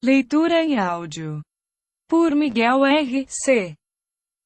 Leitura em áudio. Por Miguel R.C.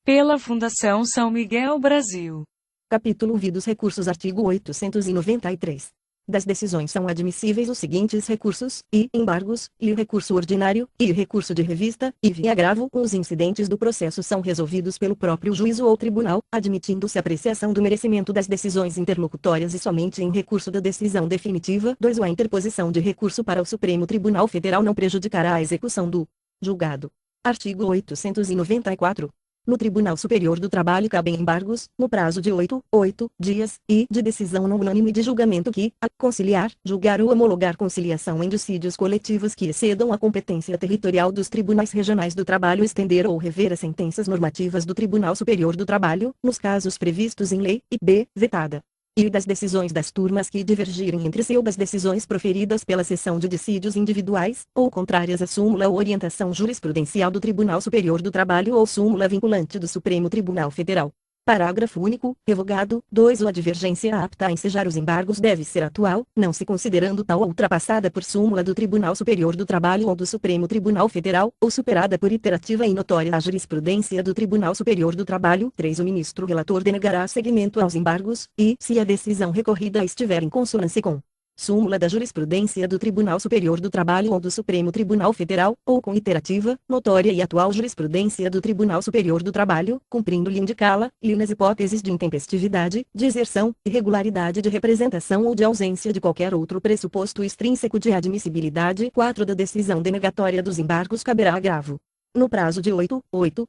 Pela Fundação São Miguel Brasil. Capítulo V dos recursos. Artigo 893. Das decisões são admissíveis os seguintes recursos: e embargos, e recurso ordinário, e recurso de revista, e via agravo. Os incidentes do processo são resolvidos pelo próprio juízo ou tribunal, admitindo-se apreciação do merecimento das decisões interlocutórias e somente em recurso da decisão definitiva. 2. A interposição de recurso para o Supremo Tribunal Federal não prejudicará a execução do julgado. Artigo 894. No Tribunal Superior do Trabalho cabem embargos, no prazo de 8 dias, e de decisão não unânime de julgamento que, a conciliar, julgar ou homologar conciliação em dissídios coletivos que excedam a competência territorial dos tribunais regionais do trabalho, estender ou rever as sentenças normativas do Tribunal Superior do Trabalho, nos casos previstos em lei, e b. vetada. E das decisões das turmas que divergirem entre si ou das decisões proferidas pela seção de dissídios individuais, ou contrárias à súmula ou orientação jurisprudencial do Tribunal Superior do Trabalho ou súmula vinculante do Supremo Tribunal Federal. Parágrafo único, revogado. 2. A divergência apta a ensejar os embargos deve ser atual, não se considerando tal ou ultrapassada por súmula do Tribunal Superior do Trabalho ou do Supremo Tribunal Federal, ou superada por iterativa e notória a jurisprudência do Tribunal Superior do Trabalho. 3. O ministro relator denegará seguimento aos embargos, e, se a decisão recorrida estiver em consonância com súmula da jurisprudência do Tribunal Superior do Trabalho ou do Supremo Tribunal Federal, ou com iterativa, notória e atual jurisprudência do Tribunal Superior do Trabalho, cumprindo-lhe indicá-la, e nas hipóteses de intempestividade, deserção, irregularidade de representação ou de ausência de qualquer outro pressuposto extrínseco de admissibilidade. 4. Da decisão denegatória dos embargos caberá agravo. No prazo de 8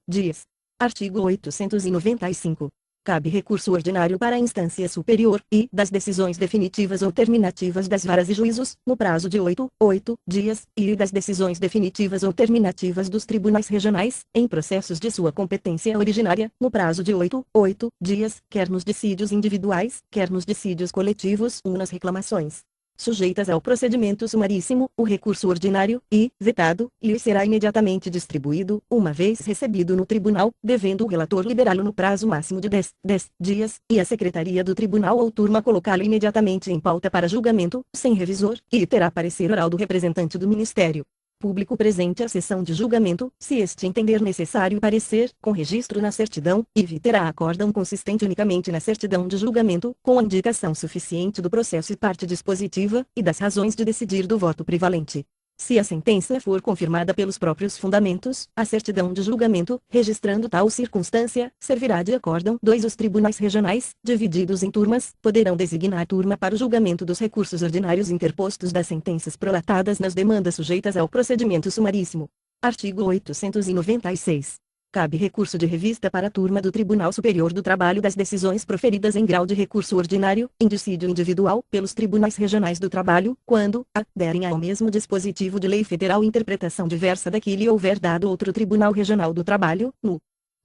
dias. Artigo 895. Cabe recurso ordinário para a instância superior, e, das decisões definitivas ou terminativas das varas e juízos, no prazo de 8 dias, e das decisões definitivas ou terminativas dos tribunais regionais, em processos de sua competência originária, no prazo de 8 dias, quer nos dissídios individuais, quer nos dissídios coletivos, ou nas reclamações sujeitas ao procedimento sumaríssimo. O recurso ordinário, e, vetado, lhe será imediatamente distribuído, uma vez recebido no tribunal, devendo o relator liberá-lo no prazo máximo de 10 dias, e a secretaria do tribunal ou turma colocá-lo imediatamente em pauta para julgamento, sem revisor, e terá parecer oral do representante do Ministério Público presente à sessão de julgamento, se este entender necessário parecer, com registro na certidão, e terá acórdão consistente unicamente na certidão de julgamento, com a indicação suficiente do processo e parte dispositiva, e das razões de decidir do voto prevalente. Se a sentença for confirmada pelos próprios fundamentos, a certidão de julgamento, registrando tal circunstância, servirá de acórdão. 2. Os tribunais regionais, divididos em turmas, poderão designar turma para o julgamento dos recursos ordinários interpostos das sentenças prolatadas nas demandas sujeitas ao procedimento sumaríssimo. Artigo 896. Cabe recurso de revista para a turma do Tribunal Superior do Trabalho das decisões proferidas em grau de recurso ordinário, em dissídio individual, pelos tribunais regionais do trabalho, quando derem ao mesmo dispositivo de lei federal interpretação diversa da que lhe houver dado outro tribunal regional do trabalho, no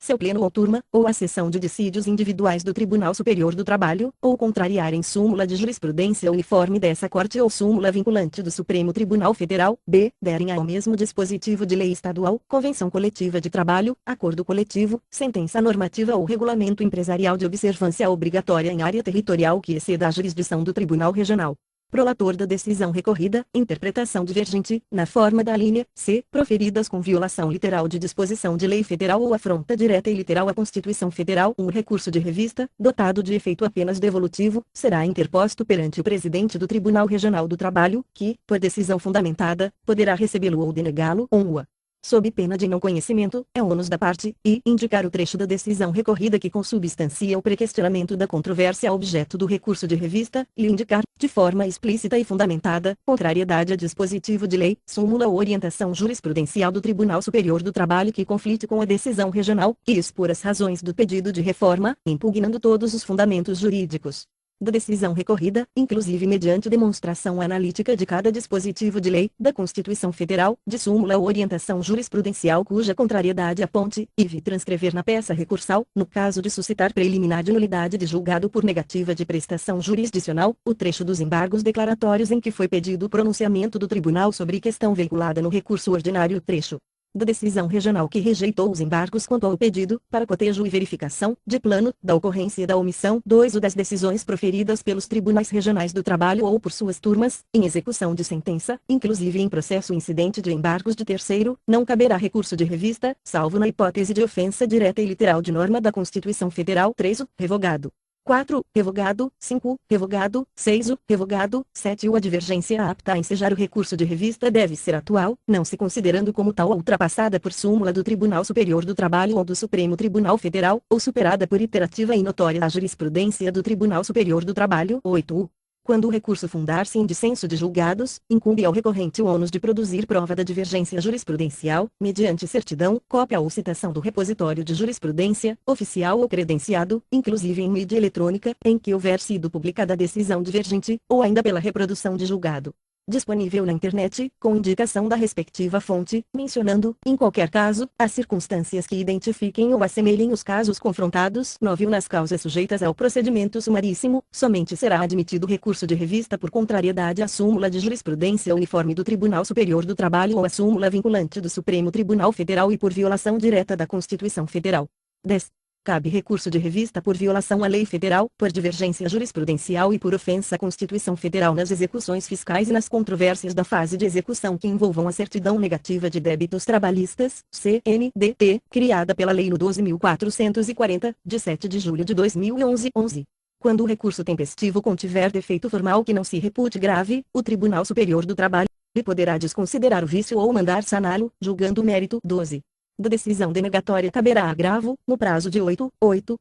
seu pleno ou turma, ou a sessão de dissídios individuais do Tribunal Superior do Trabalho, ou contrariarem súmula de jurisprudência uniforme dessa Corte ou súmula vinculante do Supremo Tribunal Federal, b. derem ao mesmo dispositivo de lei estadual, convenção coletiva de trabalho, acordo coletivo, sentença normativa ou regulamento empresarial de observância obrigatória em área territorial que exceda a jurisdição do Tribunal Regional. Prolator da decisão recorrida, interpretação divergente, na forma da alínea C, proferidas com violação literal de disposição de lei federal ou afronta direta e literal à Constituição Federal. Um recurso de revista, dotado de efeito apenas devolutivo, será interposto perante o presidente do Tribunal Regional do Trabalho, que, por decisão fundamentada, poderá recebê-lo ou denegá-lo, ou sob pena de não conhecimento, é ônus da parte, e indicar o trecho da decisão recorrida que consubstancia o prequestionamento da controvérsia objeto do recurso de revista, e indicar, de forma explícita e fundamentada, contrariedade a dispositivo de lei, súmula ou orientação jurisprudencial do Tribunal Superior do Trabalho que conflite com a decisão regional, e expor as razões do pedido de reforma, impugnando todos os fundamentos jurídicos da decisão recorrida, inclusive mediante demonstração analítica de cada dispositivo de lei, da Constituição Federal, de súmula ou orientação jurisprudencial cuja contrariedade aponte, e transcrever na peça recursal, no caso de suscitar preliminar de nulidade de julgado por negativa de prestação jurisdicional, o trecho dos embargos declaratórios em que foi pedido o pronunciamento do tribunal sobre questão veiculada no recurso ordinário. Trecho Da decisão regional que rejeitou os embargos quanto ao pedido, para cotejo e verificação, de plano, da ocorrência da omissão. 2. O das decisões proferidas pelos tribunais regionais do trabalho ou por suas turmas, em execução de sentença, inclusive em processo incidente de embargos de terceiro, não caberá recurso de revista, salvo na hipótese de ofensa direta e literal de norma da Constituição Federal. 3. O revogado. 4. Revogado. 5. Revogado. 6. O revogado. 7. A divergência apta a ensejar o recurso de revista deve ser atual, não se considerando como tal ultrapassada por súmula do Tribunal Superior do Trabalho ou do Supremo Tribunal Federal, ou superada por iterativa e notória a jurisprudência do Tribunal Superior do Trabalho. 8. Quando o recurso fundar-se em dissenso de julgados, incumbe ao recorrente o ônus de produzir prova da divergência jurisprudencial, mediante certidão, cópia ou citação do repositório de jurisprudência, oficial ou credenciado, inclusive em mídia eletrônica, em que houver sido publicada a decisão divergente, ou ainda pela reprodução de julgado. Disponível na internet, com indicação da respectiva fonte, mencionando, em qualquer caso, as circunstâncias que identifiquem ou assemelhem os casos confrontados. 9. Nas causas sujeitas ao procedimento sumaríssimo, somente será admitido recurso de revista por contrariedade à súmula de jurisprudência uniforme do Tribunal Superior do Trabalho ou à súmula vinculante do Supremo Tribunal Federal e por violação direta da Constituição Federal. 10. Cabe recurso de revista por violação à lei federal, por divergência jurisprudencial e por ofensa à Constituição Federal nas execuções fiscais e nas controvérsias da fase de execução que envolvam a certidão negativa de débitos trabalhistas, CNDT, criada pela Lei nº 12.440, de 7 de julho de 2011. 11. Quando o recurso tempestivo contiver defeito formal que não se repute grave, o Tribunal Superior do Trabalho poderá desconsiderar o vício ou mandar saná-lo, julgando o mérito. 12. Da decisão denegatória caberá agravo, no prazo de 8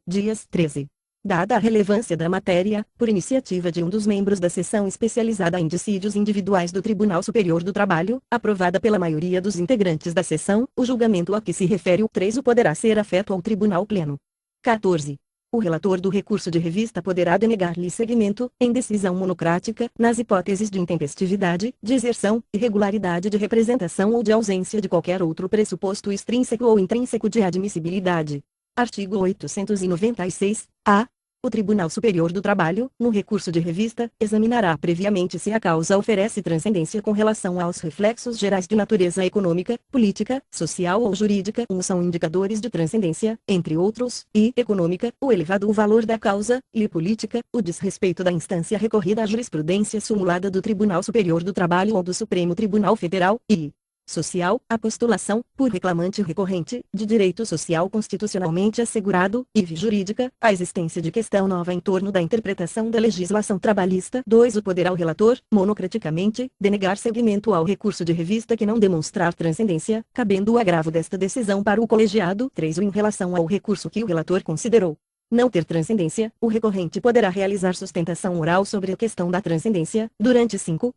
dias. 13. Dada a relevância da matéria, por iniciativa de um dos membros da seção especializada em dissídios individuais do Tribunal Superior do Trabalho, aprovada pela maioria dos integrantes da seção, o julgamento a que se refere o 3 poderá ser afeto ao Tribunal Pleno. 14. O relator do recurso de revista poderá denegar-lhe seguimento, em decisão monocrática, nas hipóteses de intempestividade, deserção, irregularidade de representação ou de ausência de qualquer outro pressuposto extrínseco ou intrínseco de admissibilidade. Artigo 896-A. O Tribunal Superior do Trabalho, no recurso de revista, examinará previamente se a causa oferece transcendência com relação aos reflexos gerais de natureza econômica, política, social ou jurídica. São indicadores de transcendência, entre outros, e econômica, o elevado valor da causa, e política, o desrespeito da instância recorrida à jurisprudência simulada do Tribunal Superior do Trabalho ou do Supremo Tribunal Federal, e social, a postulação, por reclamante recorrente, de direito social constitucionalmente assegurado, e jurídica, a existência de questão nova em torno da interpretação da legislação trabalhista. 2. O poderá o relator, monocraticamente, denegar seguimento ao recurso de revista que não demonstrar transcendência, cabendo o agravo desta decisão para o colegiado. 3. Em relação ao recurso que o relator considerou não ter transcendência, o recorrente poderá realizar sustentação oral sobre a questão da transcendência, durante 5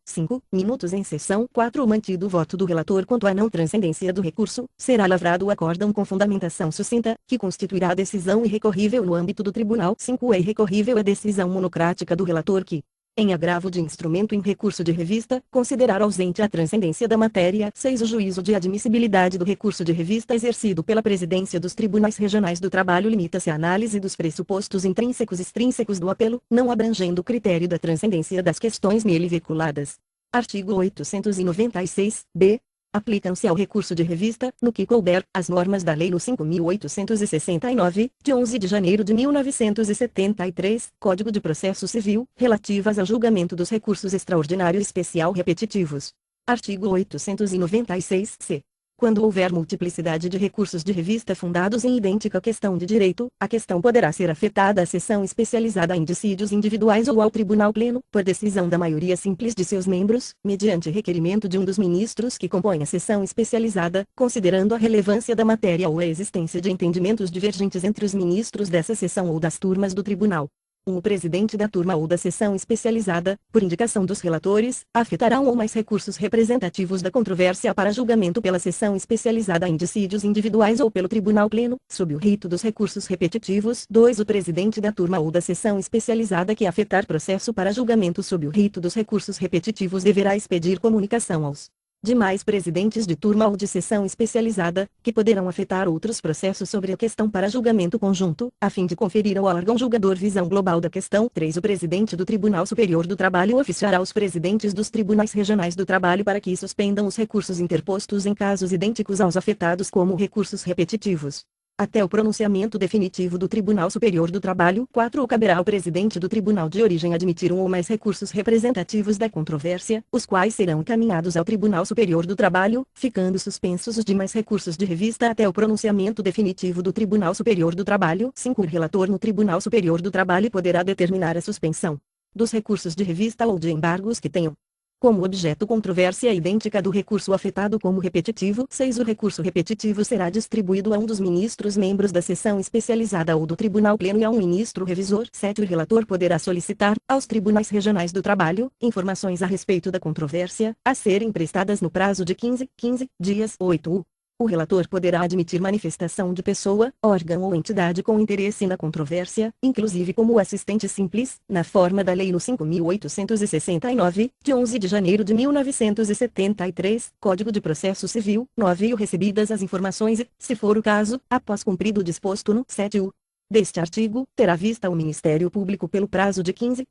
minutos em sessão. 4. Mantido o voto do relator quanto à não transcendência do recurso, será lavrado o acórdão com fundamentação sucinta, que constituirá a decisão irrecorrível no âmbito do tribunal. 5. É irrecorrível a decisão monocrática do relator que, em agravo de instrumento em recurso de revista, considerar ausente a transcendência da matéria. 6. O juízo de admissibilidade do recurso de revista exercido pela presidência dos Tribunais Regionais do Trabalho limita-se à análise dos pressupostos intrínsecos e extrínsecos do apelo, não abrangendo o critério da transcendência das questões nele veiculadas. Artigo 896-B. Aplicam-se ao recurso de revista, no que couber, as normas da Lei nº 5.869, de 11 de janeiro de 1973, Código de Processo Civil, relativas ao julgamento dos recursos extraordinário e especial repetitivos. Artigo 896-C. Quando houver multiplicidade de recursos de revista fundados em idêntica questão de direito, a questão poderá ser afetada à seção especializada em dissídios individuais ou ao Tribunal Pleno, por decisão da maioria simples de seus membros, mediante requerimento de um dos ministros que compõem a seção especializada, considerando a relevância da matéria ou a existência de entendimentos divergentes entre os ministros dessa seção ou das turmas do tribunal. O presidente da turma ou da seção especializada, por indicação dos relatores, afetará um ou mais recursos representativos da controvérsia para julgamento pela seção especializada em dissídios individuais ou pelo Tribunal Pleno, sob o rito dos recursos repetitivos. 2. O presidente da turma ou da seção especializada que afetar processo para julgamento sob o rito dos recursos repetitivos deverá expedir comunicação aos Demais presidentes de turma ou de sessão especializada, que poderão afetar outros processos sobre a questão para julgamento conjunto, a fim de conferir ao órgão julgador visão global da questão. 3. O presidente do Tribunal Superior do Trabalho oficiará os presidentes dos tribunais regionais do trabalho para que suspendam os recursos interpostos em casos idênticos aos afetados como recursos repetitivos, até o pronunciamento definitivo do Tribunal Superior do Trabalho. 4. Caberá ao presidente do tribunal de origem admitir um ou mais recursos representativos da controvérsia, os quais serão encaminhados ao Tribunal Superior do Trabalho, ficando suspensos os demais recursos de revista até o pronunciamento definitivo do Tribunal Superior do Trabalho. 5. O relator no Tribunal Superior do Trabalho poderá determinar a suspensão dos recursos de revista ou de embargos que tenham como objeto controvérsia idêntica do recurso afetado como repetitivo. 6. O recurso repetitivo será distribuído a um dos ministros membros da sessão especializada ou do tribunal pleno e a um ministro revisor. 7. O relator poderá solicitar, aos tribunais regionais do trabalho, informações a respeito da controvérsia, a serem prestadas no prazo de 15 dias. 8. O relator poderá admitir manifestação de pessoa, órgão ou entidade com interesse na controvérsia, inclusive como assistente simples, na forma da Lei no 5.869, de 11 de janeiro de 1973, Código de Processo Civil. 9. Recebidas as informações e, se for o caso, após cumprido o disposto no 7. Deste artigo, terá vista o Ministério Público pelo prazo de 15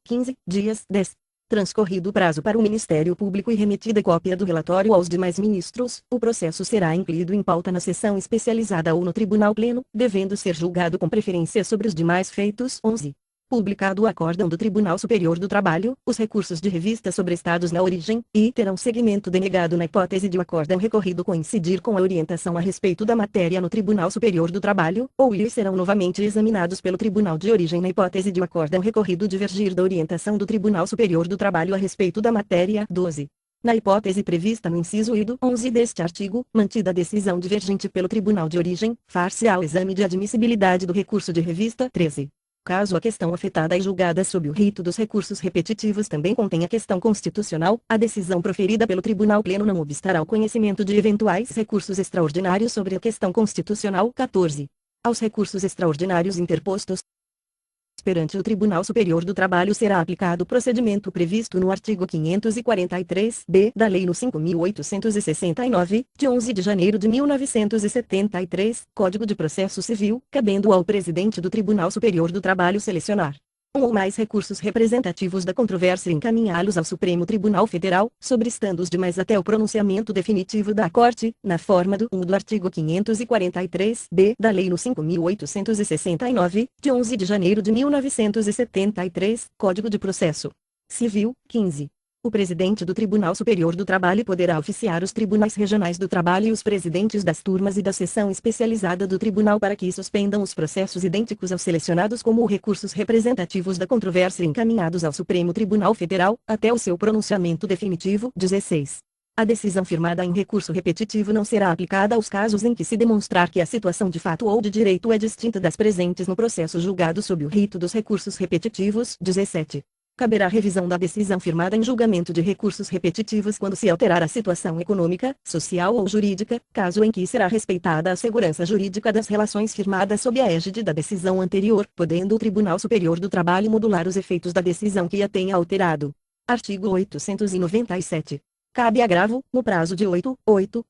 dias. 10. Transcorrido o prazo para o Ministério Público e remetida cópia do relatório aos demais ministros, o processo será incluído em pauta na sessão especializada ou no Tribunal Pleno, devendo ser julgado com preferência sobre os demais feitos. 11. Publicado o acórdão do Tribunal Superior do Trabalho, os recursos de revista sobrestados na origem, e terão seguimento denegado na hipótese de o acórdão recorrido coincidir com a orientação a respeito da matéria no Tribunal Superior do Trabalho, ou eles serão novamente examinados pelo Tribunal de Origem na hipótese de o acórdão recorrido divergir da orientação do Tribunal Superior do Trabalho a respeito da matéria. 12. Na hipótese prevista no inciso I do 11 deste artigo, mantida a decisão divergente pelo Tribunal de Origem, far-se-á o exame de admissibilidade do recurso de revista. 13. Caso a questão afetada e julgada sob o rito dos recursos repetitivos também contenha questão constitucional, a decisão proferida pelo Tribunal Pleno não obstará ao conhecimento de eventuais recursos extraordinários sobre a questão constitucional. 14. Aos recursos extraordinários interpostos perante o Tribunal Superior do Trabalho será aplicado o procedimento previsto no artigo 543-b da Lei no 5.869, de 11 de janeiro de 1973, Código de Processo Civil, cabendo ao presidente do Tribunal Superior do Trabalho selecionar um ou mais recursos representativos da controvérsia e encaminhá-los ao Supremo Tribunal Federal, sobrestando os demais até o pronunciamento definitivo da Corte, na forma do 1 do artigo 543-b da Lei no 5.869, de 11 de janeiro de 1973, Código de Processo Civil. 15. O presidente do Tribunal Superior do Trabalho poderá oficiar os tribunais regionais do trabalho e os presidentes das turmas e da seção especializada do tribunal para que suspendam os processos idênticos aos selecionados como recursos representativos da controvérsia encaminhados ao Supremo Tribunal Federal, até o seu pronunciamento definitivo. 16. A decisão firmada em recurso repetitivo não será aplicada aos casos em que se demonstrar que a situação de fato ou de direito é distinta das presentes no processo julgado sob o rito dos recursos repetitivos. 17. Caberá revisão da decisão firmada em julgamento de recursos repetitivos quando se alterar a situação econômica, social ou jurídica, caso em que será respeitada a segurança jurídica das relações firmadas sob a égide da decisão anterior, podendo o Tribunal Superior do Trabalho modular os efeitos da decisão que a tenha alterado. Artigo 897. Cabe agravo, no prazo de 8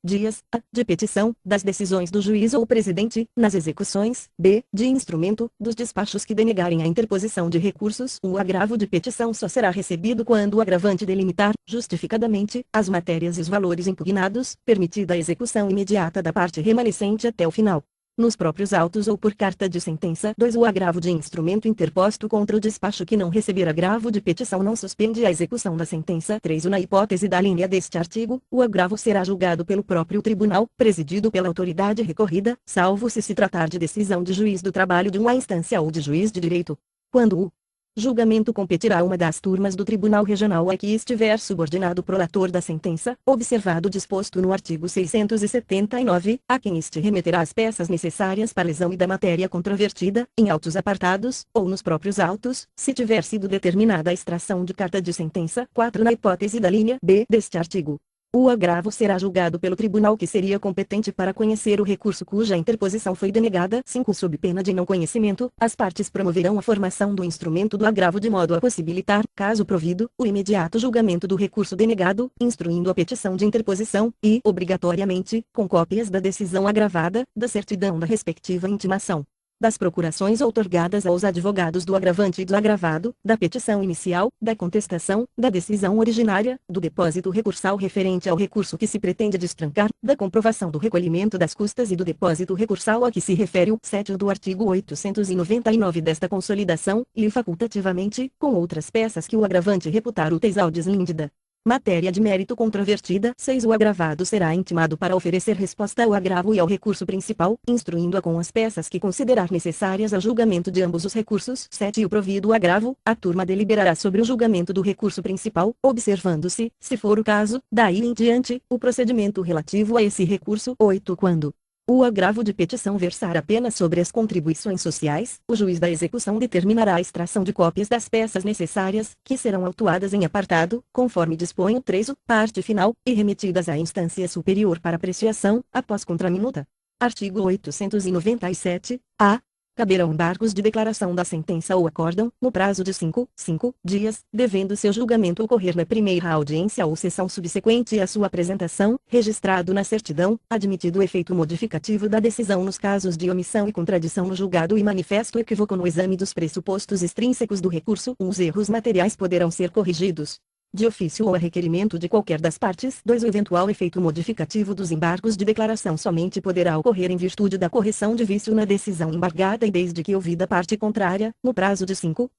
dias, a, de petição, das decisões do juiz ou presidente, nas execuções, b, de instrumento, dos despachos que denegarem a interposição de recursos. O agravo de petição só será recebido quando o agravante delimitar, justificadamente, as matérias e os valores impugnados, permitida a execução imediata da parte remanescente até o final, nos próprios autos ou por carta de sentença. 2. O agravo de instrumento interposto contra o despacho que não receber agravo de petição não suspende a execução da sentença. 3. Na hipótese da linha deste artigo, o agravo será julgado pelo próprio tribunal, presidido pela autoridade recorrida, salvo se tratar de decisão de juiz do trabalho de uma instância ou de juiz de direito. Quando o julgamento competirá a uma das turmas do Tribunal Regional a que estiver subordinado prolator da sentença, observado o disposto no artigo 679, a quem este remeterá as peças necessárias para exame da matéria controvertida, em autos apartados, ou nos próprios autos, se tiver sido determinada a extração de carta de sentença. 4. Na hipótese da linha B deste artigo, O agravo será julgado pelo tribunal que seria competente para conhecer o recurso cuja interposição foi denegada. 5. Sob pena de não conhecimento, as partes promoverão a formação do instrumento do agravo de modo a possibilitar, caso provido, o imediato julgamento do recurso denegado, instruindo a petição de interposição, e, obrigatoriamente, com cópias da decisão agravada, da certidão da respectiva intimação, das procurações outorgadas aos advogados do agravante e do agravado, da petição inicial, da contestação, da decisão originária, do depósito recursal referente ao recurso que se pretende destrancar, da comprovação do recolhimento das custas e do depósito recursal a que se refere o 7 do artigo 899 desta consolidação, e facultativamente, com outras peças que o agravante reputar úteis ao deslindida. Matéria de mérito controvertida. 6. O agravado será intimado para oferecer resposta ao agravo e ao recurso principal, instruindo-a com as peças que considerar necessárias ao julgamento de ambos os recursos. 7. O provido o agravo, a turma deliberará sobre o julgamento do recurso principal, observando-se, se for o caso, daí em diante, o procedimento relativo a esse recurso. 8. Quando o agravo de petição versar apenas sobre as contribuições sociais, o juiz da execução determinará a extração de cópias das peças necessárias, que serão autuadas em apartado, conforme dispõe o 3º, parte final, e remetidas à instância superior para apreciação, após contraminuta. Artigo 897, a. Caberão embargos de declaração da sentença ou acórdão, no prazo de 5 dias, devendo seu julgamento ocorrer na primeira audiência ou sessão subsequente à sua apresentação, registrado na certidão, admitido o efeito modificativo da decisão nos casos de omissão e contradição no julgado e manifesto equívoco no exame dos pressupostos extrínsecos do recurso. Os erros materiais poderão ser corrigidos de ofício ou a requerimento de qualquer das partes. 2. O eventual efeito modificativo dos embargos de declaração somente poderá ocorrer em virtude da correção de vício na decisão embargada e desde que ouvida a parte contrária, no prazo de 5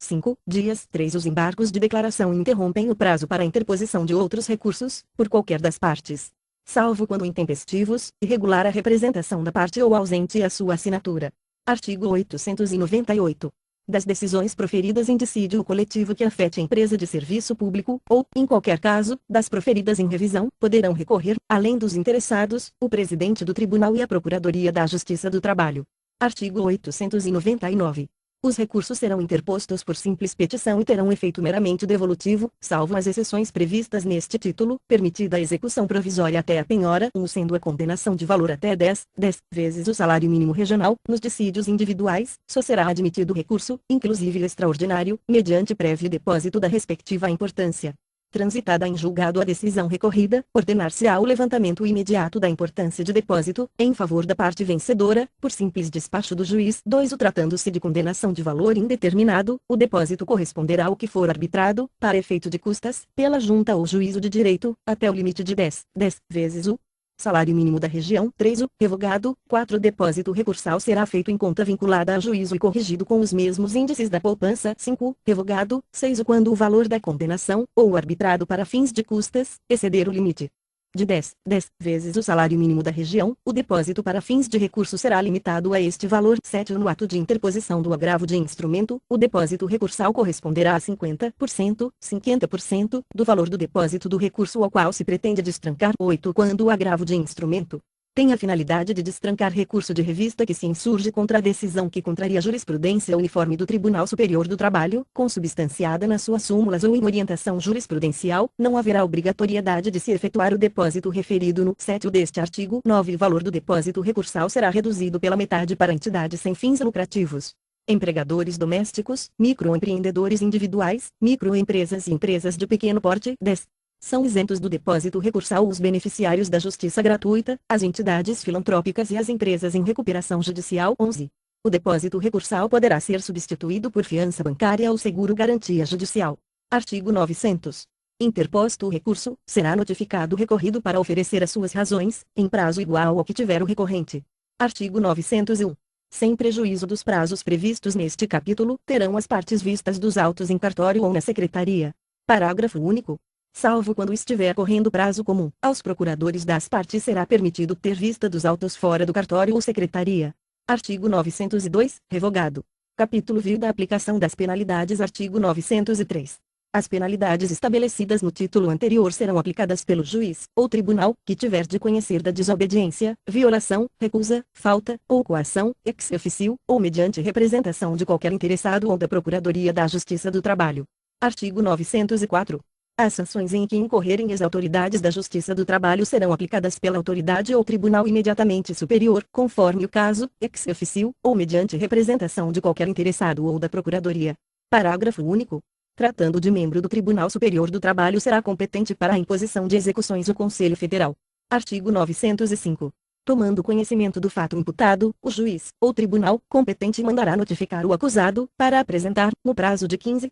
dias. 3. Os embargos de declaração interrompem o prazo para a interposição de outros recursos, por qualquer das partes, salvo quando intempestivos, irregular a representação da parte ou ausente a sua assinatura. Artigo 898. Das decisões proferidas em dissídio coletivo que afete a empresa de serviço público, ou, em qualquer caso, das proferidas em revisão, poderão recorrer, além dos interessados, o presidente do tribunal e a Procuradoria da Justiça do Trabalho. Artigo 899. Os recursos serão interpostos por simples petição e terão efeito meramente devolutivo, salvo as exceções previstas neste título, permitida a execução provisória até a penhora, sendo a condenação de valor até 10 vezes o salário mínimo regional. Nos dissídios individuais, só será admitido recurso, inclusive extraordinário, mediante prévio depósito da respectiva importância. Transitada em julgado a decisão recorrida, ordenar-se-á o levantamento imediato da importância de depósito, em favor da parte vencedora, por simples despacho do juiz. 2. O tratando-se de condenação de valor indeterminado, o depósito corresponderá ao que for arbitrado, para efeito de custas, pela junta ou juízo de direito, até o limite de 10 vezes o salário mínimo da região. 3. O revogado. 4. O depósito recursal será feito em conta vinculada a juízo e corrigido com os mesmos índices da poupança. 5. Revogado. 6. Quando o valor da condenação, ou arbitrado para fins de custas, exceder o limite de 10 vezes o salário mínimo da região, o depósito para fins de recurso será limitado a este valor. 7. No ato de interposição do agravo de instrumento, o depósito recursal corresponderá a 50% do valor do depósito do recurso ao qual se pretende destrancar. 8. Quando o agravo de instrumento tem a finalidade de destrancar recurso de revista que se insurge contra a decisão que contraria a jurisprudência uniforme do Tribunal Superior do Trabalho, consubstanciada nas suas súmulas ou em orientação jurisprudencial, não haverá obrigatoriedade de se efetuar o depósito referido no 7 deste artigo. 9. O valor do depósito recursal será reduzido pela metade para entidades sem fins lucrativos, empregadores domésticos, microempreendedores individuais, microempresas e empresas de pequeno porte. 10. São isentos do depósito recursal os beneficiários da justiça gratuita, as entidades filantrópicas e as empresas em recuperação judicial. 11. O depósito recursal poderá ser substituído por fiança bancária ou seguro-garantia judicial. Artigo 900. Interposto o recurso, será notificado o recorrido para oferecer as suas razões, em prazo igual ao que tiver o recorrente. Artigo 901. Sem prejuízo dos prazos previstos neste capítulo, terão as partes vistas dos autos em cartório ou na secretaria. Parágrafo único. Salvo quando estiver correndo prazo comum, aos procuradores das partes será permitido ter vista dos autos fora do cartório ou secretaria. Artigo 902, revogado. Capítulo V da aplicação das penalidades. Artigo 903. As penalidades estabelecidas no título anterior serão aplicadas pelo juiz, ou tribunal, que tiver de conhecer da desobediência, violação, recusa, falta, ou coação, ex officio, ou mediante representação de qualquer interessado ou da Procuradoria da Justiça do Trabalho. Artigo 904. As sanções em que incorrerem as autoridades da Justiça do Trabalho serão aplicadas pela autoridade ou tribunal imediatamente superior, conforme o caso, ex officio, ou mediante representação de qualquer interessado ou da Procuradoria. Parágrafo único. Tratando de membro do Tribunal Superior do Trabalho, será competente para a imposição de execuções o Conselho Federal. Artigo 905. Tomando conhecimento do fato imputado, o juiz, ou tribunal, competente mandará notificar o acusado, para apresentar, no prazo de 15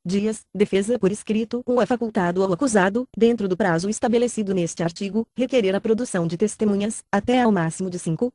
dias, defesa por escrito ou é facultado ao acusado, dentro do prazo estabelecido neste artigo, requerer a produção de testemunhas, até ao máximo de 5.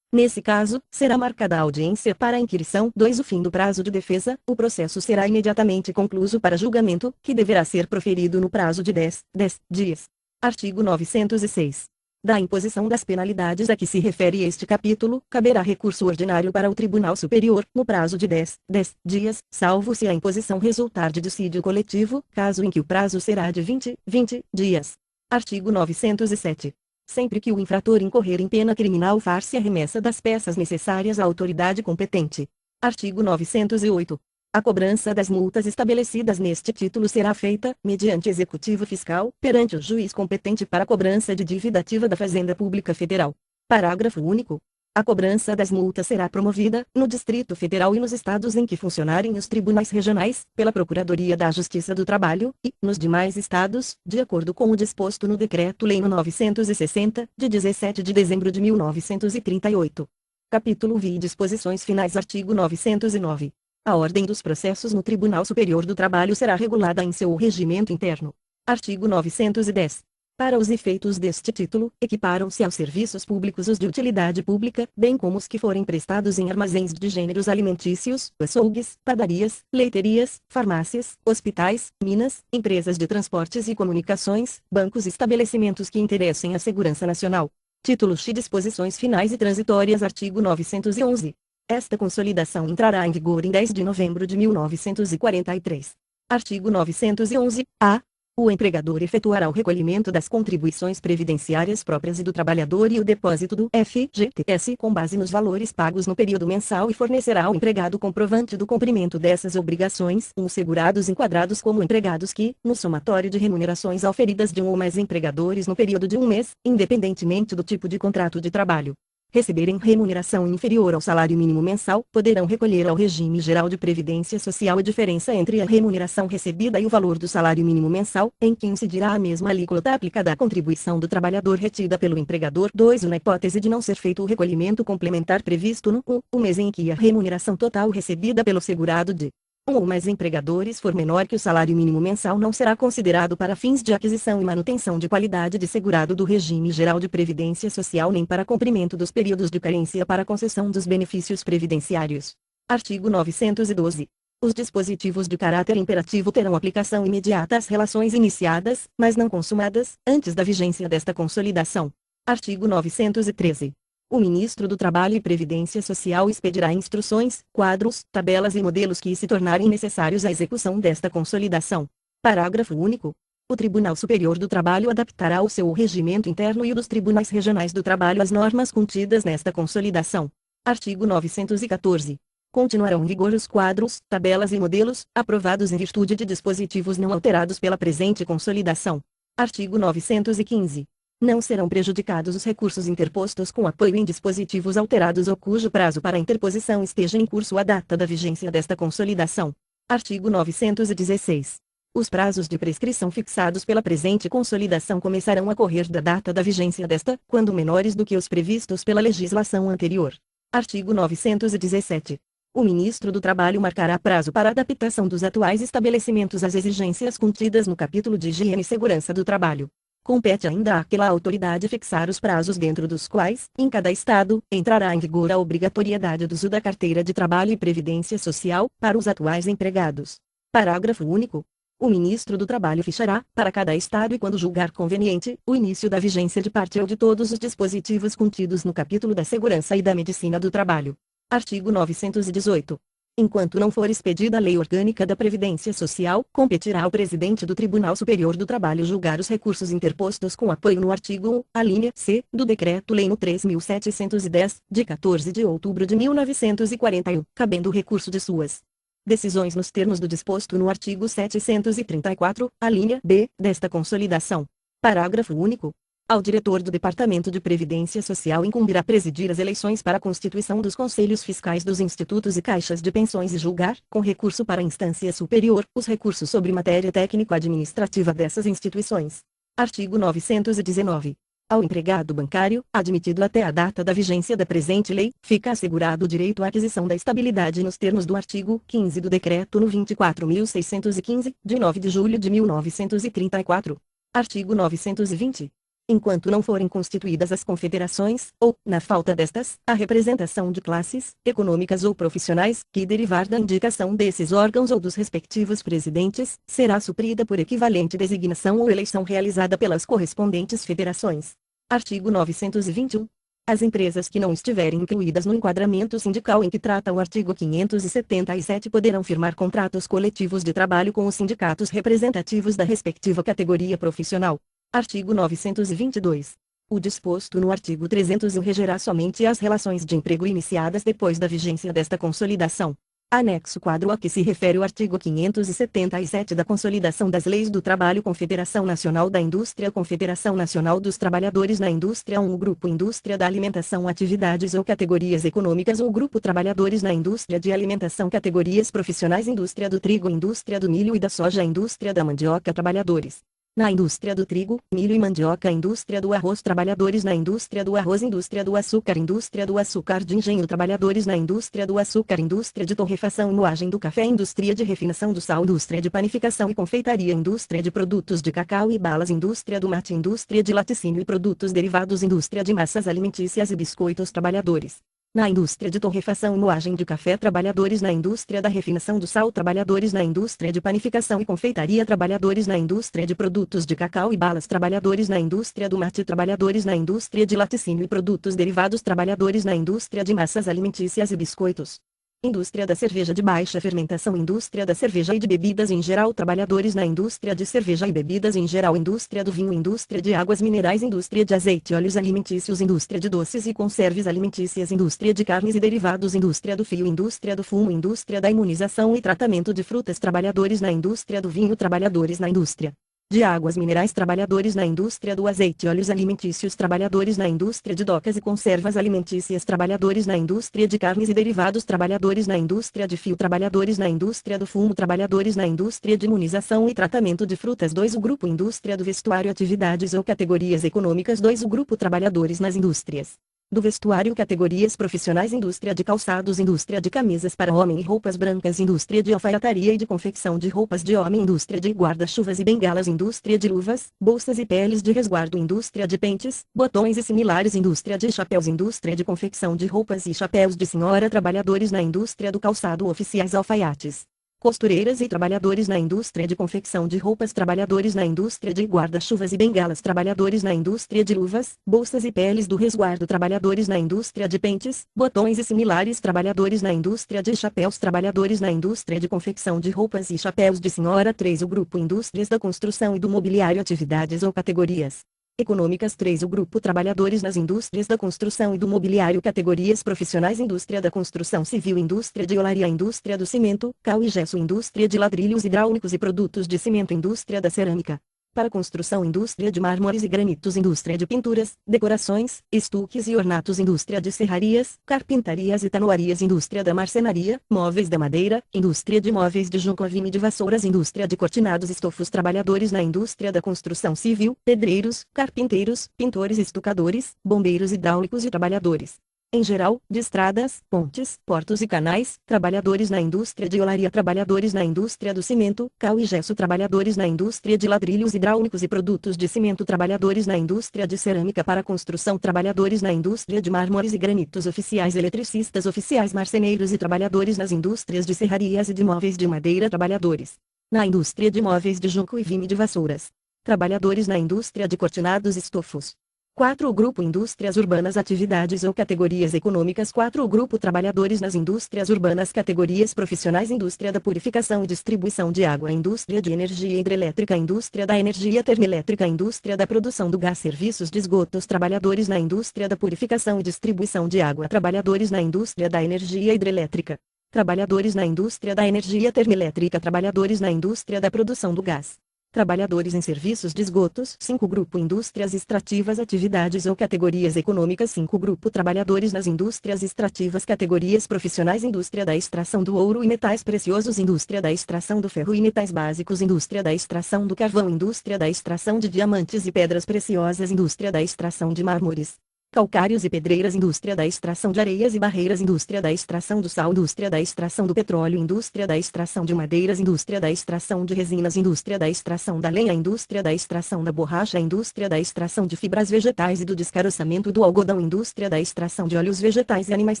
Nesse caso, será marcada a audiência para a inquirição. 2. O fim do prazo de defesa, o processo será imediatamente concluído para julgamento, que deverá ser proferido no prazo de 10 dias. Artigo 906. Da imposição das penalidades a que se refere este capítulo, caberá recurso ordinário para o Tribunal Superior, no prazo de 10 dias, salvo se a imposição resultar de dissídio coletivo, caso em que o prazo será de 20 dias. Artigo 907. Sempre que o infrator incorrer em pena criminal, far-se a remessa das peças necessárias à autoridade competente. Artigo 908. A cobrança das multas estabelecidas neste título será feita, mediante executivo fiscal, perante o juiz competente para a cobrança de dívida ativa da Fazenda Pública Federal. Parágrafo único. A cobrança das multas será promovida, no Distrito Federal e nos estados em que funcionarem os tribunais regionais, pela Procuradoria da Justiça do Trabalho, e, nos demais estados, de acordo com o disposto no Decreto-Lei nº 960, de 17 de dezembro de 1938. Capítulo VI. Disposições finais. Artigo 909. A ordem dos processos no Tribunal Superior do Trabalho será regulada em seu regimento interno. Artigo 910. Para os efeitos deste título, equiparam-se aos serviços públicos os de utilidade pública, bem como os que forem prestados em armazéns de gêneros alimentícios, açougues, padarias, leiterias, farmácias, hospitais, minas, empresas de transportes e comunicações, bancos e estabelecimentos que interessem à segurança nacional. Título X. Disposições finais e transitórias. Artigo 911. Esta consolidação entrará em vigor em 10 de novembro de 1943. Artigo 911-A. O empregador efetuará o recolhimento das contribuições previdenciárias próprias e do trabalhador e o depósito do FGTS com base nos valores pagos no período mensal e fornecerá ao empregado comprovante do cumprimento dessas obrigações. Os segurados enquadrados como empregados que, no somatório de remunerações auferidas de um ou mais empregadores no período de um mês, independentemente do tipo de contrato de trabalho, receberem remuneração inferior ao salário mínimo mensal, poderão recolher ao regime geral de previdência social a diferença entre a remuneração recebida e o valor do salário mínimo mensal, em que incidirá a mesma alíquota aplicada à contribuição do trabalhador retida pelo empregador. 2. Na hipótese de não ser feito o recolhimento complementar previsto no o mês em que a remuneração total recebida pelo segurado de um ou mais empregadores for menor que o salário mínimo mensal, não será considerado para fins de aquisição e manutenção de qualidade de segurado do regime geral de previdência social nem para cumprimento dos períodos de carência para concessão dos benefícios previdenciários. Artigo 912. Os dispositivos de caráter imperativo terão aplicação imediata às relações iniciadas, mas não consumadas, antes da vigência desta consolidação. Artigo 913. O Ministro do Trabalho e Previdência Social expedirá instruções, quadros, tabelas e modelos que se tornarem necessários à execução desta consolidação. Parágrafo único. O Tribunal Superior do Trabalho adaptará o seu regimento interno e o dos tribunais regionais do trabalho às normas contidas nesta consolidação. Artigo 914. Continuarão em vigor os quadros, tabelas e modelos, aprovados em virtude de dispositivos não alterados pela presente consolidação. Artigo 915. Não serão prejudicados os recursos interpostos com apoio em dispositivos alterados ou cujo prazo para interposição esteja em curso à data da vigência desta consolidação. Artigo 916. Os prazos de prescrição fixados pela presente consolidação começarão a correr da data da vigência desta, quando menores do que os previstos pela legislação anterior. Artigo 917. O Ministro do Trabalho marcará prazo para adaptação dos atuais estabelecimentos às exigências contidas no capítulo de Higiene e Segurança do Trabalho. Compete ainda àquela autoridade fixar os prazos dentro dos quais, em cada estado, entrará em vigor a obrigatoriedade do uso da carteira de trabalho e previdência social, para os atuais empregados. Parágrafo único. O Ministro do Trabalho fixará, para cada estado e quando julgar conveniente, o início da vigência de parte ou de todos os dispositivos contidos no capítulo da Segurança e da Medicina do Trabalho. Artigo 918. Enquanto não for expedida a Lei Orgânica da Previdência Social, competirá ao Presidente do Tribunal Superior do Trabalho julgar os recursos interpostos com apoio no artigo 1, a linha C, do Decreto-Lei nº 3.710, de 14 de outubro de 1941, cabendo o recurso de suas Decisões nos termos do disposto no artigo 734, alínea B, desta Consolidação. Parágrafo único. Ao diretor do Departamento de Previdência Social incumbirá presidir as eleições para a constituição dos conselhos fiscais dos institutos e caixas de pensões e julgar, com recurso para a instância superior, os recursos sobre matéria técnico-administrativa dessas instituições. Artigo 919. Ao empregado bancário, admitido até a data da vigência da presente lei, fica assegurado o direito à aquisição da estabilidade nos termos do artigo 15 do Decreto no 24.615, de 9 de julho de 1934. Artigo 920. Enquanto não forem constituídas as confederações, ou, na falta destas, a representação de classes, econômicas ou profissionais, que derivar da indicação desses órgãos ou dos respectivos presidentes, será suprida por equivalente designação ou eleição realizada pelas correspondentes federações. Artigo 921. As empresas que não estiverem incluídas no enquadramento sindical em que trata o artigo 577 poderão firmar contratos coletivos de trabalho com os sindicatos representativos da respectiva categoria profissional. Artigo 922. O disposto no artigo 301 regerá somente as relações de emprego iniciadas depois da vigência desta Consolidação. Anexo quadro a que se refere o artigo 577 da Consolidação das Leis do Trabalho. Confederação Nacional da Indústria, Confederação Nacional dos Trabalhadores na Indústria, o Grupo Indústria da Alimentação, atividades ou categorias econômicas, ou Grupo Trabalhadores na Indústria de Alimentação, categorias profissionais, Indústria do Trigo, Indústria do Milho e da Soja, Indústria da Mandioca, trabalhadores na indústria do trigo, milho e mandioca, indústria do arroz, trabalhadores na indústria do arroz, indústria do açúcar de engenho, trabalhadores na indústria do açúcar, indústria de torrefação e moagem do café, indústria de refinação do sal, indústria de panificação e confeitaria, indústria de produtos de cacau e balas, indústria do mate, indústria de laticínio e produtos derivados, indústria de massas alimentícias e biscoitos, trabalhadores na indústria de torrefação e moagem de café, trabalhadores na indústria da refinação do sal, trabalhadores na indústria de panificação e confeitaria, trabalhadores na indústria de produtos de cacau e balas, trabalhadores na indústria do mate, trabalhadores na indústria de laticínio e produtos derivados, trabalhadores na indústria de massas alimentícias e biscoitos. Indústria da cerveja de baixa fermentação, indústria da cerveja e de bebidas em geral, trabalhadores na indústria de cerveja e bebidas em geral, indústria do vinho, indústria de águas minerais, indústria de azeite e óleos alimentícios, indústria de doces e conservas alimentícias, indústria de carnes e derivados, indústria do fio, indústria do fumo, indústria da imunização e tratamento de frutas, trabalhadores na indústria do vinho, trabalhadores na indústria de águas minerais, trabalhadores na indústria do azeite e óleos alimentícios, trabalhadores na indústria de docas e conservas alimentícias, trabalhadores na indústria de carnes e derivados, trabalhadores na indústria de fio, trabalhadores na indústria do fumo, trabalhadores na indústria de imunização e tratamento de frutas. 2. O grupo indústria do vestuário, atividades ou categorias econômicas. 2. O grupo trabalhadores nas indústrias do vestuário, categorias profissionais, indústria de calçados, indústria de camisas para homem e roupas brancas, indústria de alfaiataria e de confecção de roupas de homem, indústria de guarda-chuvas e bengalas, indústria de luvas, bolsas e peles de resguardo, indústria de pentes, botões e similares, indústria de chapéus, indústria de confecção de roupas e chapéus de senhora, trabalhadores na indústria do calçado, oficiais, alfaiates, costureiras e trabalhadores na indústria de confecção de roupas, trabalhadores na indústria de guarda-chuvas e bengalas, trabalhadores na indústria de luvas, bolsas e peles do resguardo, trabalhadores na indústria de pentes, botões e similares, trabalhadores na indústria de chapéus, trabalhadores na indústria de confecção de roupas e chapéus de senhora. 3. O grupo indústrias da construção e do mobiliário, atividades ou categorias econômicas. 3. O grupo trabalhadores nas indústrias da construção e do mobiliário, categorias profissionais, indústria da construção civil, indústria de olaria, indústria do cimento, cal e gesso, indústria de ladrilhos hidráulicos e produtos de cimento, indústria da cerâmica para construção, indústria de mármores e granitos, indústria de pinturas, decorações, estuques e ornatos, indústria de serrarias, carpintarias e tanoarias, indústria da marcenaria, móveis da madeira, indústria de móveis de junco a vime de vassouras, indústria de cortinados, estofos, trabalhadores na indústria da construção civil, pedreiros, carpinteiros, pintores, estucadores, bombeiros hidráulicos e trabalhadores em geral, de estradas, pontes, portos e canais, trabalhadores na indústria de olaria, trabalhadores na indústria do cimento, cal e gesso, trabalhadores na indústria de ladrilhos hidráulicos e produtos de cimento, trabalhadores na indústria de cerâmica para construção, trabalhadores na indústria de mármores e granitos, oficiais eletricistas, oficiais marceneiros e trabalhadores nas indústrias de serrarias e de móveis de madeira, trabalhadores na indústria de móveis de junco e vime de vassouras, trabalhadores na indústria de cortinados e estofos. 4. O grupo indústrias urbanas, atividades ou categorias econômicas. 4. O grupo trabalhadores nas indústrias urbanas, categorias profissionais, indústria da purificação e distribuição de água, indústria de energia hidrelétrica, indústria da energia termoelétrica, indústria da produção do gás, serviços de esgotos, trabalhadores na indústria da purificação e distribuição de água, trabalhadores na indústria da energia hidrelétrica, Trabalhadores na indústria da energia termoelétrica. Trabalhadores na indústria da produção do gás. Trabalhadores em serviços de esgotos. 5. Grupo Indústrias extrativas. Atividades ou categorias econômicas. 5. Grupo Trabalhadores nas indústrias extrativas. Categorias profissionais. Indústria da extração do ouro e metais preciosos. Indústria da extração do ferro e metais básicos. Indústria da extração do carvão. Indústria da extração de diamantes e pedras preciosas. Indústria da extração de mármores, calcários e pedreiras. Indústria da extração de areias e barreiras. Indústria da extração do sal. Indústria da extração do petróleo. Indústria da extração de madeiras. Indústria da extração de resinas. Indústria da extração da lenha. Indústria da extração da borracha. Indústria da extração de fibras vegetais e do descaroçamento do algodão. Indústria da extração de óleos vegetais e animais.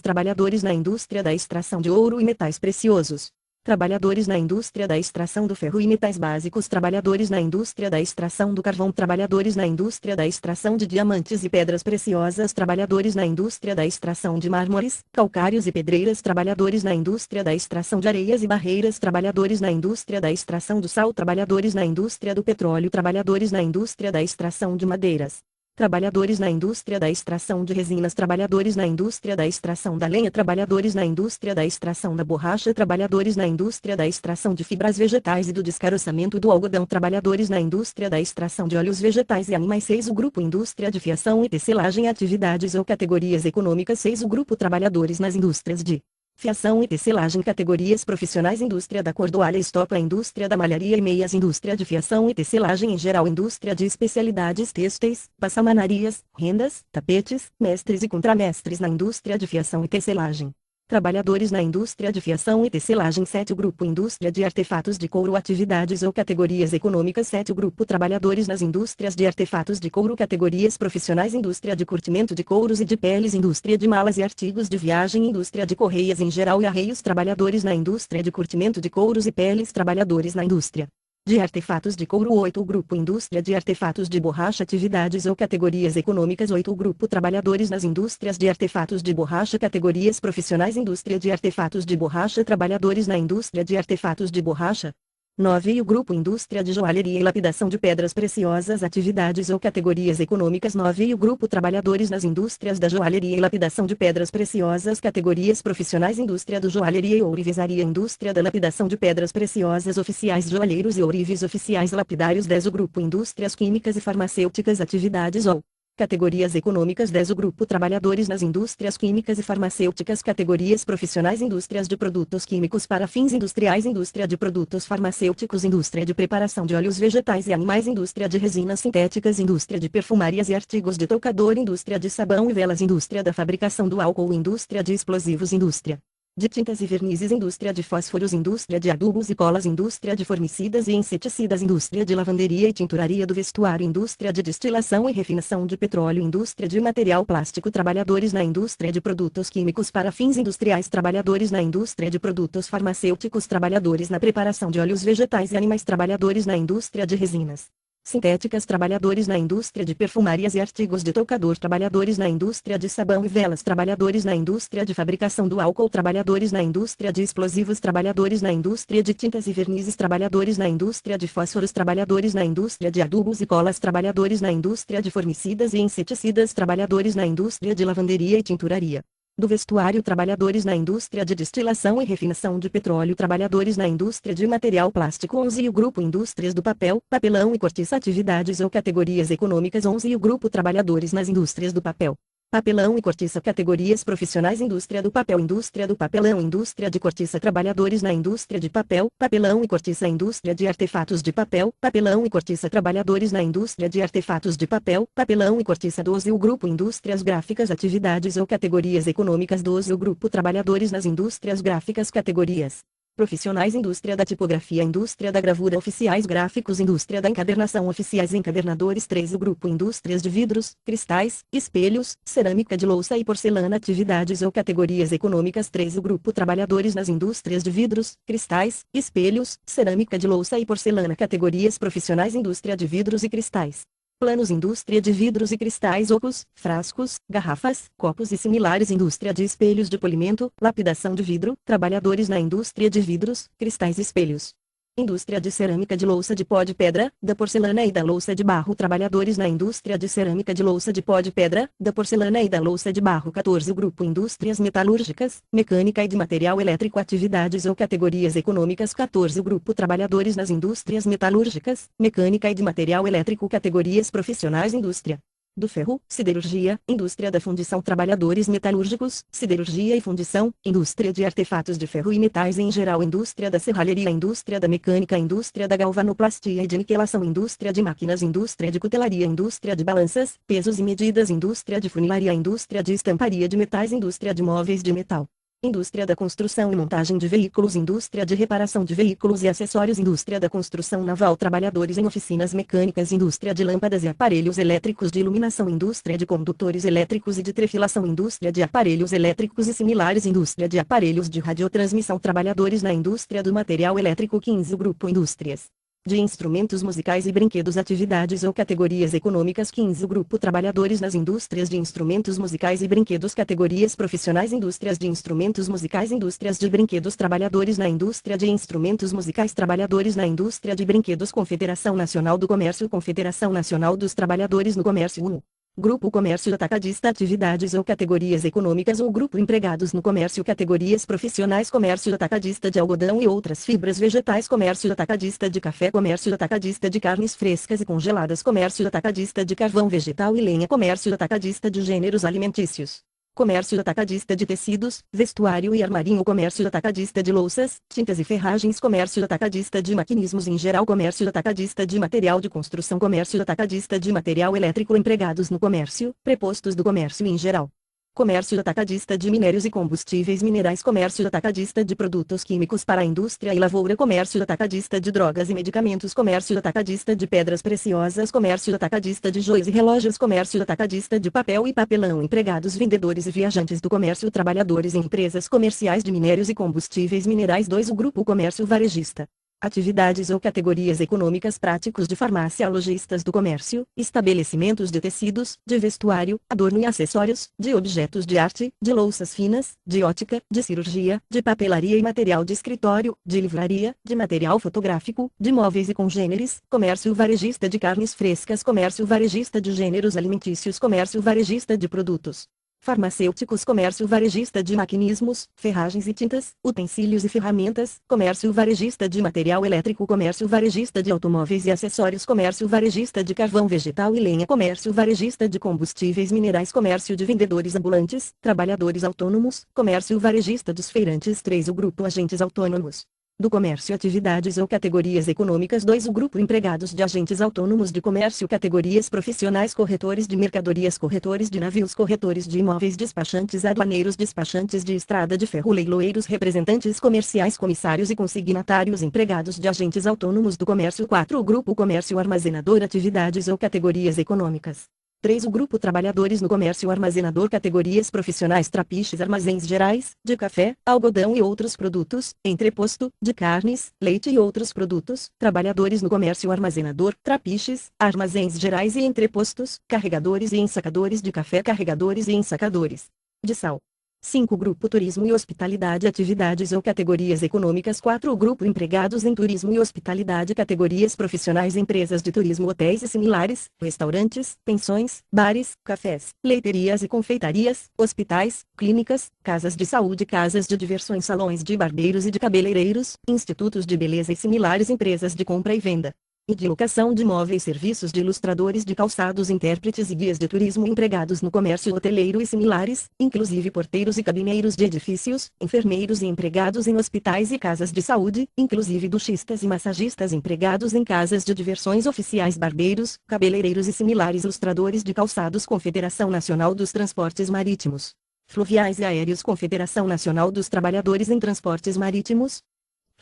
Trabalhadores na indústria da extração de ouro e metais preciosos. Trabalhadores na indústria da extração do ferro e metais básicos. Trabalhadores na indústria da extração do carvão. Trabalhadores na indústria da extração de diamantes e pedras preciosas. Trabalhadores na indústria da extração de mármores, calcários e pedreiras. Trabalhadores na indústria da extração de areias e barreiras. Trabalhadores na indústria da extração do sal. Trabalhadores na indústria do petróleo. Trabalhadores na indústria da extração de madeiras. Trabalhadores na indústria da extração de resinas. Trabalhadores na indústria da extração da lenha. Trabalhadores na indústria da extração da borracha. Trabalhadores na indústria da extração de fibras vegetais e do descaroçamento do algodão. Trabalhadores na indústria da extração de óleos vegetais e animais. 6. O grupo Indústria de fiação e tecelagem. Atividades ou categorias econômicas. 6. O grupo Trabalhadores nas indústrias de fiação e tecelagem. Categorias profissionais. Indústria da cordoalha e estopa. Indústria da malharia e meias. Indústria de fiação e tecelagem em geral. Indústria de especialidades têxteis, passamanarias, rendas, tapetes, mestres e contramestres na indústria de fiação e tecelagem. Trabalhadores na indústria de fiação e tecelagem. 7. O grupo Indústria de artefatos de couro. Atividades ou categorias econômicas. 7. O grupo Trabalhadores nas indústrias de artefatos de couro. Categorias profissionais. Indústria de curtimento de couros e de peles. Indústria de malas e artigos de viagem. Indústria de correias em geral e arreios. Trabalhadores na indústria de curtimento de couros e peles. Trabalhadores na indústria de artefatos de couro. 8. O grupo Indústria de artefatos de borracha. Atividades ou categorias econômicas. 8. O grupo Trabalhadores nas indústrias de artefatos de borracha. Categorias profissionais. Indústria de artefatos de borracha. Trabalhadores na indústria de artefatos de borracha. 9. O grupo Indústria de joalheria e lapidação de pedras preciosas. Atividades ou categorias econômicas. 9. O grupo Trabalhadores nas indústrias da joalheria e lapidação de pedras preciosas. Categorias profissionais. Indústria do joalheria e ourivesaria. Indústria da lapidação de pedras preciosas. Oficiais joalheiros e ourives. Oficiais lapidários. 10. O grupo Indústrias químicas e farmacêuticas. Atividades ou categorias econômicas. 10. O grupo Trabalhadores nas indústrias químicas e farmacêuticas. Categorias profissionais. Indústrias de produtos químicos para fins industriais. Indústria de produtos farmacêuticos. Indústria de preparação de óleos vegetais e animais. Indústria de resinas sintéticas. Indústria de perfumarias e artigos de toucador. Indústria de sabão e velas. Indústria da fabricação do álcool. Indústria de explosivos. Indústria de tintas e vernizes. Indústria de fósforos. Indústria de adubos e colas. Indústria de formicidas e inseticidas. Indústria de lavanderia e tinturaria do vestuário. Indústria de destilação e refinação de petróleo. Indústria de material plástico. Trabalhadores na indústria de produtos químicos para fins industriais. Trabalhadores na indústria de produtos farmacêuticos. Trabalhadores na preparação de óleos vegetais e animais. Trabalhadores na indústria de resinas sintéticas. Trabalhadores na indústria de perfumarias e artigos de toucador. Trabalhadores na indústria de sabão e velas. Trabalhadores na indústria de fabricação do álcool. Trabalhadores na indústria de explosivos. Trabalhadores na indústria de tintas e vernizes. Trabalhadores na indústria de fósforos. Trabalhadores na indústria de adubos e colas. Trabalhadores na indústria de formicidas e inseticidas. Trabalhadores na indústria de lavanderia e tinturaria do vestuário. Trabalhadores na indústria de destilação e refinação de petróleo. Trabalhadores na indústria de material plástico. 11. O grupo Indústrias do papel, papelão e cortiça. Atividades ou categorias econômicas. 11. O grupo Trabalhadores nas indústrias do papel, papelão e cortiça. Categorias profissionais. Indústria do papel. Indústria do papelão. Indústria de cortiça. Trabalhadores na indústria de papel, papelão e cortiça. Indústria de artefatos de papel, papelão e cortiça. Trabalhadores na indústria de artefatos de papel, papelão e cortiça. 12. O grupo Indústrias gráficas. Atividades ou categorias econômicas. 12. O grupo Trabalhadores nas indústrias gráficas. Categorias profissionais. Indústria da tipografia. Indústria da gravura. Oficiais gráficos. Indústria da encadernação. Oficiais encadernadores. 13. O grupo Indústrias de vidros, cristais, espelhos, cerâmica de louça e porcelana. Atividades ou categorias econômicas. 13. O grupo Trabalhadores nas indústrias de vidros, cristais, espelhos, cerâmica de louça e porcelana. Categorias profissionais. Indústria de vidros e cristais, planos. Indústria de vidros e cristais. Ocos, frascos, garrafas, copos e similares. Indústria de espelhos de polimento, lapidação de vidro. Trabalhadores na indústria de vidros, cristais e espelhos. Indústria de cerâmica de louça de pó de pedra, da porcelana e da louça de barro. Trabalhadores na indústria de cerâmica de louça de pó de pedra, da porcelana e da louça de barro. 14. Grupo Indústrias Metalúrgicas, Mecânica e de Material Elétrico. Atividades ou categorias econômicas. 14. Grupo Trabalhadores nas indústrias metalúrgicas, mecânica e de material elétrico. Categorias profissionais. Indústria do ferro, siderurgia, indústria da fundição. Trabalhadores metalúrgicos, siderurgia e fundição, indústria de artefatos de ferro e metais em geral. Indústria da serralheria, indústria da mecânica, indústria da galvanoplastia e de niquelação, indústria de máquinas, indústria de cutelaria, indústria de balanças, pesos e medidas, indústria de funilaria, indústria de estamparia de metais, indústria de móveis de metal. Indústria da construção e montagem de veículos, indústria de reparação de veículos e acessórios, indústria da construção naval, trabalhadores em oficinas mecânicas, indústria de lâmpadas e aparelhos elétricos de iluminação, indústria de condutores elétricos e de trefilação, indústria de aparelhos elétricos e similares, indústria de aparelhos de radiotransmissão, trabalhadores na indústria do material elétrico. 15. Grupo Indústrias de instrumentos musicais e brinquedos. Atividades ou categorias econômicas. 15. Grupo Trabalhadores nas indústrias de instrumentos musicais e brinquedos. Categorias profissionais. Indústrias de instrumentos musicais, indústrias de brinquedos. Trabalhadores na indústria de instrumentos musicais, trabalhadores na indústria de brinquedos. Confederação Nacional do Comércio, Confederação Nacional dos Trabalhadores no Comércio. 1. Grupo Comércio Atacadista. Atividades ou categorias econômicas ou grupo empregados no comércio. Categorias profissionais. Comércio atacadista de algodão e outras fibras vegetais. Comércio atacadista de café. Comércio atacadista de carnes frescas e congeladas. Comércio atacadista de carvão vegetal e lenha. Comércio atacadista de gêneros alimentícios. Comércio atacadista de tecidos, vestuário e armarinho. Comércio atacadista de louças, tintas e ferragens. Comércio atacadista de maquinismos em geral. Comércio atacadista de material de construção. Comércio atacadista de material elétrico. Empregados no comércio, prepostos do comércio em geral. Comércio atacadista de minérios e combustíveis minerais. Comércio atacadista de produtos químicos para a indústria e lavoura. Comércio atacadista de drogas e medicamentos. Comércio atacadista de pedras preciosas. Comércio atacadista de joias e relógios. Comércio atacadista de papel e papelão. Empregados, vendedores e viajantes do comércio. Trabalhadores em empresas comerciais de minérios e combustíveis minerais. 2. O Grupo Comércio Varejista. Atividades ou categorias econômicas. Práticos de farmácia, lojistas do comércio, estabelecimentos de tecidos, de vestuário, adorno e acessórios, de objetos de arte, de louças finas, de ótica, de cirurgia, de papelaria e material de escritório, de livraria, de material fotográfico, de móveis e congêneres. Comércio varejista de carnes frescas. Comércio varejista de gêneros alimentícios. Comércio varejista de produtos farmacêuticos. Comércio varejista de maquinismos, ferragens e tintas, utensílios e ferramentas. Comércio varejista de material elétrico. Comércio varejista de automóveis e acessórios. Comércio varejista de carvão vegetal e lenha. Comércio varejista de combustíveis minerais. Comércio de vendedores ambulantes, trabalhadores autônomos. Comércio varejista dos feirantes. 3. O Grupo Agentes Autônomos do Comércio. Atividades ou categorias econômicas. 2. O Grupo Empregados de Agentes Autônomos de Comércio. Categorias profissionais. Corretores de mercadorias, corretores de navios, corretores de imóveis, despachantes aduaneiros, despachantes de estrada de ferro, leiloeiros, representantes comerciais, comissários e consignatários. Empregados de Agentes Autônomos do Comércio. 4. O Grupo Comércio Armazenador. Atividades ou categorias econômicas. 3. O Grupo Trabalhadores no Comércio Armazenador. Categorias profissionais. Trapiches, armazéns gerais, de café, algodão e outros produtos, entreposto, de carnes, leite e outros produtos. Trabalhadores no Comércio Armazenador. Trapiches, armazéns gerais e entrepostos, carregadores e ensacadores de café, carregadores e ensacadores de sal. 5. Grupo Turismo e Hospitalidade. Atividades ou categorias econômicas. 4. O Grupo Empregados em Turismo e Hospitalidade. Categorias profissionais. Empresas de turismo, hotéis e similares, restaurantes, pensões, bares, cafés, leiterias e confeitarias, hospitais, clínicas, casas de saúde, casas de diversões, salões de barbeiros e de cabeleireiros, institutos de beleza e similares. Empresas de compra e venda e de locação de móveis, serviços de ilustradores de calçados, intérpretes e guias de turismo. Empregados no comércio hoteleiro e similares, inclusive porteiros e cabineiros de edifícios, enfermeiros e empregados em hospitais e casas de saúde, inclusive duchistas e massagistas. Empregados em casas de diversões, oficiais, barbeiros, cabeleireiros e similares. Ilustradores de calçados. Confederação Nacional dos Transportes Marítimos, Fluviais e Aéreos. Confederação Nacional dos Trabalhadores em Transportes Marítimos,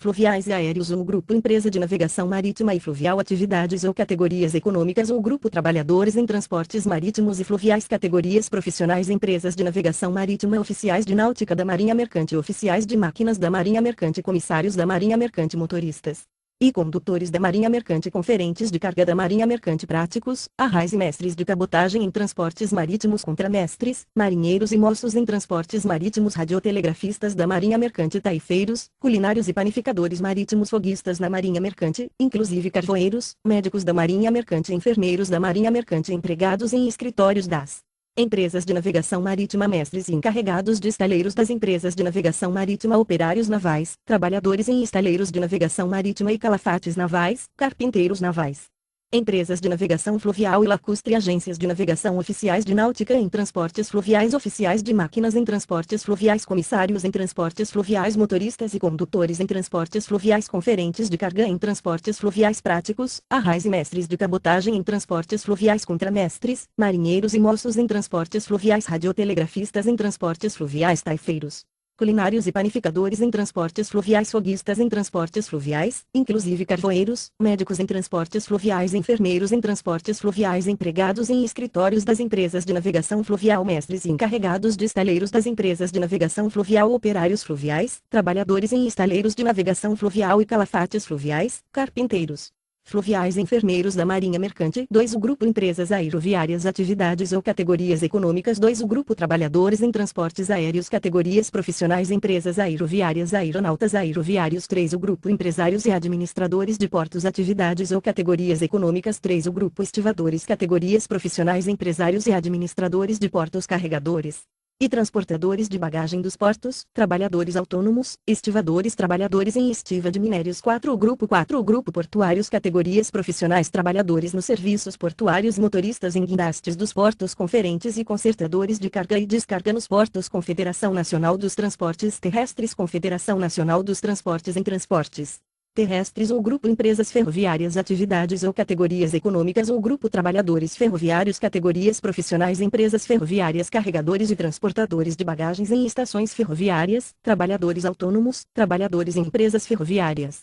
Fluviais e Aéreos. Um Grupo Empresa de Navegação Marítima e Fluvial. Atividades ou categorias econômicas. Um Grupo Trabalhadores em Transportes Marítimos e Fluviais. Categorias profissionais. Empresas de navegação marítima, oficiais de náutica da Marinha Mercante, oficiais de máquinas da Marinha Mercante, comissários da Marinha Mercante, motoristas e condutores da Marinha Mercante, conferentes de carga da Marinha Mercante práticos, arrais e mestres de cabotagem em transportes marítimos, contramestres, marinheiros e moços em transportes marítimos, radiotelegrafistas da Marinha Mercante, taifeiros, culinários e panificadores marítimos, foguistas na Marinha Mercante, inclusive carvoeiros, médicos da Marinha Mercante, enfermeiros da Marinha Mercante, empregados em escritórios das empresas de navegação marítima, mestres e encarregados de estaleiros das empresas de navegação marítima, operários navais, trabalhadores em estaleiros de navegação marítima e calafates navais, carpinteiros navais, empresas de navegação fluvial e lacustre, agências de navegação, oficiais de náutica em transportes fluviais, oficiais de máquinas em transportes fluviais, comissários em transportes fluviais, motoristas e condutores em transportes fluviais, conferentes de carga em transportes fluviais práticos, arrais e mestres de cabotagem em transportes fluviais, contramestres, marinheiros e moços em transportes fluviais, radiotelegrafistas em transportes fluviais, taifeiros, culinários e panificadores em transportes fluviais, foguistas em transportes fluviais, inclusive carvoeiros, médicos em transportes fluviais, enfermeiros em transportes fluviais, empregados em escritórios das empresas de navegação fluvial, mestres e encarregados de estaleiros das empresas de navegação fluvial, operários fluviais, trabalhadores em estaleiros de navegação fluvial e calafates fluviais, carpinteiros fluviais, enfermeiros da Marinha Mercante. 2. O grupo empresas aeroviárias, atividades ou categorias econômicas. 2. O grupo trabalhadores em transportes aéreos, categorias profissionais, empresas aeroviárias, aeronautas, aeroviários. 3. O grupo empresários e administradores de portos, atividades ou categorias econômicas. 3. O grupo estivadores, categorias profissionais, empresários e administradores de portos, carregadores e transportadores de bagagem dos portos, trabalhadores autônomos, estivadores, trabalhadores em estiva de minérios. 4. O grupo portuários, categorias profissionais, trabalhadores nos serviços portuários, motoristas em guindastes dos portos, conferentes e consertadores de carga e descarga nos portos. Confederação Nacional dos Transportes Terrestres, Confederação Nacional dos Transportes em Transportes Terrestres ou grupo empresas ferroviárias, atividades ou categorias econômicas ou grupo trabalhadores ferroviários, categorias profissionais, empresas ferroviárias, carregadores e transportadores de bagagens em estações ferroviárias, trabalhadores autônomos, trabalhadores em empresas ferroviárias.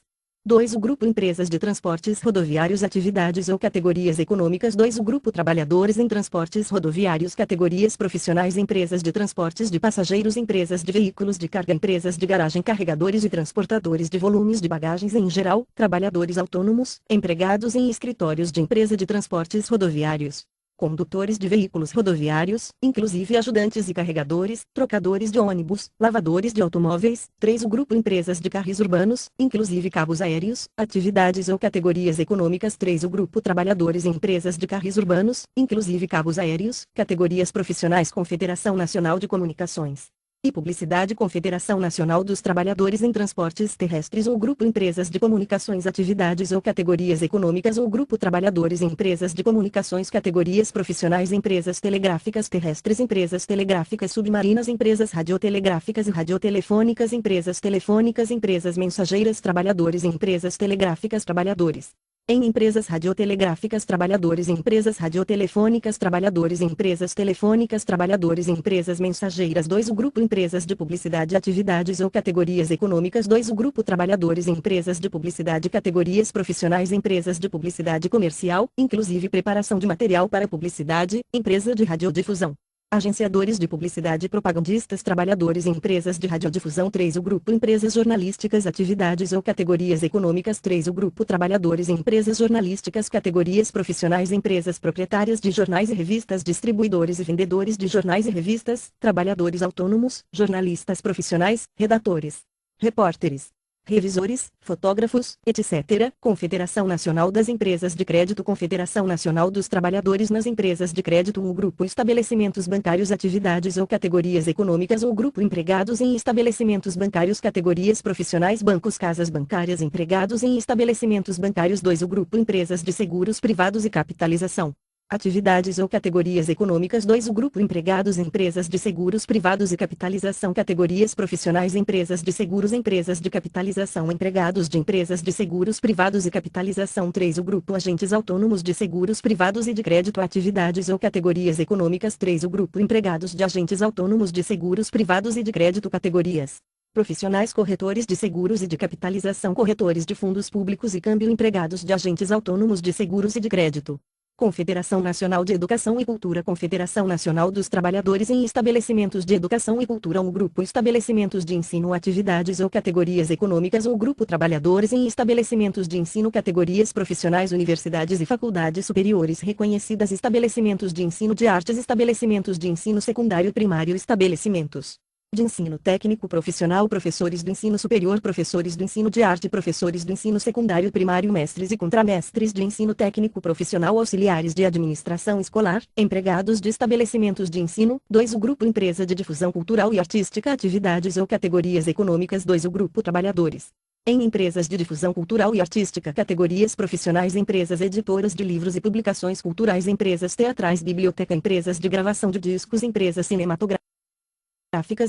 2. O grupo empresas de transportes rodoviários, atividades ou categorias econômicas. 2. O grupo trabalhadores em transportes rodoviários, categorias profissionais, empresas de transportes de passageiros, empresas de veículos de carga, empresas de garagem, carregadores e transportadores de volumes de bagagens em geral, trabalhadores autônomos, empregados em escritórios de empresa de transportes rodoviários, condutores de veículos rodoviários, inclusive ajudantes e carregadores, trocadores de ônibus, lavadores de automóveis. 3. O grupo empresas de carris urbanos, inclusive cabos aéreos, atividades ou categorias econômicas. 3. O grupo trabalhadores em empresas de carris urbanos, inclusive cabos aéreos, categorias profissionais, Confederação Nacional de Comunicações e Publicidade, Confederação Nacional dos Trabalhadores em Transportes Terrestres ou grupo empresas de comunicações, atividades ou categorias econômicas ou grupo trabalhadores em empresas de comunicações, categorias profissionais, empresas telegráficas terrestres, empresas telegráficas submarinas, empresas radiotelegráficas e radiotelefônicas, empresas telefônicas, empresas mensageiras, trabalhadores em empresas telegráficas, trabalhadores em empresas radiotelegráficas, trabalhadores em empresas radiotelefônicas, trabalhadores em empresas telefônicas, trabalhadores em empresas mensageiras. 2. O grupo empresas de publicidade, atividades ou categorias econômicas. 2. O grupo trabalhadores em empresas de publicidade, categorias profissionais, empresas de publicidade comercial, inclusive preparação de material para publicidade, empresa de radiodifusão, agenciadores de publicidade, propagandistas, trabalhadores em empresas de radiodifusão. 3. O grupo empresas jornalísticas, atividades ou categorias econômicas. 3. O grupo trabalhadores em empresas jornalísticas, categorias profissionais, empresas proprietárias de jornais e revistas, distribuidores e vendedores de jornais e revistas, trabalhadores autônomos, jornalistas profissionais, redatores, repórteres, revisores, fotógrafos, etc. Confederação Nacional das Empresas de Crédito, Confederação Nacional dos Trabalhadores nas Empresas de Crédito. O grupo estabelecimentos bancários, atividades ou categorias econômicas ou grupo empregados em estabelecimentos bancários, categorias profissionais, bancos, casas bancárias, empregados em estabelecimentos bancários. 2. O grupo empresas de seguros privados e capitalização, atividades ou categorias econômicas. 2. O grupo empregados em empresas de seguros privados e capitalização, categorias profissionais, empresas de seguros, empresas de capitalização, empregados de empresas de seguros privados e capitalização. 3. O grupo agentes autônomos de seguros privados e de crédito, atividades ou categorias econômicas. 3. O grupo empregados de agentes autônomos de seguros privados e de crédito, categorias profissionais, corretores de seguros e de capitalização, corretores de fundos públicos e câmbio, empregados de agentes autônomos de seguros e de crédito, Confederação Nacional de Educação e Cultura, Confederação Nacional dos Trabalhadores em Estabelecimentos de Educação e Cultura, um grupo estabelecimentos de ensino, atividades ou categorias econômicas, ou grupo trabalhadores em estabelecimentos de ensino, categorias profissionais, universidades e faculdades superiores reconhecidas, estabelecimentos de ensino de artes, estabelecimentos de ensino secundário e primário, estabelecimentos de ensino técnico profissional, professores do ensino superior, professores do ensino de arte, professores do ensino secundário primário, mestres e contramestres de ensino técnico profissional, auxiliares de administração escolar, empregados de estabelecimentos de ensino. 2. O grupo empresa de difusão cultural e artística, atividades ou categorias econômicas. 2. O grupo trabalhadores em empresas de difusão cultural e artística, categorias profissionais, empresas editoras de livros e publicações culturais, empresas teatrais, biblioteca, empresas de gravação de discos, empresas cinematográficas,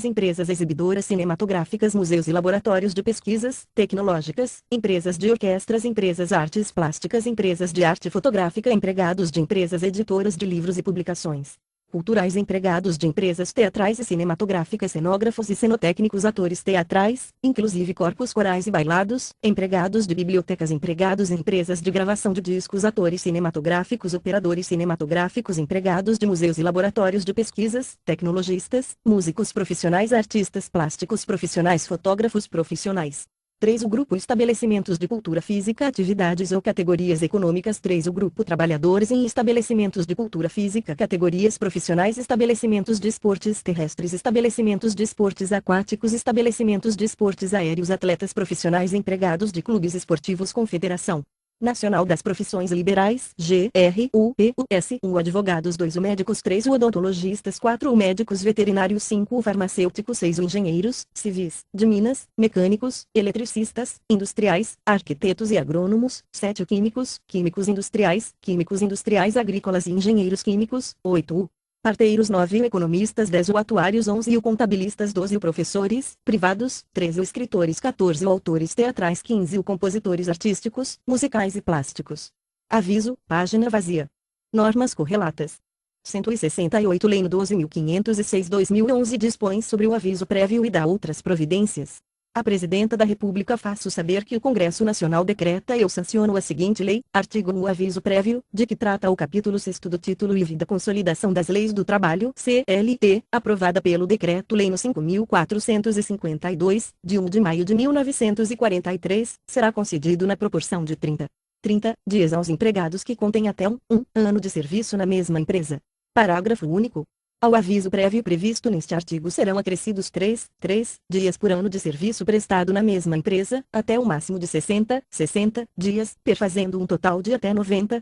empresas exibidoras cinematográficas, museus e laboratórios de pesquisas tecnológicas, empresas de orquestras, empresas artes plásticas, empresas de arte fotográfica, empregados de empresas editoras de livros e publicações culturais, empregados de empresas teatrais e cinematográficas, cenógrafos e cenotécnicos, atores teatrais, inclusive corpos corais e bailados, empregados de bibliotecas, empregados em empresas de gravação de discos, atores cinematográficos, operadores cinematográficos, empregados de museus e laboratórios de pesquisas, tecnologistas, músicos profissionais, artistas plásticos profissionais, fotógrafos profissionais. 3. O grupo estabelecimentos de cultura física, atividades ou categorias econômicas. 3. O grupo trabalhadores em estabelecimentos de cultura física, categorias profissionais, estabelecimentos de esportes terrestres, estabelecimentos de esportes aquáticos, estabelecimentos de esportes aéreos, atletas profissionais, empregados de clubes esportivos, Confederação Nacional das Profissões Liberais, GRUPUS. 1. O advogados. 2. O médicos. 3. O odontologistas. 4. O médicos veterinários. 5. O farmacêutico. 6. O engenheiros civis, de minas, mecânicos, eletricistas, industriais, arquitetos e agrônomos. 7. O químicos, químicos industriais, agrícolas e engenheiros químicos. 8. O parteiros. 9. O economistas. 10. O atuários. 11. O contabilistas. 12. O professores privados. 13. O escritores. 14. O autores teatrais. 15. O compositores artísticos, musicais e plásticos. Aviso, página vazia. Normas correlatas. 168. Lei 12.506/2011 dispõe sobre o aviso prévio e dá outras providências. A Presidenta da República faço saber que o Congresso Nacional decreta e eu sanciono a seguinte lei. Artigo 1. O aviso prévio, de que trata o capítulo 6º do título IV da Consolidação das Leis do Trabalho, CLT, aprovada pelo Decreto-Lei no 5.452, de 1 de maio de 1943, será concedido na proporção de 30 dias aos empregados que contem até um ano de serviço na mesma empresa. Parágrafo único. Ao aviso prévio previsto neste artigo serão acrescidos 3 dias por ano de serviço prestado na mesma empresa, até o máximo de 60 dias, perfazendo um total de até 90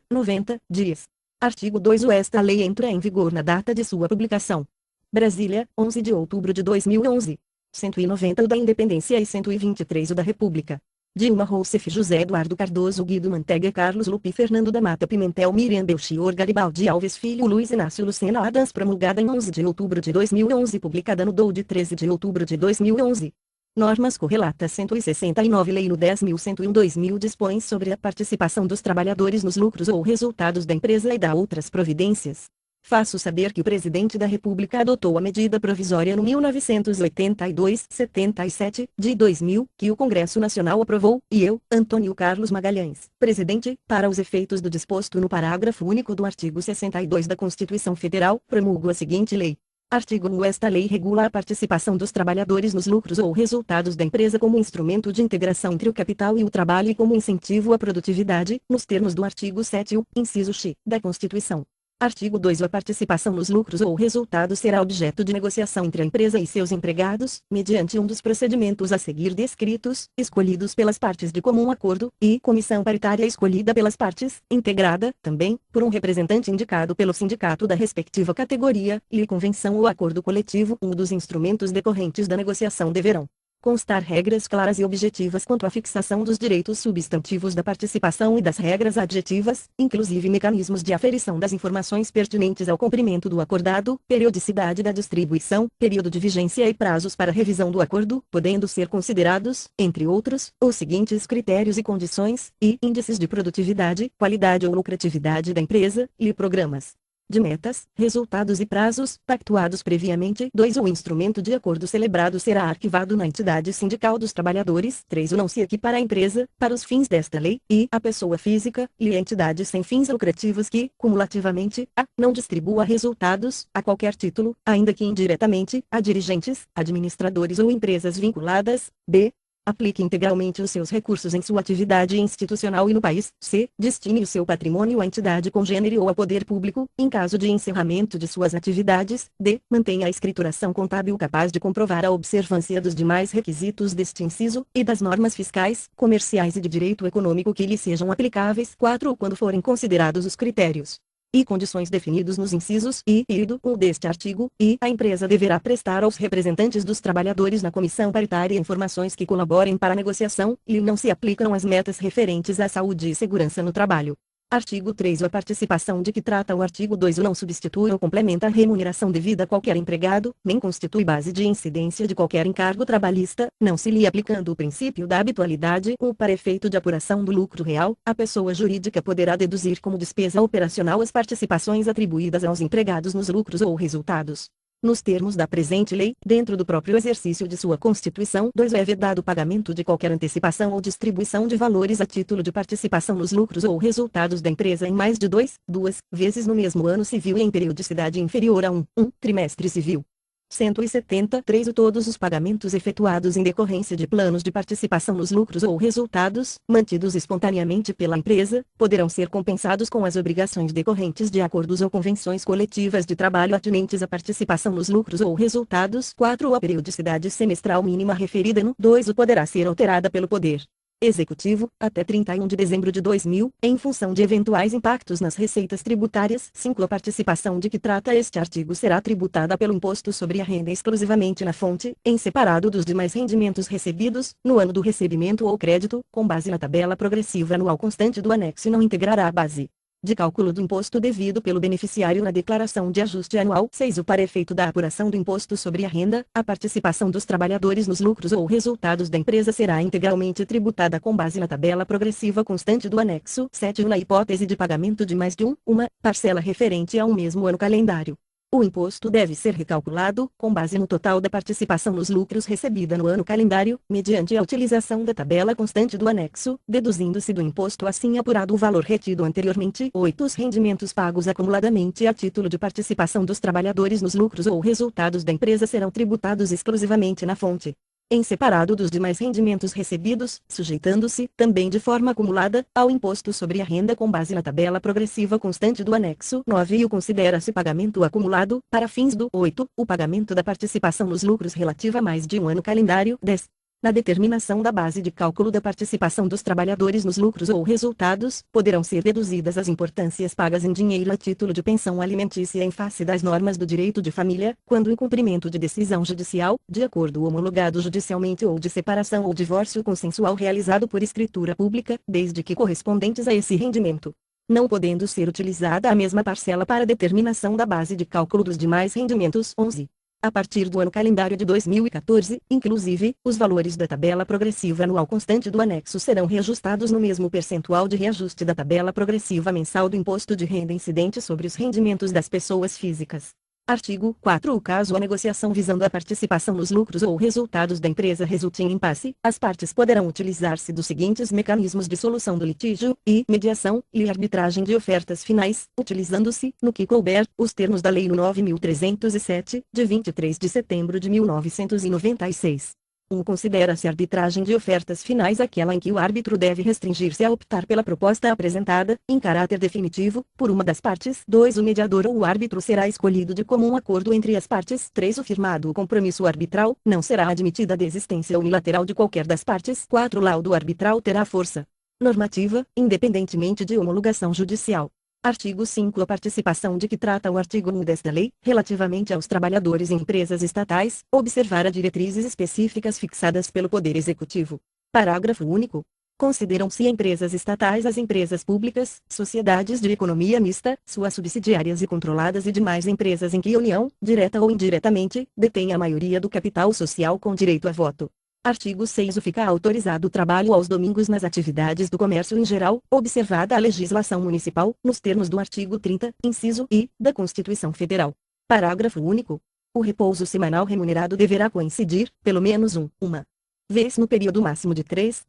dias. Artigo 2. Esta lei entra em vigor na data de sua publicação. Brasília, 11 de outubro de 2011. 190 o da Independência e 123 o da República. Dilma Rousseff, José Eduardo Cardoso, Guido Mantega, Carlos Lupe, Fernando da Mata Pimentel, Miriam Belchior, Garibaldi Alves Filho, Luiz Inácio Lucena Adams, promulgada em 11 de outubro de 2011, publicada no DOU de 13 de outubro de 2011. Normas correlatas. 169. Lei no 10.101/2000 dispõe sobre a participação dos trabalhadores nos lucros ou resultados da empresa e dá outras providências. Faço saber que o Presidente da República adotou a medida provisória no 1982-77, de 2000, que o Congresso Nacional aprovou, e eu, Antônio Carlos Magalhães, Presidente, para os efeitos do disposto no parágrafo único do artigo 62 da Constituição Federal, promulgo a seguinte lei. Artigo 1. Esta lei regula a participação dos trabalhadores nos lucros ou resultados da empresa como instrumento de integração entre o capital e o trabalho e como incentivo à produtividade, nos termos do artigo 7º, inciso X, da Constituição. Artigo 2. A participação nos lucros ou resultados será objeto de negociação entre a empresa e seus empregados, mediante um dos procedimentos a seguir descritos, escolhidos pelas partes de comum acordo, e comissão paritária escolhida pelas partes, integrada, também, por um representante indicado pelo sindicato da respectiva categoria, e convenção ou acordo coletivo. Um dos instrumentos decorrentes da negociação deverão constar regras claras e objetivas quanto à fixação dos direitos substantivos da participação e das regras adjetivas, inclusive mecanismos de aferição das informações pertinentes ao cumprimento do acordado, periodicidade da distribuição, período de vigência e prazos para revisão do acordo, podendo ser considerados, entre outros, os seguintes critérios e condições, e índices de produtividade, qualidade ou lucratividade da empresa, e programas de metas, resultados e prazos, pactuados previamente. 2. O instrumento de acordo celebrado será arquivado na entidade sindical dos trabalhadores. 3. O não se equipara à empresa, para os fins desta lei, e a pessoa física, e a entidade sem fins lucrativos que, cumulativamente, a, não distribua resultados, a qualquer título, ainda que indiretamente, a dirigentes, administradores ou empresas vinculadas. B. Aplique integralmente os seus recursos em sua atividade institucional e no país. C. Destine o seu patrimônio à entidade congênere ou ao poder público, em caso de encerramento de suas atividades. D. Mantenha a escrituração contábil capaz de comprovar a observância dos demais requisitos deste inciso, e das normas fiscais, comerciais e de direito econômico que lhe sejam aplicáveis. 4. Quando forem considerados os critérios e condições definidos nos incisos I e do 1 deste artigo, e a empresa deverá prestar aos representantes dos trabalhadores na comissão paritária informações que colaborem para a negociação, e não se aplicam as metas referentes à saúde e segurança no trabalho. Artigo 3. A participação de que trata o artigo 2 não substitui ou complementa a remuneração devida a qualquer empregado, nem constitui base de incidência de qualquer encargo trabalhista, não se lhe aplicando o princípio da habitualidade ou para efeito de apuração do lucro real, a pessoa jurídica poderá deduzir como despesa operacional as participações atribuídas aos empregados nos lucros ou resultados. Nos termos da presente lei, dentro do próprio exercício de sua Constituição. 2. É vedado o pagamento de qualquer antecipação ou distribuição de valores a título de participação nos lucros ou resultados da empresa em mais de duas vezes no mesmo ano civil e em periodicidade inferior a um trimestre civil. 173. Todos os pagamentos efetuados em decorrência de planos de participação nos lucros ou resultados, mantidos espontaneamente pela empresa, poderão ser compensados com as obrigações decorrentes de acordos ou convenções coletivas de trabalho atinentes à participação nos lucros ou resultados. 4. A periodicidade semestral mínima referida no 2 poderá ser alterada pelo Poder Executivo, até 31 de dezembro de 2000, em função de eventuais impactos nas receitas tributárias. 5. A participação de que trata este artigo será tributada pelo imposto sobre a renda exclusivamente na fonte, em separado dos demais rendimentos recebidos, no ano do recebimento ou crédito, com base na tabela progressiva anual constante do anexo e não integrará a base de cálculo do imposto devido pelo beneficiário na declaração de ajuste anual. 6. Para efeito da apuração do imposto sobre a renda, a participação dos trabalhadores nos lucros ou resultados da empresa será integralmente tributada com base na tabela progressiva constante do anexo. 7. Na hipótese de pagamento de mais de uma parcela referente a um mesmo ano calendário, o imposto deve ser recalculado, com base no total da participação nos lucros recebida no ano calendário, mediante a utilização da tabela constante do anexo, deduzindo-se do imposto assim apurado o valor retido anteriormente. 8. Os rendimentos pagos acumuladamente a título de participação dos trabalhadores nos lucros ou resultados da empresa serão tributados exclusivamente na fonte, em separado dos demais rendimentos recebidos, sujeitando-se, também de forma acumulada, ao imposto sobre a renda com base na tabela progressiva constante do anexo 9. E o considera-se pagamento acumulado, para fins do 8, o pagamento da participação nos lucros relativa a mais de um ano calendário. 10. Na determinação da base de cálculo da participação dos trabalhadores nos lucros ou resultados, poderão ser deduzidas as importâncias pagas em dinheiro a título de pensão alimentícia em face das normas do direito de família, quando em cumprimento de decisão judicial, de acordo homologado judicialmente ou de separação ou divórcio consensual realizado por escritura pública, desde que correspondentes a esse rendimento, não podendo ser utilizada a mesma parcela para determinação da base de cálculo dos demais rendimentos. 11. A partir do ano calendário de 2014, inclusive, os valores da tabela progressiva anual constante do anexo serão reajustados no mesmo percentual de reajuste da tabela progressiva mensal do imposto de renda incidente sobre os rendimentos das pessoas físicas. Artigo 4. Caso a negociação visando a participação nos lucros ou resultados da empresa resulte em impasse, as partes poderão utilizar-se dos seguintes mecanismos de solução do litígio, e mediação, e arbitragem de ofertas finais, utilizando-se, no que couber, os termos da Lei nº 9.307, de 23 de setembro de 1996. 1. Considera-se arbitragem de ofertas finais aquela em que o árbitro deve restringir-se a optar pela proposta apresentada, em caráter definitivo, por uma das partes. 2. O mediador ou o árbitro será escolhido de comum acordo entre as partes. 3. O firmado compromisso arbitral, não será admitida a desistência unilateral de qualquer das partes. 4. O laudo arbitral terá força normativa, independentemente de homologação judicial. Artigo 5. A participação de que trata o artigo 1 desta lei, relativamente aos trabalhadores em empresas estatais, observar as diretrizes específicas fixadas pelo Poder Executivo. Parágrafo único. Consideram-se empresas estatais as empresas públicas, sociedades de economia mista, suas subsidiárias e controladas e demais empresas em que a União, direta ou indiretamente, detém a maioria do capital social com direito a voto. Artigo 6. Fica autorizado o trabalho aos domingos nas atividades do comércio em geral, observada a legislação municipal, nos termos do artigo 30, inciso I, da Constituição Federal. Parágrafo único. O repouso semanal remunerado deverá coincidir, pelo menos uma vez no período máximo de 3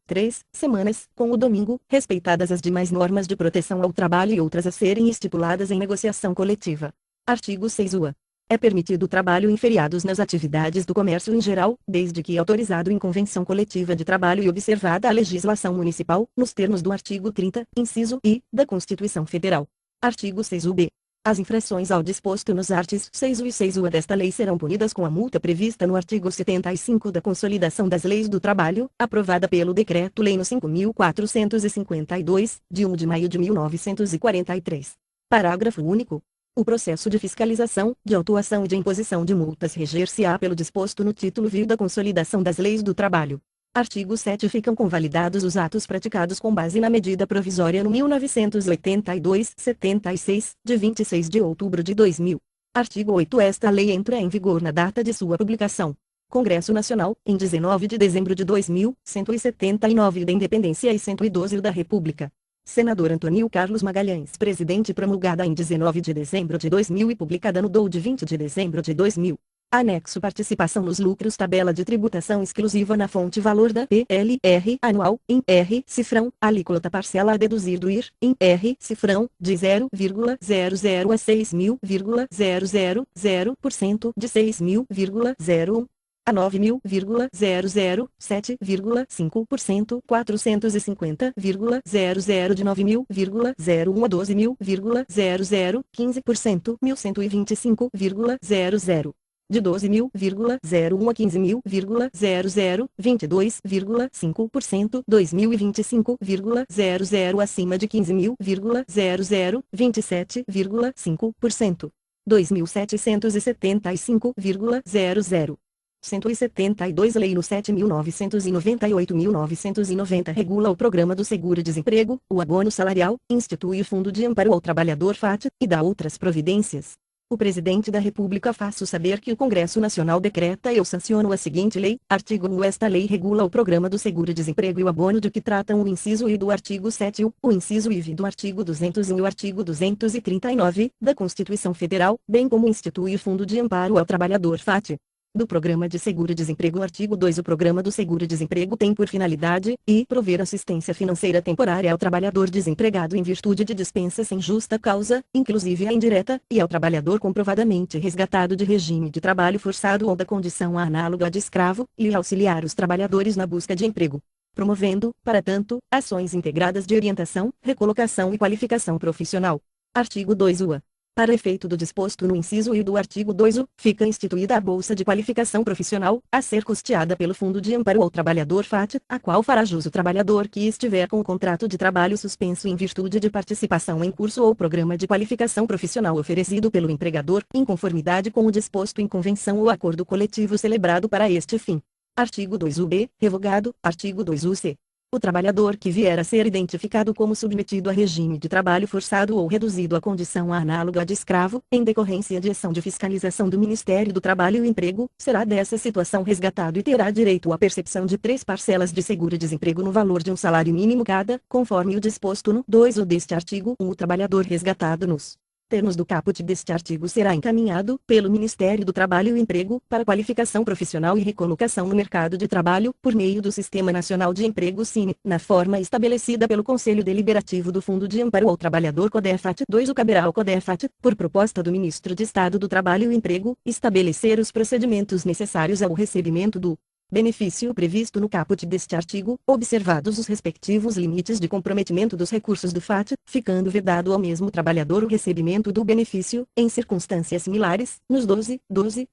semanas, com o domingo, respeitadas as demais normas de proteção ao trabalho e outras a serem estipuladas em negociação coletiva. Artigo 6 UA. É permitido o trabalho em feriados nas atividades do comércio em geral, desde que autorizado em convenção coletiva de trabalho e observada a legislação municipal, nos termos do artigo 30, inciso I, da Constituição Federal. Artigo 6 UB. As infrações ao disposto nos artigos 6U e 6UA desta lei serão punidas com a multa prevista no artigo 75 da Consolidação das Leis do Trabalho, aprovada pelo Decreto-Lei no 5.452, de 1 de maio de 1943. Parágrafo único. O processo de fiscalização, de autuação e de imposição de multas reger-se-á pelo disposto no título V da Consolidação das Leis do Trabalho. Artigo 7. Ficam convalidados os atos praticados com base na medida provisória no 1982-76, de 26 de outubro de 2000. Artigo 8. Esta lei entra em vigor na data de sua publicação. Congresso Nacional, em 19 de dezembro de 2000, 179 da Independência e 112 da República. Senador Antônio Carlos Magalhães, presidente, promulgada em 19 de dezembro de 2000 e publicada no DOU de 20 de dezembro de 2000. Anexo: participação nos lucros, tabela de tributação exclusiva na fonte valor da PLR anual, em R cifrão, alíquota parcela a deduzir do IR, em R cifrão, de 0,00 a 6.000,000%, de 6.000,01 a 9.007,5%, 450,00 de 9.001 a 12.000,0015%, 1.125,00 de 12.001 a 15.000,22,5%, 2025,00 acima de 15.000,27,5%, 2.775,00. 172. Lei no 7.998/1990 regula o Programa do Seguro-Desemprego, o abono salarial, institui o Fundo de Amparo ao Trabalhador FAT, e dá outras providências. O Presidente da República faço saber que o Congresso Nacional decreta e eu sanciono a seguinte lei. Artigo 1. Esta lei regula o Programa do Seguro-Desemprego e o abono de que tratam o inciso I do artigo 7 o inciso IV do artigo 201 e o artigo 239 da Constituição Federal, bem como institui o Fundo de Amparo ao Trabalhador FAT. Do Programa de Seguro-Desemprego. Artigo 2. O Programa do Seguro-Desemprego tem por finalidade prover assistência financeira temporária ao trabalhador desempregado em virtude de dispensa sem justa causa, inclusive a indireta, e ao trabalhador comprovadamente resgatado de regime de trabalho forçado ou da condição análoga à de escravo, e auxiliar os trabalhadores na busca de emprego, promovendo, para tanto, ações integradas de orientação, recolocação e qualificação profissional. Artigo 2 UA. Para efeito do disposto no inciso I do artigo 2 fica instituída a Bolsa de Qualificação Profissional, a ser custeada pelo Fundo de Amparo ao Trabalhador FAT, a qual fará jus o trabalhador que estiver com o contrato de trabalho suspenso em virtude de participação em curso ou programa de qualificação profissional oferecido pelo empregador, em conformidade com o disposto em convenção ou acordo coletivo celebrado para este fim. Artigo 2 UB, revogado. Artigo 2 UC. O trabalhador que vier a ser identificado como submetido a regime de trabalho forçado ou reduzido à condição análoga à de escravo, em decorrência de ação de fiscalização do Ministério do Trabalho e Emprego, será dessa situação resgatado e terá direito à percepção de 3 parcelas de seguro-desemprego no valor de um salário mínimo cada, conforme o disposto no 2 deste artigo 1. O trabalhador resgatado nos termos do caput deste artigo será encaminhado, pelo Ministério do Trabalho e Emprego, para qualificação profissional e recolocação no mercado de trabalho, por meio do Sistema Nacional de Emprego SINE, na forma estabelecida pelo Conselho Deliberativo do Fundo de Amparo ao Trabalhador CODEFAT. 2. O caberá ao CODEFAT, por proposta do Ministro de Estado do Trabalho e Emprego, estabelecer os procedimentos necessários ao recebimento do benefício previsto no caput deste artigo, observados os respectivos limites de comprometimento dos recursos do FAT, ficando vedado ao mesmo trabalhador o recebimento do benefício, em circunstâncias similares, nos 12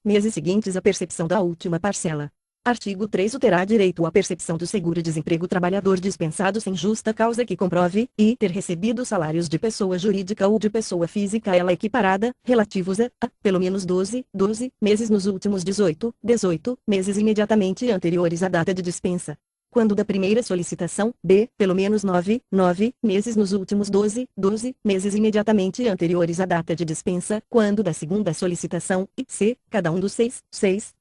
meses seguintes à percepção da última parcela. Artigo 3. Terá direito à percepção do seguro-desemprego o trabalhador dispensado sem justa causa que comprove ter recebido salários de pessoa jurídica ou de pessoa física a ela equiparada, relativos a pelo menos 12 meses nos últimos 18 meses imediatamente anteriores à data de dispensa. quando da primeira solicitação, b, pelo menos 9 meses nos últimos 12 meses imediatamente anteriores à data de dispensa, quando da segunda solicitação, e c, cada um dos 6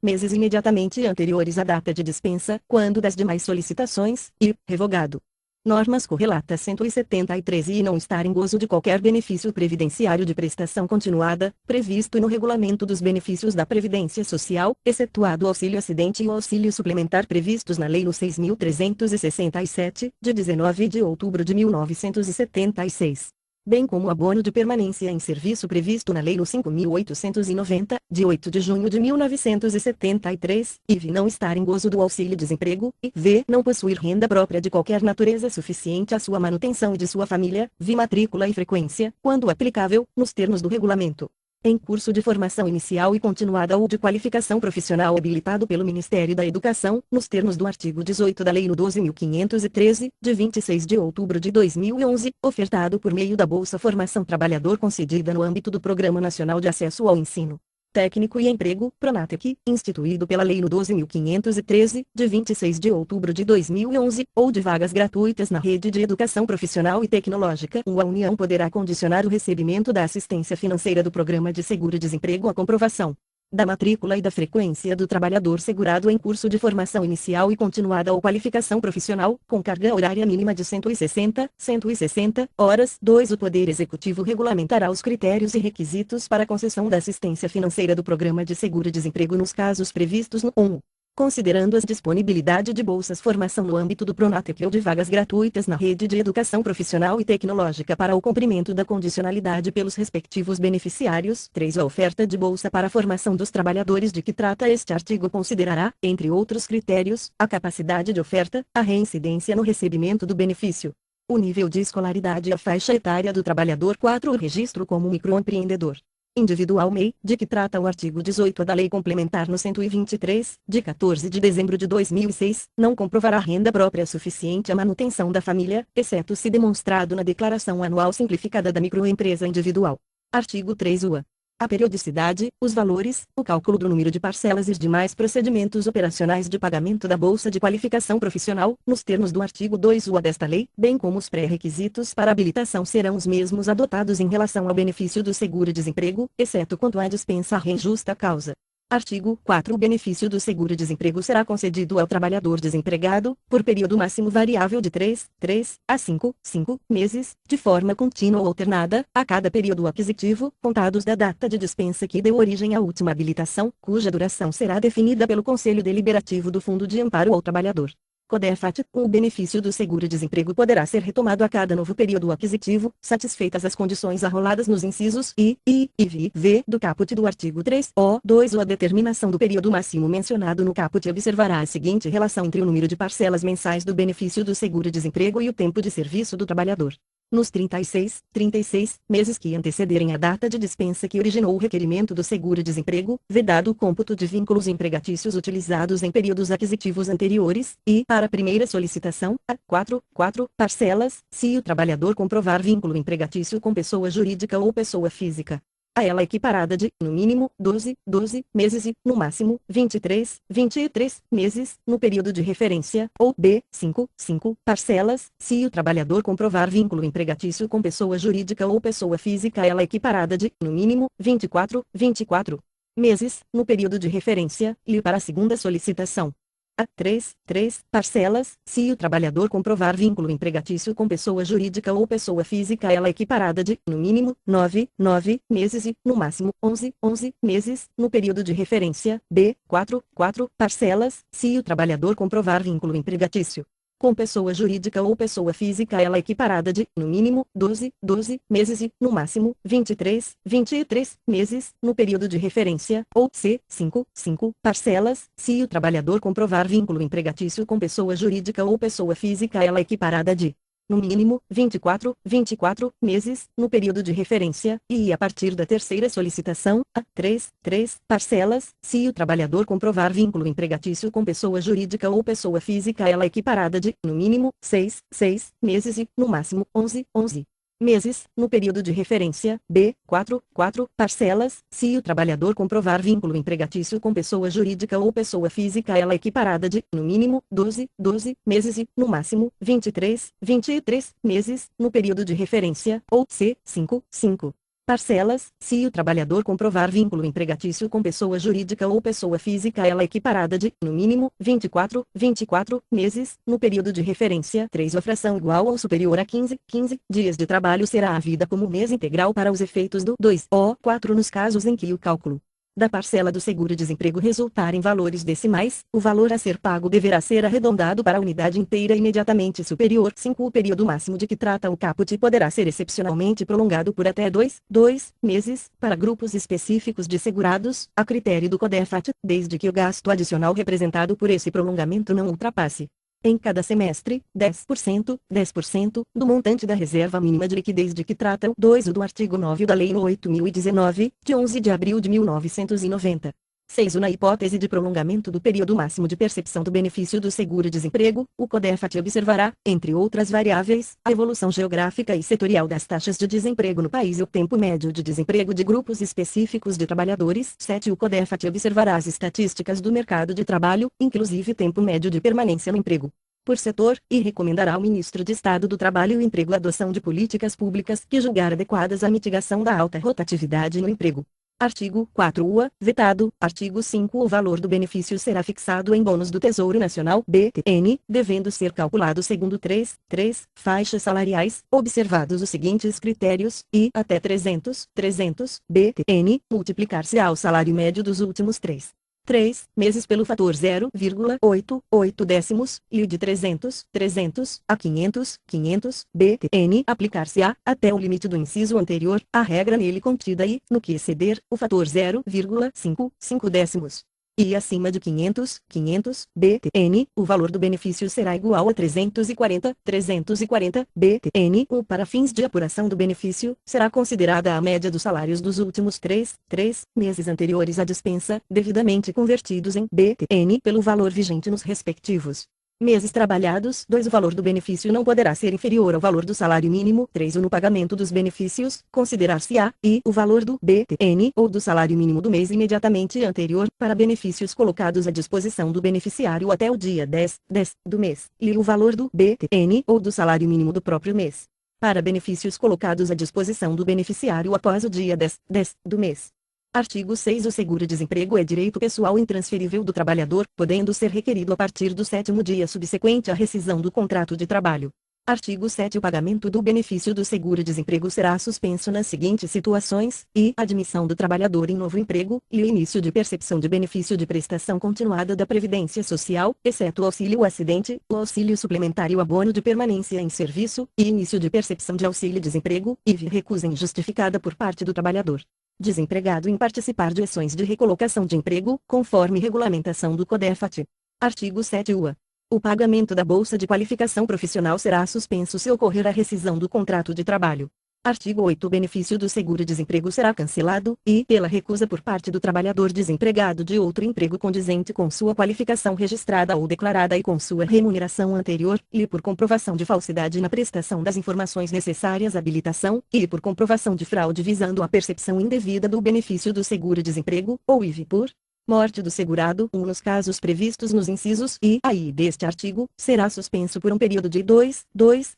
meses imediatamente anteriores à data de dispensa, quando das demais solicitações, e, revogado. Normas correlatas 173 e não estar em gozo de qualquer benefício previdenciário de prestação continuada, previsto no Regulamento dos Benefícios da Previdência Social, excetuado o auxílio acidente e o auxílio suplementar previstos na Lei no 6.367, de 19 de outubro de 1976. Bem como o abono de permanência em serviço previsto na Lei no 5.890, de 8 de junho de 1973, e não estar em gozo do auxílio-desemprego, e v. não possuir renda própria de qualquer natureza suficiente à sua manutenção e de sua família, v. matrícula e frequência, quando aplicável, nos termos do regulamento. Em curso de formação inicial e continuada ou de qualificação profissional habilitado pelo Ministério da Educação, nos termos do artigo 18 da Lei no 12.513, de 26 de outubro de 2011, ofertado por meio da Bolsa Formação Trabalhador concedida no âmbito do Programa Nacional de Acesso ao Ensino Técnico e Emprego, PRONATEC, instituído pela Lei no 12.513, de 26 de outubro de 2011, ou de vagas gratuitas na rede de educação profissional e tecnológica. A União poderá condicionar o recebimento da assistência financeira do Programa de Seguro-Desemprego à comprovação da matrícula e da frequência do trabalhador segurado em curso de formação inicial e continuada ou qualificação profissional, com carga horária mínima de 160 horas. 2. O Poder Executivo regulamentará os critérios e requisitos para a concessão da assistência financeira do Programa de Seguro-Desemprego nos casos previstos no 1. Considerando as disponibilidade de bolsas formação no âmbito do PRONATEC ou de vagas gratuitas na rede de educação profissional e tecnológica para o cumprimento da condicionalidade pelos respectivos beneficiários. 3. A oferta de bolsa para a formação dos trabalhadores de que trata este artigo considerará, entre outros critérios, a capacidade de oferta, a reincidência no recebimento do benefício, o nível de escolaridade e a faixa etária do trabalhador. 4. O registro como microempreendedor individual MEI, de que trata o artigo 18 da Lei Complementar no 123, de 14 de dezembro de 2006, não comprovará renda própria suficiente à manutenção da família, exceto se demonstrado na declaração anual simplificada da microempresa individual. Artigo 3 UA. A periodicidade, os valores, o cálculo do número de parcelas e os demais procedimentos operacionais de pagamento da Bolsa de Qualificação Profissional, nos termos do artigo 2 UA desta lei, bem como os pré-requisitos para habilitação serão os mesmos adotados em relação ao benefício do seguro-desemprego, exceto quanto à dispensa rem justa causa. Artigo 4. O benefício do seguro-desemprego será concedido ao trabalhador desempregado, por período máximo variável de 3 a 5 meses, de forma contínua ou alternada, a cada período aquisitivo, contados da data de dispensa que deu origem à última habilitação, cuja duração será definida pelo Conselho Deliberativo do Fundo de Amparo ao Trabalhador. CODEFAT. O benefício do seguro-desemprego poderá ser retomado a cada novo período aquisitivo, satisfeitas as condições arroladas nos incisos I e V do caput do artigo 3-O-2 ou a determinação do período máximo mencionado no caput observará a seguinte relação entre o número de parcelas mensais do benefício do seguro-desemprego e o tempo de serviço do trabalhador. Nos 36 meses que antecederem a data de dispensa que originou o requerimento do seguro-desemprego, vedado o cômputo de vínculos empregatícios utilizados em períodos aquisitivos anteriores, e, para a primeira solicitação, a 4 parcelas, se o trabalhador comprovar vínculo empregatício com pessoa jurídica ou pessoa física. A ela equiparada de, no mínimo, 12 meses e, no máximo, 23 meses, no período de referência, ou b. 5 parcelas, se o trabalhador comprovar vínculo empregatício com pessoa jurídica ou pessoa física. A ela equiparada de, no mínimo, 24 meses, no período de referência, e para a segunda solicitação. A 3 parcelas, se o trabalhador comprovar vínculo empregatício com pessoa jurídica ou pessoa física. Ela equiparada de, no mínimo, 9 meses e, no máximo, 11 meses, no período de referência. B. 4 parcelas, se o trabalhador comprovar vínculo empregatício com pessoa jurídica ou pessoa física. Ela equiparada de, no mínimo, 12 meses e, no máximo, 23 meses, no período de referência, ou c. 5 parcelas, se o trabalhador comprovar vínculo empregatício com pessoa jurídica ou pessoa física. Ela equiparada de, no mínimo, 24 meses, no período de referência, e a partir da terceira solicitação, a 3 parcelas, se o trabalhador comprovar vínculo empregatício com pessoa jurídica ou pessoa física. Ela equiparada de, no mínimo, 6 meses e, no máximo, 11 Meses, no período de referência, B, 4 parcelas, se o trabalhador comprovar vínculo empregatício com pessoa jurídica ou pessoa física ela equiparada de, no mínimo, 12 meses e, no máximo, 23 meses, no período de referência, ou C, 5 parcelas, se o trabalhador comprovar vínculo empregatício com pessoa jurídica ou pessoa física ela equiparada de, no mínimo, 24 meses, no período de referência 3 a fração igual ou superior a 15 dias de trabalho será havida como mês integral para os efeitos do 2O4 nos casos em que o cálculo da parcela do seguro-desemprego resultar em valores decimais, o valor a ser pago deverá ser arredondado para a unidade inteira imediatamente superior. 5 O período máximo de que trata o caput poderá ser excepcionalmente prolongado por até 2 meses, para grupos específicos de segurados, a critério do CODEFAT, desde que o gasto adicional representado por esse prolongamento não ultrapasse, em cada semestre, 10% do montante da reserva mínima de liquidez de que trata o 2 do artigo 9 da Lei 8.019, de 11 de abril de 1990. 6 Na hipótese de prolongamento do período máximo de percepção do benefício do seguro-desemprego, o CODEFAT observará, entre outras variáveis, a evolução geográfica e setorial das taxas de desemprego no país e o tempo médio de desemprego de grupos específicos de trabalhadores. 7 O CODEFAT observará as estatísticas do mercado de trabalho, inclusive tempo médio de permanência no emprego, por setor, e recomendará ao Ministro de Estado do Trabalho e Emprego a adoção de políticas públicas que julgar adequadas à mitigação da alta rotatividade no emprego. Artigo 4 vetado. Artigo 5 O valor do benefício será fixado em bônus do Tesouro Nacional (BTN), devendo ser calculado segundo três faixas salariais, observados os seguintes critérios, e até 300 BTN, multiplicar-se-á o salário médio dos últimos 3 meses pelo fator 0,88 décimos, e o de 300 a 500 BTN aplicar-se-á, até o limite do inciso anterior, a regra nele contida e, no que exceder, o fator 0,55 décimos. E acima de 500 BTN, o valor do benefício será igual a 340 BTN. Para fins de apuração do benefício, será considerada a média dos salários dos últimos 3 meses anteriores à dispensa, devidamente convertidos em BTN pelo valor vigente nos respectivos meses trabalhados. 2 O valor do benefício não poderá ser inferior ao valor do salário mínimo. 3 No pagamento dos benefícios, considerar-se-á, e o valor do BTN ou do salário mínimo do mês imediatamente anterior, para benefícios colocados à disposição do beneficiário até o dia 10 do mês, e o valor do BTN ou do salário mínimo do próprio mês, para benefícios colocados à disposição do beneficiário após o dia 10 do mês. Artigo 6 O seguro-desemprego é direito pessoal intransferível do trabalhador, podendo ser requerido a partir do 7º dia subsequente à rescisão do contrato de trabalho. Artigo 7 O pagamento do benefício do seguro-desemprego será suspenso nas seguintes situações, e admissão do trabalhador em novo emprego, e o início de percepção de benefício de prestação continuada da Previdência Social, exceto o auxílio-acidente, o auxílio suplementar e o abono de permanência em serviço, e início de percepção de auxílio-desemprego, e recusa injustificada por parte do trabalhador desempregado em participar de ações de recolocação de emprego, conforme regulamentação do CODEFAT. Artigo 7 O pagamento da bolsa de qualificação profissional será suspenso se ocorrer a rescisão do contrato de trabalho. Artigo 8 O benefício do seguro-desemprego será cancelado, e, pela recusa por parte do trabalhador desempregado de outro emprego condizente com sua qualificação registrada ou declarada e com sua remuneração anterior, e por comprovação de falsidade na prestação das informações necessárias à habilitação, e por comprovação de fraude visando a percepção indevida do benefício do seguro-desemprego, ou por morte do segurado, nos casos previstos nos incisos I a I deste artigo, será suspenso por um período de 2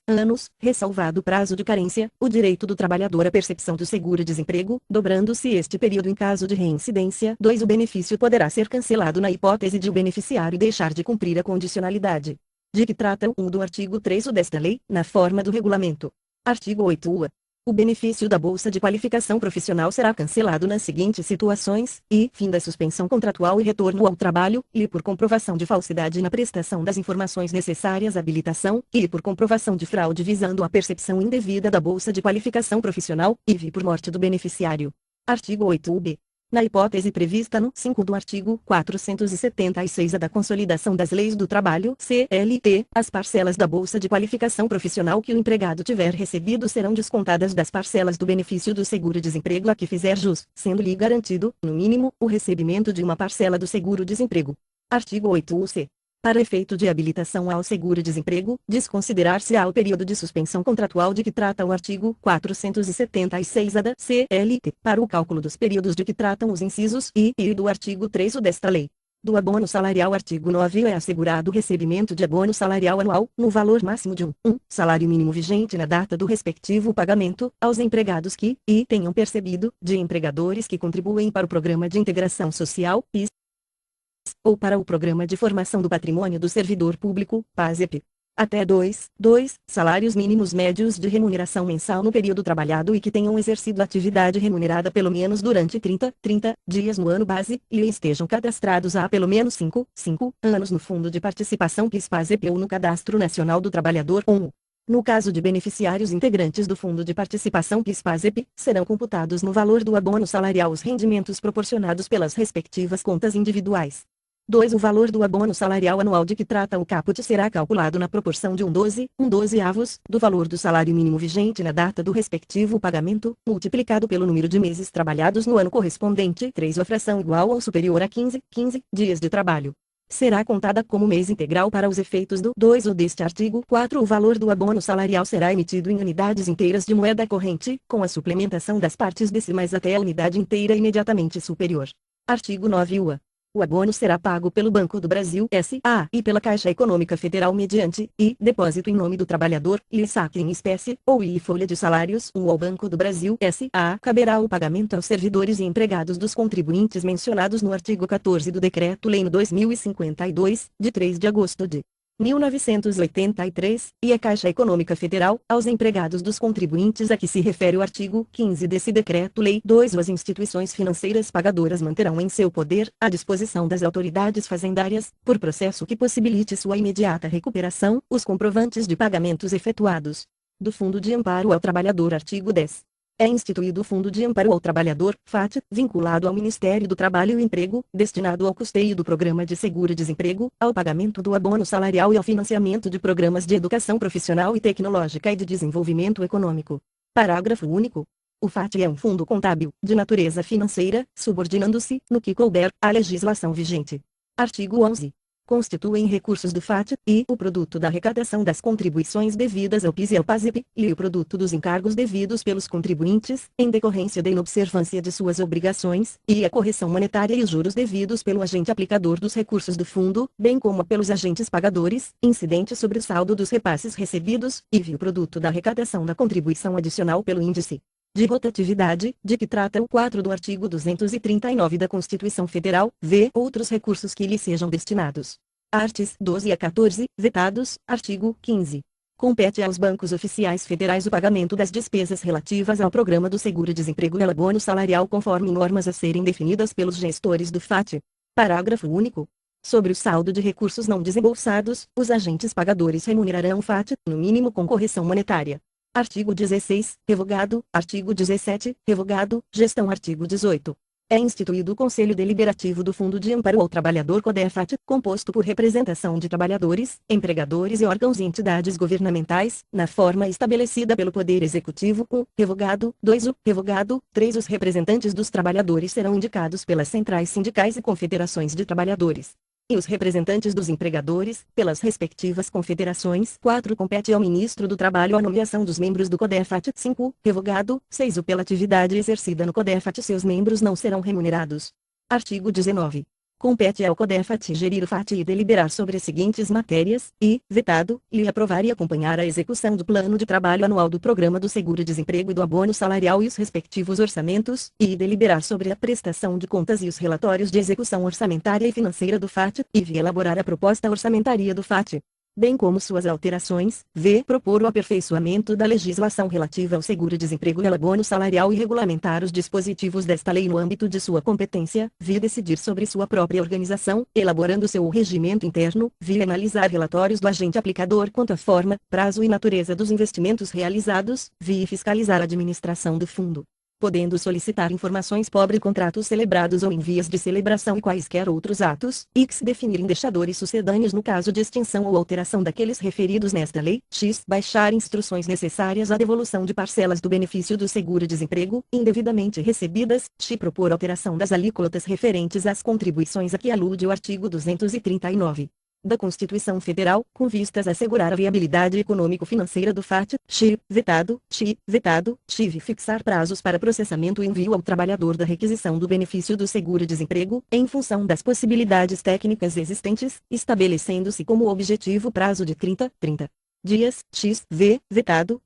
anos, ressalvado o prazo de carência, o direito do trabalhador à percepção do seguro-desemprego, dobrando-se este período em caso de reincidência. 2 O benefício poderá ser cancelado na hipótese de o beneficiário deixar de cumprir a condicionalidade de que trata o 1 do artigo 3 desta lei, na forma do regulamento. Artigo 8 O benefício da bolsa de qualificação profissional será cancelado nas seguintes situações, e fim da suspensão contratual e retorno ao trabalho, e por comprovação de falsidade na prestação das informações necessárias à habilitação, e por comprovação de fraude visando a percepção indevida da bolsa de qualificação profissional, e por morte do beneficiário. Artigo 8b. Na hipótese prevista no 5 do artigo 476-A da Consolidação das Leis do Trabalho (CLT), as parcelas da bolsa de qualificação profissional que o empregado tiver recebido serão descontadas das parcelas do benefício do seguro-desemprego a que fizer jus, sendo-lhe garantido, no mínimo, o recebimento de uma parcela do seguro-desemprego. Artigo 8c. Para efeito de habilitação ao seguro-desemprego, desconsiderar-se-á o período de suspensão contratual de que trata o artigo 476-A da CLT, para o cálculo dos períodos de que tratam os incisos I e do artigo 3 desta lei. Do abono salarial artigo 9 é assegurado o recebimento de abono salarial anual, no valor máximo de um salário mínimo vigente na data do respectivo pagamento, aos empregados que, tenham percebido, de empregadores que contribuem para o Programa de Integração Social, PIS, ou para o Programa de Formação do Patrimônio do Servidor Público, PASEP. Até 2 salários mínimos médios de remuneração mensal no período trabalhado e que tenham exercido atividade remunerada pelo menos durante 30 dias no ano base, e estejam cadastrados há pelo menos 5 anos no Fundo de Participação PIS/PASEP ou no Cadastro Nacional do Trabalhador ou no caso de beneficiários integrantes do Fundo de Participação PIS/PASEP, serão computados no valor do abono salarial os rendimentos proporcionados pelas respectivas contas individuais. 2. O valor do abono salarial anual de que trata o caput será calculado na proporção de 1/12avos do valor do salário mínimo vigente na data do respectivo pagamento, multiplicado pelo número de meses trabalhados no ano correspondente. 3. A fração igual ou superior a 15 dias de trabalho será contada como mês integral para os efeitos do 2 ou deste artigo. 4. O valor do abono salarial será emitido em unidades inteiras de moeda corrente, com a suplementação das partes decimais até a unidade inteira imediatamente superior. Artigo 9 UA. O abono será pago pelo Banco do Brasil S.A. e pela Caixa Econômica Federal mediante depósito em nome do trabalhador, saque em espécie, ou folha de salários. Ao Banco do Brasil S.A. caberá o pagamento aos servidores e empregados dos contribuintes mencionados no artigo 14 do Decreto-Lei nº 2052, de 3 de agosto de 1983, e a Caixa Econômica Federal, aos empregados dos contribuintes a que se refere o artigo 15 desse Decreto-Lei. 2. As instituições financeiras pagadoras manterão em seu poder, à disposição das autoridades fazendárias, por processo que possibilite sua imediata recuperação, os comprovantes de pagamentos efetuados. Do Fundo de Amparo ao Trabalhador. Artigo 10. É instituído o Fundo de Amparo ao Trabalhador, FAT, vinculado ao Ministério do Trabalho e Emprego, destinado ao custeio do Programa de Seguro-Desemprego, ao pagamento do abono salarial e ao financiamento de programas de educação profissional e tecnológica e de desenvolvimento econômico. Parágrafo único. O FAT é um fundo contábil, de natureza financeira, subordinando-se, no que couber, à legislação vigente. Artigo 11. Constituem recursos do FAT, o produto da arrecadação das contribuições devidas ao PIS e ao PASEP, e o produto dos encargos devidos pelos contribuintes, em decorrência da inobservância de suas obrigações, e a correção monetária e os juros devidos pelo agente aplicador dos recursos do fundo, bem como pelos agentes pagadores, incidente sobre o saldo dos repasses recebidos, e o produto da arrecadação da contribuição adicional pelo índice de rotatividade, de que trata o 4 do artigo 239 da Constituição Federal, v. outros recursos que lhe sejam destinados. Artes 12 a 14, vetados, artigo 15. Compete aos bancos oficiais federais o pagamento das despesas relativas ao programa do seguro-desemprego e ao abono salarial conforme normas a serem definidas pelos gestores do FAT. Parágrafo único. Sobre o saldo de recursos não desembolsados, os agentes pagadores remunerarão o FAT, no mínimo com correção monetária. Artigo 16, revogado. Artigo 17, revogado. Gestão. Artigo 18. É instituído o Conselho Deliberativo do Fundo de Amparo ao Trabalhador CODEFAT, composto por representação de trabalhadores, empregadores e órgãos e entidades governamentais, na forma estabelecida pelo Poder Executivo. 1. Revogado. 2. O revogado. 3. Os representantes dos trabalhadores serão indicados pelas centrais sindicais e confederações de trabalhadores, e os representantes dos empregadores, pelas respectivas confederações. 4. Compete ao Ministro do Trabalho a nomeação dos membros do CODEFAT. 5. Revogado. 6. Pela atividade exercida no CODEFAT seus membros não serão remunerados. Artigo 19. Compete ao CODEFAT gerir o FAT e deliberar sobre as seguintes matérias, vetado, e aprovar e acompanhar a execução do plano de trabalho anual do Programa do Seguro-Desemprego e do abono salarial e os respectivos orçamentos, e deliberar sobre a prestação de contas e os relatórios de execução orçamentária e financeira do FAT, e elaborar a proposta orçamentária do FAT, bem como suas alterações. Propor o aperfeiçoamento da legislação relativa ao seguro-desemprego e ao abono salarial e regulamentar os dispositivos desta lei no âmbito de sua competência. Decidir sobre sua própria organização, elaborando seu regimento interno. Analisar relatórios do agente aplicador quanto à forma, prazo e natureza dos investimentos realizados. Fiscalizar a administração do fundo, podendo solicitar informações sobre contratos celebrados ou em vias de celebração e quaisquer outros atos, definir indexadores sucedâneos no caso de extinção ou alteração daqueles referidos nesta lei. Baixar instruções necessárias à devolução de parcelas do benefício do seguro-desemprego, indevidamente recebidas. Propor alteração das alíquotas referentes às contribuições a que alude o artigo 239. da Constituição Federal, com vistas a assegurar a viabilidade econômico-financeira do FAT, vetado, e fixar prazos para processamento e envio ao trabalhador da requisição do benefício do seguro-desemprego, em função das possibilidades técnicas existentes, estabelecendo-se como objetivo prazo de 30 dias, vetado,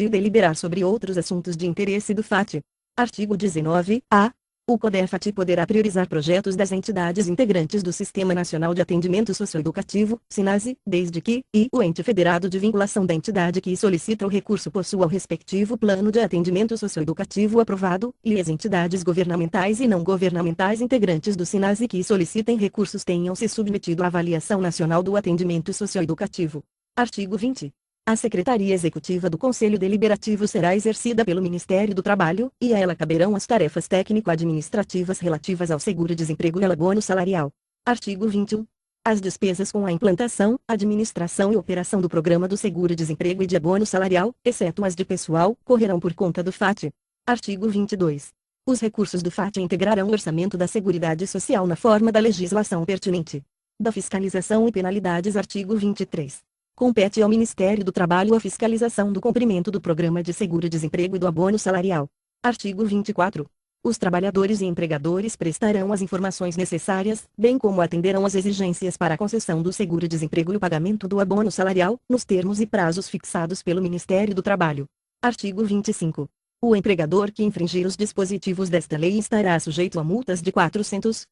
deliberar sobre outros assuntos de interesse do FAT. Artigo 19-A. O CODEFAT poderá priorizar projetos das entidades integrantes do Sistema Nacional de Atendimento Socioeducativo, SINASE, desde que, o ente federado de vinculação da entidade que solicita o recurso possua o respectivo plano de atendimento socioeducativo aprovado, e as entidades governamentais e não governamentais integrantes do SINASE que solicitem recursos tenham se submetido à avaliação nacional do atendimento socioeducativo. Artigo 20. A Secretaria Executiva do Conselho Deliberativo será exercida pelo Ministério do Trabalho, e a ela caberão as tarefas técnico-administrativas relativas ao seguro-desemprego e ao abono salarial. Artigo 21. As despesas com a implantação, administração e operação do Programa do Seguro-Desemprego e de abono salarial, exceto as de pessoal, correrão por conta do FAT. Artigo 22. Os recursos do FAT integrarão o orçamento da Seguridade Social na forma da legislação pertinente. Da fiscalização e penalidades. Artigo 23. Compete ao Ministério do Trabalho a fiscalização do cumprimento do Programa de Seguro-Desemprego e do abono salarial. Artigo 24. Os trabalhadores e empregadores prestarão as informações necessárias, bem como atenderão às exigências para a concessão do seguro-desemprego e o pagamento do abono salarial, nos termos e prazos fixados pelo Ministério do Trabalho. Artigo 25. O empregador que infringir os dispositivos desta lei estará sujeito a multas de 400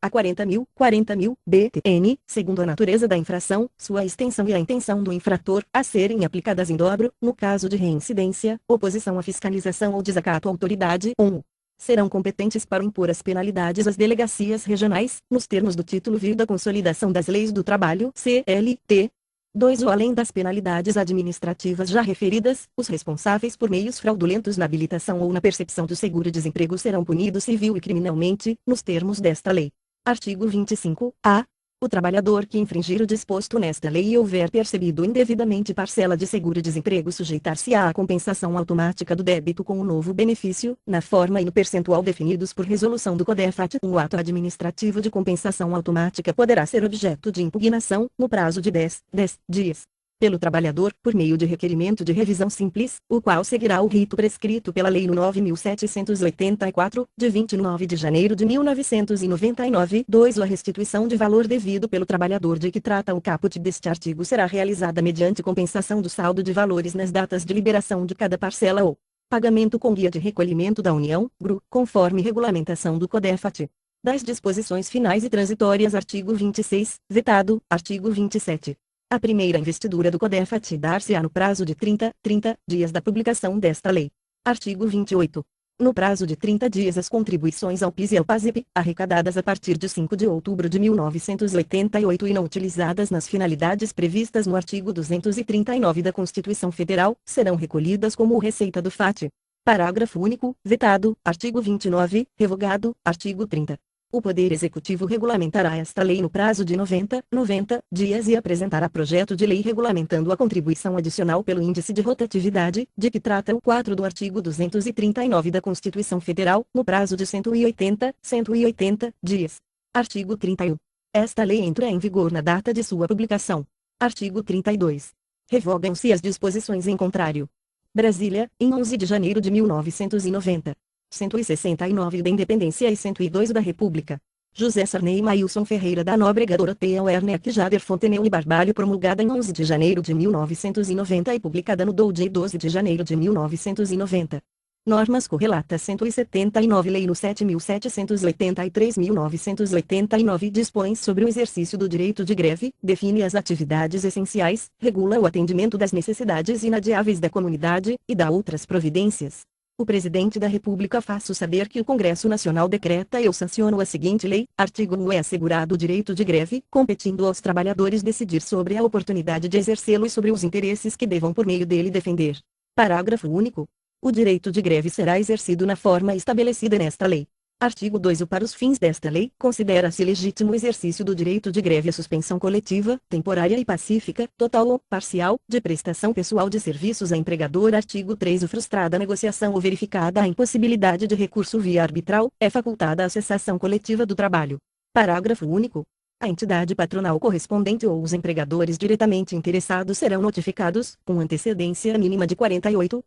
a 40.000 BTN, segundo a natureza da infração, sua extensão e a intenção do infrator, a serem aplicadas em dobro, no caso de reincidência, oposição à fiscalização ou desacato à autoridade. 1. Serão competentes para impor as penalidades as delegacias regionais, nos termos do título V da Consolidação das Leis do Trabalho, CLT. 2. Ou além das penalidades administrativas já referidas, os responsáveis por meios fraudulentos na habilitação ou na percepção do seguro-desemprego serão punidos civil e criminalmente, nos termos desta lei. Artigo 25-A. O trabalhador que infringir o disposto nesta lei e houver percebido indevidamente parcela de seguro-desemprego sujeitar-se-á à compensação automática do débito com o novo benefício, na forma e no percentual definidos por resolução do CODEFAT. O ato administrativo de compensação automática poderá ser objeto de impugnação, no prazo de 10 dias, pelo trabalhador, por meio de requerimento de revisão simples, o qual seguirá o rito prescrito pela Lei nº 9.784, de 29 de janeiro de 1999. 2. A restituição de valor devido pelo trabalhador de que trata o caput deste artigo será realizada mediante compensação do saldo de valores nas datas de liberação de cada parcela ou pagamento com guia de recolhimento da União, GRU, conforme regulamentação do CODEFAT. Das disposições finais e transitórias. Artigo 26, vetado. Artigo 27. A primeira investidura do CODEFAT dar-se-á no prazo de 30 dias da publicação desta lei. Artigo 28. No prazo de 30 dias as contribuições ao PIS e ao PASEP, arrecadadas a partir de 5 de outubro de 1988 e não utilizadas nas finalidades previstas no artigo 239 da Constituição Federal, serão recolhidas como receita do FAT. Parágrafo único, vetado. Artigo 29, revogado. Artigo 30. O Poder Executivo regulamentará esta lei no prazo de 90 dias e apresentará projeto de lei regulamentando a contribuição adicional pelo índice de rotatividade, de que trata o 4 do artigo 239 da Constituição Federal, no prazo de 180 dias. Artigo 31. Esta lei entra em vigor na data de sua publicação. Artigo 32. Revogam-se as disposições em contrário. Brasília, em 11 de janeiro de 1990. 169 da Independência e 102 da República. José Sarney Mailson Ferreira da Nóbrega Doroteia Werneck Jader Fontenelle e Barbalho, promulgada em 11 de janeiro de 1990 e publicada no DOUD 12 de janeiro de 1990. Normas correlatas. 179. Lei no 7.783/1989 dispõe sobre o exercício do direito de greve, define as atividades essenciais, regula o atendimento das necessidades inadiáveis da comunidade, e dá outras providências. O Presidente da República faço saber que o Congresso Nacional decreta e eu sanciono a seguinte lei. Artigo 1. É assegurado o direito de greve, competindo aos trabalhadores decidir sobre a oportunidade de exercê-lo e sobre os interesses que devam por meio dele defender. Parágrafo único. O direito de greve será exercido na forma estabelecida nesta lei. Artigo 2. Para os fins desta lei, considera-se legítimo o exercício do direito de greve a suspensão coletiva, temporária e pacífica, total ou parcial, de prestação pessoal de serviços a empregador. Artigo 3. Frustrada a negociação ou verificada a impossibilidade de recurso via arbitral, é facultada a cessação coletiva do trabalho. Parágrafo único. A entidade patronal correspondente ou os empregadores diretamente interessados serão notificados, com antecedência mínima de 48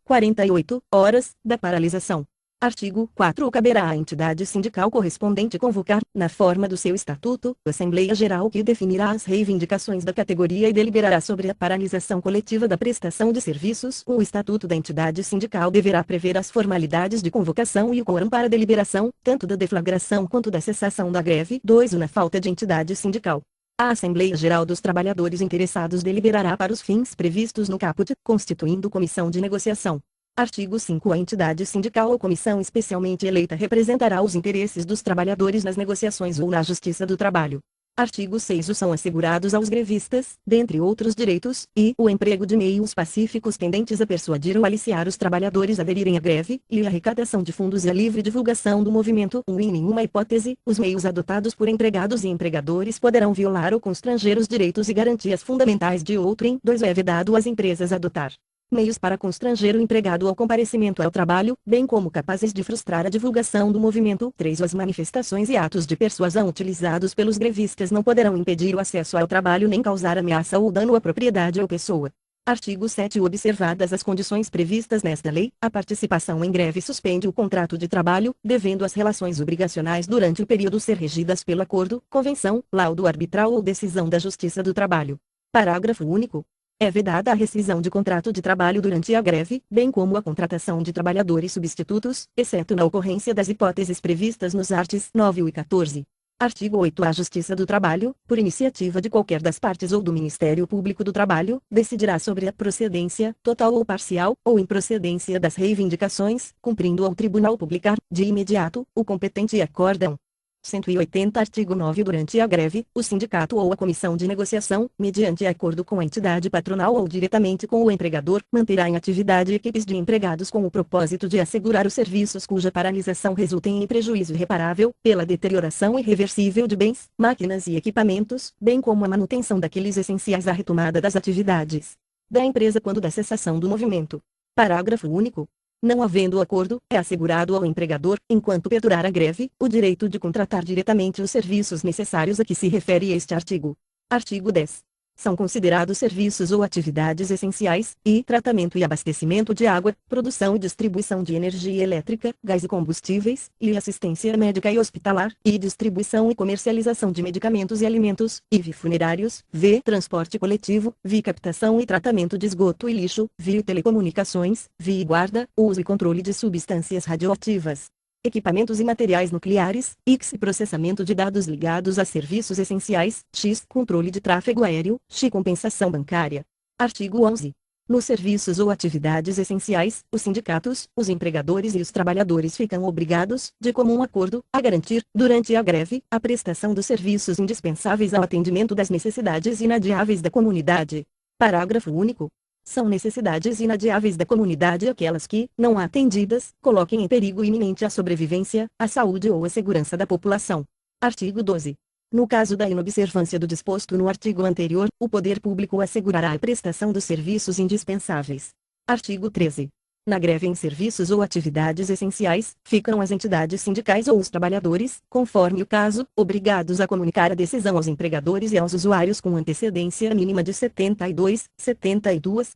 horas, da paralisação. Artigo 4. Caberá à entidade sindical correspondente convocar, na forma do seu estatuto, Assembleia Geral que definirá as reivindicações da categoria e deliberará sobre a paralisação coletiva da prestação de serviços. O estatuto da entidade sindical deverá prever as formalidades de convocação e o quórum para deliberação, tanto da deflagração quanto da cessação da greve. 2. Na falta de entidade sindical, a Assembleia Geral dos Trabalhadores interessados deliberará para os fins previstos no caput, constituindo comissão de negociação. Artigo 5. A entidade sindical ou comissão especialmente eleita representará os interesses dos trabalhadores nas negociações ou na Justiça do Trabalho. Artigo 6. São assegurados aos grevistas, dentre outros direitos, o emprego de meios pacíficos tendentes a persuadir ou aliciar os trabalhadores a aderirem à greve, e a arrecadação de fundos e a livre divulgação do movimento. Em nenhuma hipótese, os meios adotados por empregados e empregadores poderão violar ou constranger os direitos e garantias fundamentais de outrem. 2. É vedado às empresas adotar meios para constranger o empregado ao comparecimento ao trabalho, bem como capazes de frustrar a divulgação do movimento. 3. As manifestações e atos de persuasão utilizados pelos grevistas não poderão impedir o acesso ao trabalho nem causar ameaça ou dano à propriedade ou pessoa. Artigo 7. Observadas as condições previstas nesta lei, a participação em greve suspende o contrato de trabalho, devendo as relações obrigacionais durante o período ser regidas pelo acordo, convenção, laudo arbitral ou decisão da Justiça do Trabalho. Parágrafo único. É vedada a rescisão de contrato de trabalho durante a greve, bem como a contratação de trabalhadores substitutos, exceto na ocorrência das hipóteses previstas nos arts. 9 e 14. Artigo 8. A Justiça do Trabalho, por iniciativa de qualquer das partes ou do Ministério Público do Trabalho, decidirá sobre a procedência, total ou parcial, ou improcedência das reivindicações, cumprindo ao tribunal publicar, de imediato, o competente acórdão. 180. Artigo 9. Durante a greve, o sindicato ou a comissão de negociação, mediante acordo com a entidade patronal ou diretamente com o empregador, manterá em atividade equipes de empregados com o propósito de assegurar os serviços cuja paralisação resulte em prejuízo irreparável, pela deterioração irreversível de bens, máquinas e equipamentos, bem como a manutenção daqueles essenciais à retomada das atividades da empresa quando da cessação do movimento. Parágrafo único. Não havendo acordo, é assegurado ao empregador, enquanto perdurar a greve, o direito de contratar diretamente os serviços necessários a que se refere este artigo. Artigo 10. São considerados serviços ou atividades essenciais, tratamento e abastecimento de água, produção e distribuição de energia elétrica, gás e combustíveis, assistência médica e hospitalar, distribuição e comercialização de medicamentos e alimentos, funerários, transporte coletivo, captação e tratamento de esgoto e lixo, telecomunicações, guarda, uso e controle de substâncias radioativas, equipamentos e materiais nucleares, e processamento de dados ligados a serviços essenciais, controle de tráfego aéreo, compensação bancária. Artigo 11. Nos serviços ou atividades essenciais, os sindicatos, os empregadores e os trabalhadores ficam obrigados, de comum acordo, a garantir, durante a greve, a prestação dos serviços indispensáveis ao atendimento das necessidades inadiáveis da comunidade. Parágrafo único. São necessidades inadiáveis da comunidade aquelas que, não atendidas, coloquem em perigo iminente a sobrevivência, a saúde ou a segurança da população. Artigo 12. No caso da inobservância do disposto no artigo anterior, o poder público assegurará a prestação dos serviços indispensáveis. Artigo 13. Na greve em serviços ou atividades essenciais, ficam as entidades sindicais ou os trabalhadores, conforme o caso, obrigados a comunicar a decisão aos empregadores e aos usuários com antecedência mínima de 72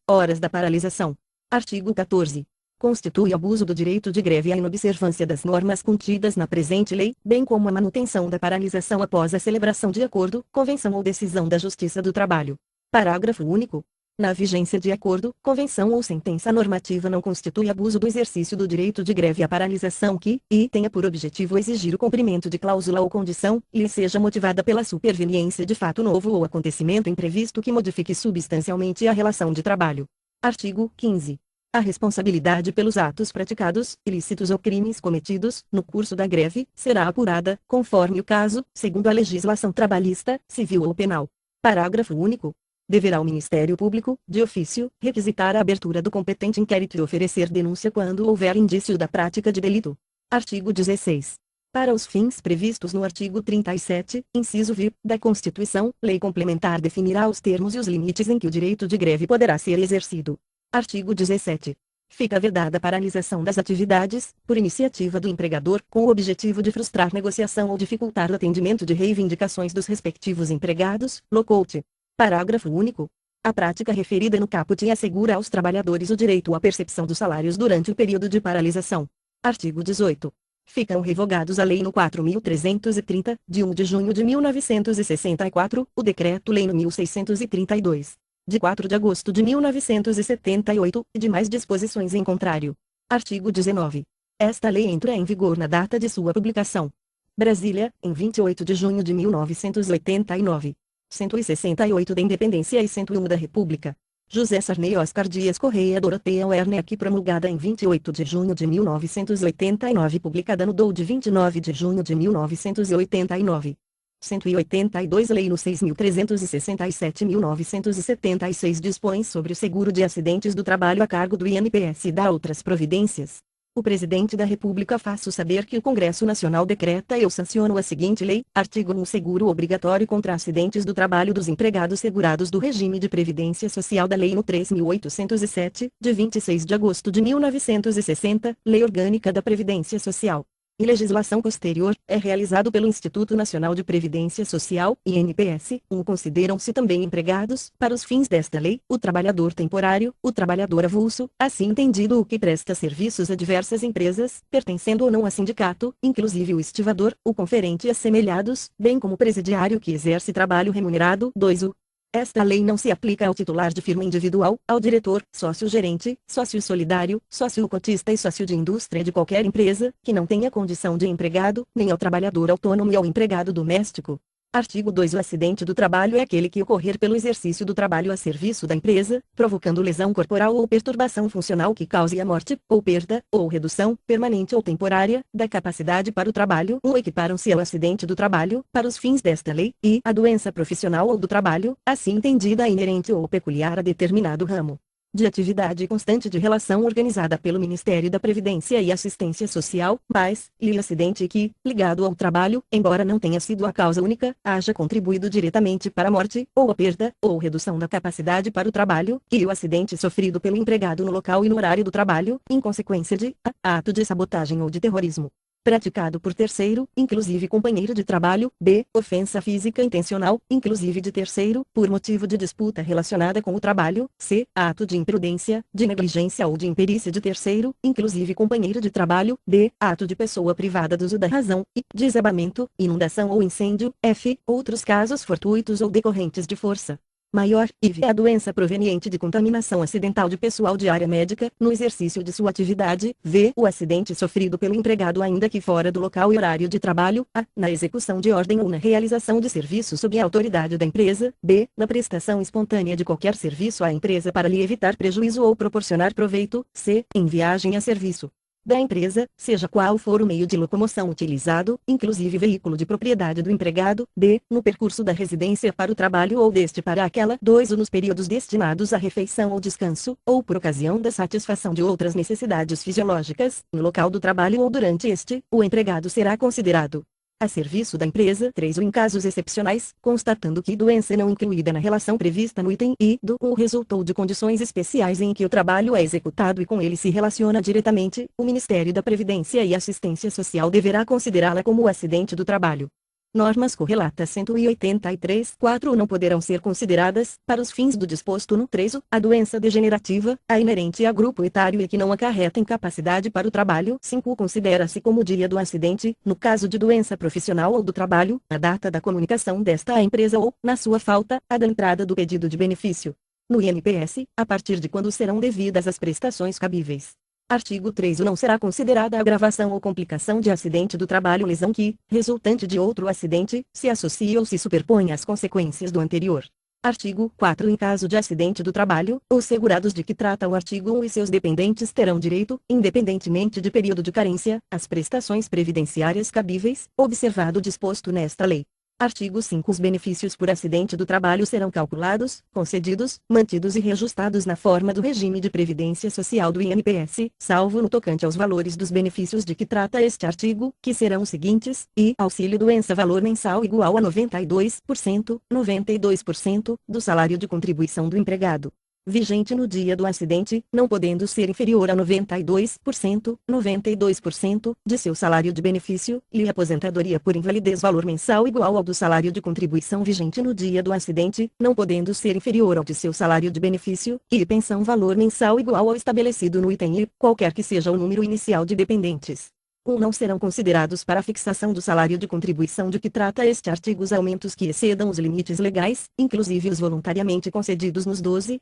horas da paralisação. Artigo 14. Constitui abuso do direito de greve a inobservância das normas contidas na presente lei, bem como a manutenção da paralisação após a celebração de acordo, convenção ou decisão da Justiça do Trabalho. Parágrafo único. Na vigência de acordo, convenção ou sentença normativa não constitui abuso do exercício do direito de greve à paralisação que, tenha por objetivo exigir o cumprimento de cláusula ou condição, seja motivada pela superveniência de fato novo ou acontecimento imprevisto que modifique substancialmente a relação de trabalho. Artigo 15. A responsabilidade pelos atos praticados, ilícitos ou crimes cometidos, no curso da greve, será apurada, conforme o caso, segundo a legislação trabalhista, civil ou penal. Parágrafo único. Deverá o Ministério Público, de ofício, requisitar a abertura do competente inquérito e oferecer denúncia quando houver indício da prática de delito. Artigo 16. Para os fins previstos no artigo 37, inciso v, da Constituição, lei complementar definirá os termos e os limites em que o direito de greve poderá ser exercido. Artigo 17. Fica vedada a paralisação das atividades, por iniciativa do empregador, com o objetivo de frustrar negociação ou dificultar o atendimento de reivindicações dos respectivos empregados. Lockout. Parágrafo único. A prática referida no caput assegura aos trabalhadores o direito à percepção dos salários durante o período de paralisação. Artigo 18. Ficam revogados a Lei no 4.330, de 1 de junho de 1964, o Decreto-Lei no 1632, de 4 de agosto de 1978, e demais disposições em contrário. Artigo 19. Esta lei entra em vigor na data de sua publicação. Brasília, em 28 de junho de 1989. 168 da Independência e 101 da República. José Sarney Oscar Dias Correia Doroteia Werneck, promulgada em 28 de junho de 1989, publicada no DOU de 29 de junho de 1989. 182 Lei no 6.367/1976 dispõe sobre o seguro de acidentes do trabalho a cargo do INPS e dá outras providências. O Presidente da República faço saber que o Congresso Nacional decreta e eu sanciono a seguinte lei: artigo 1. Seguro obrigatório contra acidentes do trabalho dos empregados segurados do regime de previdência social da Lei no 3.807, de 26 de agosto de 1960, Lei Orgânica da Previdência Social. E legislação posterior, é realizado pelo Instituto Nacional de Previdência Social, INPS. Consideram-se também empregados, para os fins desta lei, o trabalhador temporário, o trabalhador avulso, assim entendido o que presta serviços a diversas empresas, pertencendo ou não a sindicato, inclusive o estivador, o conferente e assemelhados, bem como o presidiário que exerce trabalho remunerado. 2. Esta lei não se aplica ao titular de firma individual, ao diretor, sócio-gerente, sócio solidário, sócio cotista e sócio de indústria de qualquer empresa, que não tenha condição de empregado, nem ao trabalhador autônomo e ao empregado doméstico. Artigo 2. O acidente do trabalho é aquele que ocorrer pelo exercício do trabalho a serviço da empresa, provocando lesão corporal ou perturbação funcional que cause a morte, ou perda, ou redução, permanente ou temporária, da capacidade para o trabalho. Equiparam-se ao acidente do trabalho, para os fins desta lei, e a doença profissional ou do trabalho, assim entendida inerente ou peculiar a determinado ramo de atividade constante de relação organizada pelo Ministério da Previdência e Assistência Social, mas, e acidente que, ligado ao trabalho, embora não tenha sido a causa única, haja contribuído diretamente para a morte, ou a perda, ou redução da capacidade para o trabalho, e o acidente sofrido pelo empregado no local e no horário do trabalho, em consequência de a. Ato de sabotagem ou de terrorismo praticado por terceiro, inclusive companheiro de trabalho; b. Ofensa física intencional, inclusive de terceiro, por motivo de disputa relacionada com o trabalho; c. Ato de imprudência, de negligência ou de imperícia de terceiro, inclusive companheiro de trabalho; d. Ato de pessoa privada do uso da razão; e. Desabamento, inundação ou incêndio; f. Outros casos fortuitos ou decorrentes de força maior, e a doença proveniente de contaminação acidental de pessoal de área médica, no exercício de sua atividade; v. O acidente sofrido pelo empregado ainda que fora do local e horário de trabalho; a. Na execução de ordem ou na realização de serviço sob a autoridade da empresa; b. Na prestação espontânea de qualquer serviço à empresa para lhe evitar prejuízo ou proporcionar proveito; c. Em viagem a serviço da empresa, seja qual for o meio de locomoção utilizado, inclusive veículo de propriedade do empregado; d. No percurso da residência para o trabalho ou deste para aquela; 2. Nos períodos destinados à refeição ou descanso, ou por ocasião da satisfação de outras necessidades fisiológicas, no local do trabalho ou durante este, o empregado será considerado a serviço da empresa. 3. Ou em casos excepcionais, constatando que doença não incluída na relação prevista no item I do ou resultou de condições especiais em que o trabalho é executado e com ele se relaciona diretamente, o Ministério da Previdência e Assistência Social deverá considerá-la como acidente do trabalho. Normas correlatas 183. 4. Não poderão ser consideradas, para os fins do disposto no 3. A doença degenerativa, a inerente a grupo etário e que não acarreta incapacidade para o trabalho. 5. Considera-se como dia do acidente, no caso de doença profissional ou do trabalho, a data da comunicação desta à empresa ou, na sua falta, a da entrada do pedido de benefício no INPS, a partir de quando serão devidas as prestações cabíveis. Artigo 3. Não será considerada a agravação ou complicação de acidente do trabalho lesão que, resultante de outro acidente, se associe ou se superponha às consequências do anterior. Artigo 4. Em caso de acidente do trabalho, os segurados de que trata o artigo 1 e seus dependentes terão direito, independentemente de período de carência, às prestações previdenciárias cabíveis, observado o disposto nesta lei. Artigo 5. Os benefícios por acidente do trabalho serão calculados, concedidos, mantidos e reajustados na forma do regime de previdência social do INPS, salvo no tocante aos valores dos benefícios de que trata este artigo, que serão os seguintes: e auxílio doença valor mensal igual a 92%, 92% do salário de contribuição do empregado. vigente no dia do acidente, não podendo ser inferior a 92% de seu salário de benefício, e aposentadoria por invalidez valor mensal igual ao do salário de contribuição vigente no dia do acidente, não podendo ser inferior ao de seu salário de benefício, e pensão valor mensal igual ao estabelecido no item I, qualquer que seja o número inicial de dependentes. Não serão considerados para a fixação do salário de contribuição de que trata este artigo os aumentos que excedam os limites legais, inclusive os voluntariamente concedidos nos 12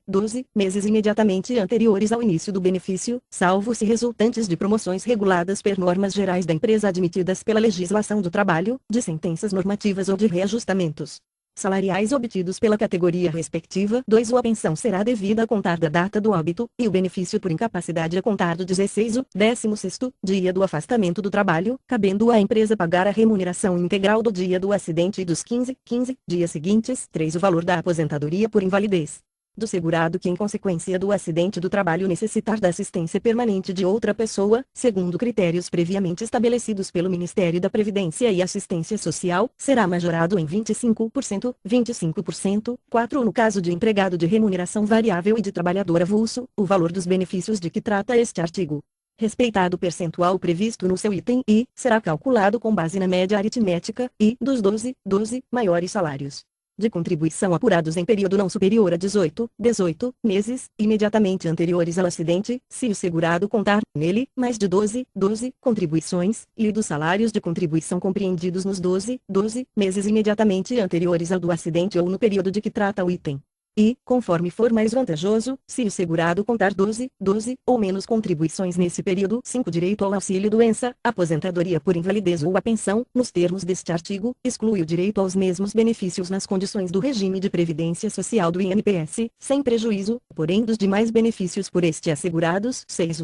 meses imediatamente anteriores ao início do benefício, salvo se resultantes de promoções reguladas por normas gerais da empresa admitidas pela legislação do trabalho, de sentenças normativas ou de reajustamentos salariais obtidos pela categoria respectiva. 2. A pensão será devida a contar da data do óbito, e o benefício por incapacidade a contar do 16º dia do afastamento do trabalho, cabendo à empresa pagar a remuneração integral do dia do acidente e dos 15 dias seguintes. 3. O valor da aposentadoria por invalidez do segurado que em consequência do acidente do trabalho necessitar da assistência permanente de outra pessoa, segundo critérios previamente estabelecidos pelo Ministério da Previdência e Assistência Social, será majorado em 25%. 4. No caso de empregado de remuneração variável e de trabalhador avulso, o valor dos benefícios de que trata este artigo, respeitado o percentual previsto no seu item I, será calculado com base na média aritmética I dos 12 maiores salários de contribuição apurados em período não superior a 18 meses, imediatamente anteriores ao acidente, se o segurado contar, nele, mais de 12 contribuições, e dos salários de contribuição compreendidos nos 12 meses imediatamente anteriores ao do acidente ou no período de que trata o item. E, conforme for mais vantajoso, se o segurado contar 12 ou menos contribuições nesse período. 5. Direito ao auxílio-doença, aposentadoria por invalidez ou a pensão, nos termos deste artigo, exclui o direito aos mesmos benefícios nas condições do regime de previdência social do INPS, sem prejuízo, porém dos demais benefícios por este assegurados. 6.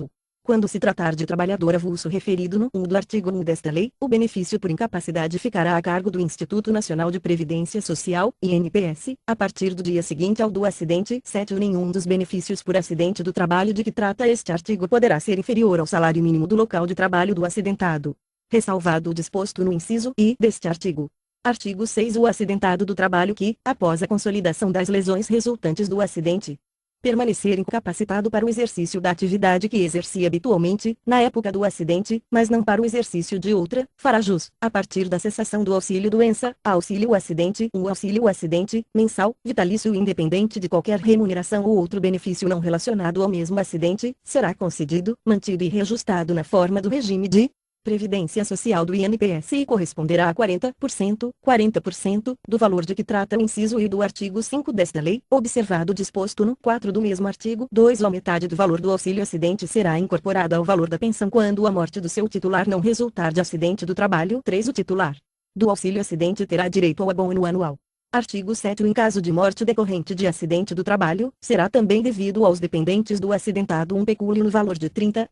Quando se tratar de trabalhador avulso referido no 1 do artigo 1 desta lei, o benefício por incapacidade ficará a cargo do Instituto Nacional de Previdência Social, INPS, a partir do dia seguinte ao do acidente. 7. Nenhum dos benefícios por acidente do trabalho de que trata este artigo poderá ser inferior ao salário mínimo do local de trabalho do acidentado, ressalvado o disposto no inciso I deste artigo. Artigo 6. O acidentado do trabalho que, após a consolidação das lesões resultantes do acidente, permanecer incapacitado para o exercício da atividade que exercia habitualmente, na época do acidente, mas não para o exercício de outra, fará jus, a partir da cessação do auxílio-doença, a auxílio-acidente, um auxílio-acidente, mensal, vitalício e independente de qualquer remuneração ou outro benefício não relacionado ao mesmo acidente, será concedido, mantido e reajustado na forma do regime de Previdência Social do INPS e corresponderá a 40% do valor de que trata o inciso I do artigo 5 desta lei, observado o disposto no 4 do mesmo artigo. 2. A metade do valor do auxílio-acidente será incorporada ao valor da pensão quando a morte do seu titular não resultar de acidente do trabalho. 3. O titular do auxílio-acidente terá direito ao abono anual. Artigo 7. Em caso de morte decorrente de acidente do trabalho, será também devido aos dependentes do acidentado um pecúlio no valor de 30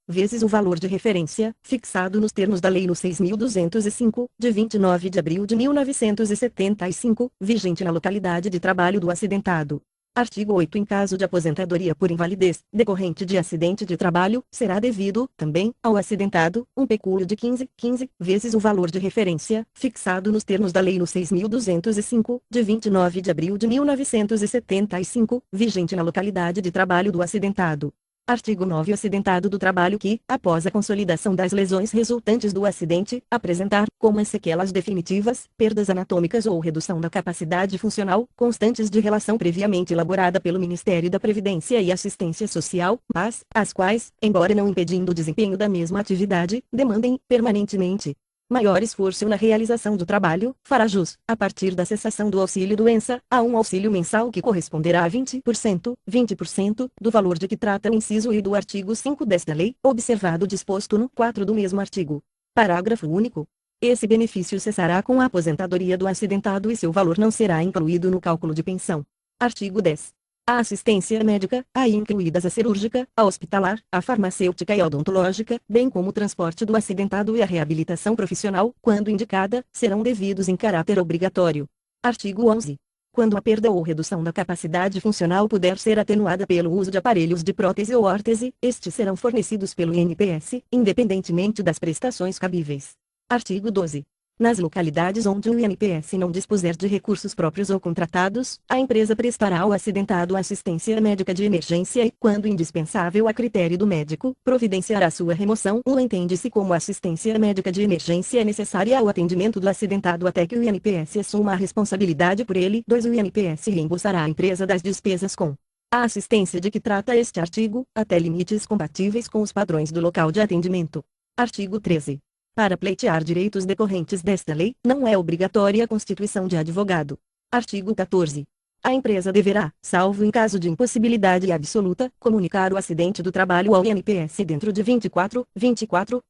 vezes o valor de referência, fixado nos termos da Lei no 6.205, de 29 de abril de 1975, vigente na localidade de trabalho do acidentado. Artigo 8. Em caso de aposentadoria por invalidez, decorrente de acidente de trabalho, será devido, também, ao acidentado, um pecúlio de 15 vezes o valor de referência, fixado nos termos da Lei no 6.205, de 29 de abril de 1975, vigente na localidade de trabalho do acidentado. Artigo 9. O acidentado do trabalho que, após a consolidação das lesões resultantes do acidente, apresentar, como as sequelas definitivas, perdas anatômicas ou redução da capacidade funcional, constantes de relação previamente elaborada pelo Ministério da Previdência e Assistência Social, mas, as quais, embora não impedindo o desempenho da mesma atividade, demandem, permanentemente, maior esforço na realização do trabalho, fará jus, a partir da cessação do auxílio-doença, a um auxílio mensal que corresponderá a 20% do valor de que trata o inciso I do artigo 5 desta lei, observado o disposto no 4 do mesmo artigo. Parágrafo único. Esse benefício cessará com a aposentadoria do acidentado e seu valor não será incluído no cálculo de pensão. Artigo 10. A assistência médica, aí incluídas a cirúrgica, a hospitalar, a farmacêutica e a odontológica, bem como o transporte do acidentado e a reabilitação profissional, quando indicada, serão devidos em caráter obrigatório. Artigo 11. Quando a perda ou redução da capacidade funcional puder ser atenuada pelo uso de aparelhos de prótese ou órtese, estes serão fornecidos pelo INPS, independentemente das prestações cabíveis. Artigo 12. Nas localidades onde o INPS não dispuser de recursos próprios ou contratados, a empresa prestará ao acidentado assistência médica de emergência e, quando indispensável a critério do médico, providenciará sua remoção. Entende-se como assistência médica de emergência é necessária ao atendimento do acidentado até que o INPS assuma a responsabilidade por ele. 2. O INPS reembolsará a empresa das despesas com a assistência de que trata este artigo, até limites compatíveis com os padrões do local de atendimento. Artigo 13. Para pleitear direitos decorrentes desta lei, não é obrigatória a constituição de advogado. Artigo 14. A empresa deverá, salvo em caso de impossibilidade absoluta, comunicar o acidente do trabalho ao INPS dentro de 24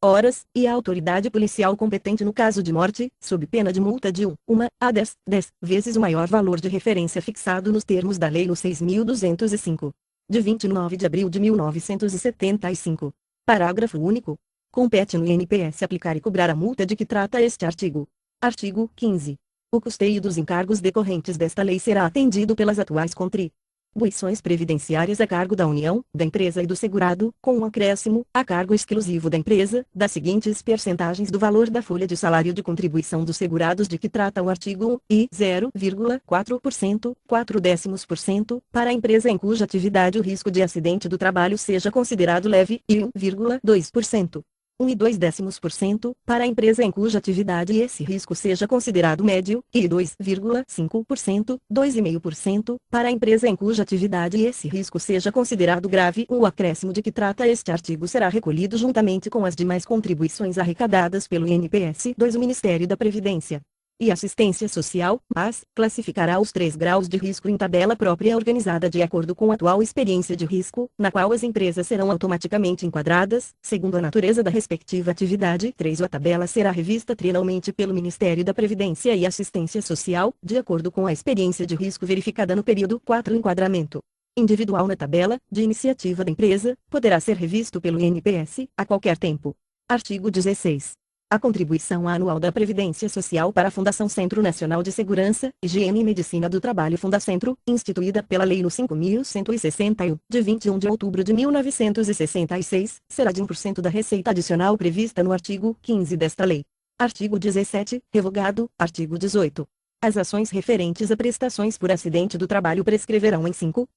horas, e à autoridade policial competente no caso de morte, sob pena de multa de 1 a 10 vezes o maior valor de referência fixado nos termos da Lei no 6.205. De 29 de abril de 1975. Parágrafo único. Compete no INPS aplicar e cobrar a multa de que trata este artigo. Artigo 15. O custeio dos encargos decorrentes desta lei será atendido pelas atuais contribuições previdenciárias a cargo da União, da empresa e do segurado, com um acréscimo, a cargo exclusivo da empresa, das seguintes percentagens do valor da folha de salário de contribuição dos segurados de que trata o artigo 1, e 0,4%, 0,4% para a empresa em cuja atividade o risco de acidente do trabalho seja considerado leve, e 1,2%. 1,2% para a empresa em cuja atividade esse risco seja considerado médio, e 2,5%, 2,5% para a empresa em cuja atividade esse risco seja considerado grave. O acréscimo de que trata este artigo será recolhido juntamente com as demais contribuições arrecadadas pelo INPS. 2. O Ministério da Previdência e Assistência Social, mas, classificará os 3 graus de risco em tabela própria organizada de acordo com a atual experiência de risco, na qual as empresas serão automaticamente enquadradas, segundo a natureza da respectiva atividade. 3. A tabela será revista trienalmente pelo Ministério da Previdência e Assistência Social, de acordo com a experiência de risco verificada no período. 4. Enquadramento individual na tabela, de iniciativa da empresa, poderá ser revisto pelo INPS, a qualquer tempo. Artigo 16. A contribuição anual da Previdência Social para a Fundação Centro Nacional de Segurança, Higiene e Medicina do Trabalho Fundacentro, instituída pela Lei no 5.161, de 21 de outubro de 1966, será de 1% da receita adicional prevista no artigo 15 desta lei. Artigo 17, revogado. Artigo 18. As ações referentes a prestações por acidente do trabalho prescreverão em 5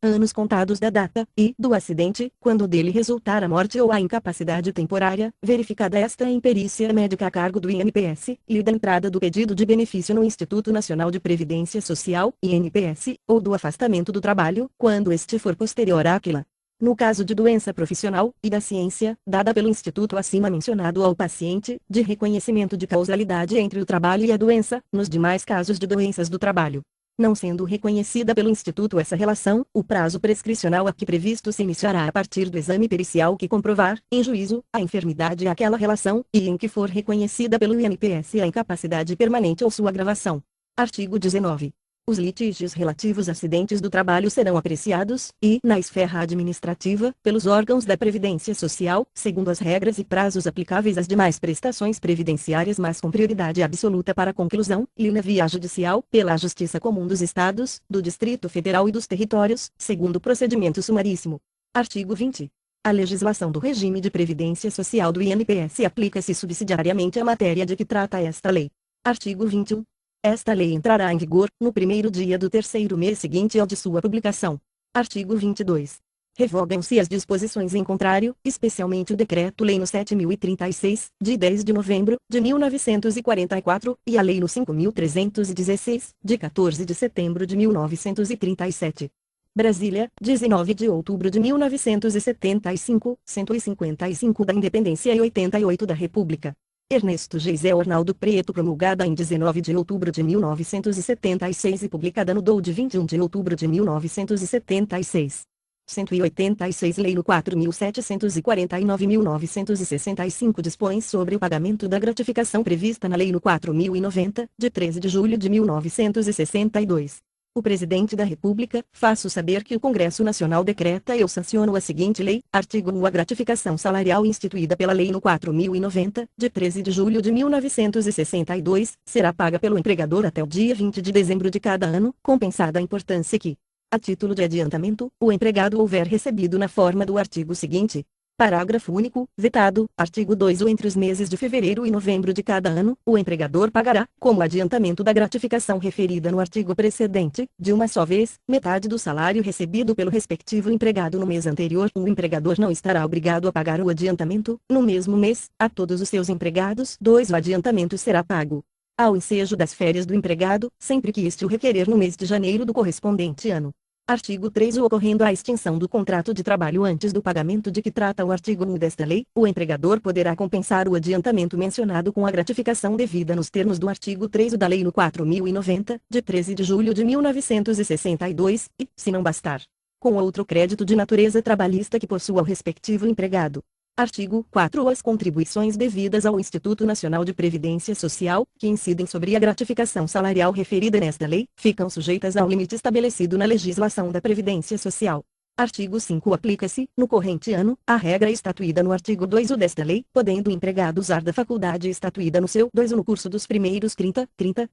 anos contados da data do acidente, quando dele resultar a morte ou a incapacidade temporária, verificada esta em perícia médica a cargo do INPS, e da entrada do pedido de benefício no Instituto Nacional de Previdência Social, INPS, ou do afastamento do trabalho, quando este for posterior àquela. No caso de doença profissional, e da ciência, dada pelo instituto acima mencionado ao paciente, de reconhecimento de causalidade entre o trabalho e a doença, nos demais casos de doenças do trabalho. Não sendo reconhecida pelo instituto essa relação, o prazo prescricional aqui previsto se iniciará a partir do exame pericial que comprovar, em juízo, a enfermidade àquela relação, e em que for reconhecida pelo INPS a incapacidade permanente ou sua agravação. Artigo 19. Os litígios relativos a acidentes do trabalho serão apreciados, na esfera administrativa, pelos órgãos da Previdência Social, segundo as regras e prazos aplicáveis às demais prestações previdenciárias, mas com prioridade absoluta para a conclusão, na via judicial, pela Justiça Comum dos Estados, do Distrito Federal e dos Territórios, segundo procedimento sumaríssimo. Artigo 20. A legislação do regime de previdência social do INPS aplica-se subsidiariamente à matéria de que trata esta lei. Artigo 21. Esta lei entrará em vigor, no primeiro dia do terceiro mês seguinte ao de sua publicação. Artigo 22. Revogam-se as disposições em contrário, especialmente o Decreto-Lei no 7.036, de 10 de novembro, de 1944, e a Lei no 5.316, de 14 de setembro de 1937. Brasília, 19 de outubro de 1975, 155 da Independência e 88 da República. Ernesto Geisel Arnaldo Preto, promulgada em 19 de outubro de 1976 e publicada no DOU de 21 de outubro de 1976. 186 Lei no 4.749/1965 dispõe sobre o pagamento da gratificação prevista na Lei no 4.090, de 13 de julho de 1962. O Presidente da República, faço saber que o Congresso Nacional decreta e sanciona a seguinte lei. Artigo 1. A gratificação salarial instituída pela Lei no 4.090, de 13 de julho de 1962, será paga pelo empregador até o dia 20 de dezembro de cada ano, compensada a importância que, a título de adiantamento, o empregado houver recebido na forma do artigo seguinte. Parágrafo único, vetado, artigo 2. Entre os meses de fevereiro e novembro de cada ano, o empregador pagará, como adiantamento da gratificação referida no artigo precedente, de uma só vez, metade do salário recebido pelo respectivo empregado no mês anterior. O empregador não estará obrigado a pagar o adiantamento, no mesmo mês, a todos os seus empregados. 2. O adiantamento será pago ao ensejo das férias do empregado, sempre que este o requerer no mês de janeiro do correspondente ano. Artigo 3. Ocorrendo a extinção do contrato de trabalho antes do pagamento de que trata o artigo 1 desta lei, o empregador poderá compensar o adiantamento mencionado com a gratificação devida nos termos do artigo 3 da Lei nº 4090, de 13 de julho de 1962, e, se não bastar, com outro crédito de natureza trabalhista que possua o respectivo empregado. Artigo 4. As contribuições devidas ao Instituto Nacional de Previdência Social, que incidem sobre a gratificação salarial referida nesta lei, ficam sujeitas ao limite estabelecido na legislação da Previdência Social. Artigo 5. Aplica-se, no corrente ano, a regra estatuída no artigo 2 desta lei, podendo o empregado usar da faculdade estatuída no seu 2 no curso dos primeiros 30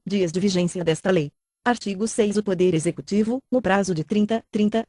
dias de vigência desta lei. Artigo 6. O Poder Executivo, no prazo de 30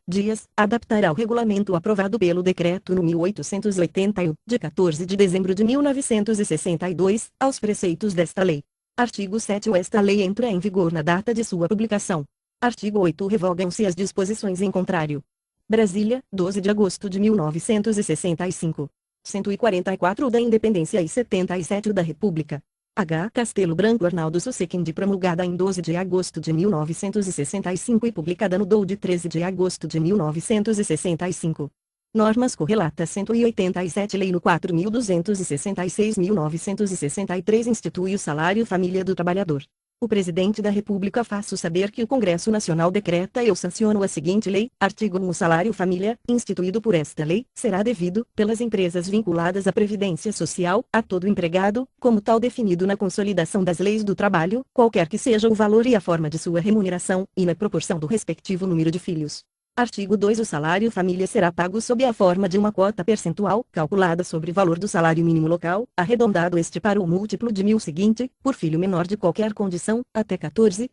dias, adaptará o regulamento aprovado pelo Decreto nº 1881, de 14 de dezembro de 1962, aos preceitos desta lei. Artigo 7. Esta lei entra em vigor na data de sua publicação. Artigo 8. Revogam-se as disposições em contrário. Brasília, 12 de agosto de 1965. 144 da Independência e 77 da República. H. Castelo Branco Arnaldo Susequinde, promulgada em 12 de agosto de 1965 e publicada no DOU de 13 de agosto de 1965. Normas correlatas 187. Lei no 4.266/1963 institui o salário-família do trabalhador. O Presidente da República faço saber que o Congresso Nacional decreta e eu sanciono a seguinte lei. Artigo 1. O salário-família, instituído por esta lei, será devido, pelas empresas vinculadas à Previdência Social, a todo empregado, como tal definido na Consolidação das Leis do Trabalho, qualquer que seja o valor e a forma de sua remuneração, e na proporção do respectivo número de filhos. Artigo 2. O salário-família será pago sob a forma de uma quota percentual, calculada sobre o valor do salário mínimo local, arredondado este para o múltiplo de 1000 seguinte, por filho menor de qualquer condição, até 14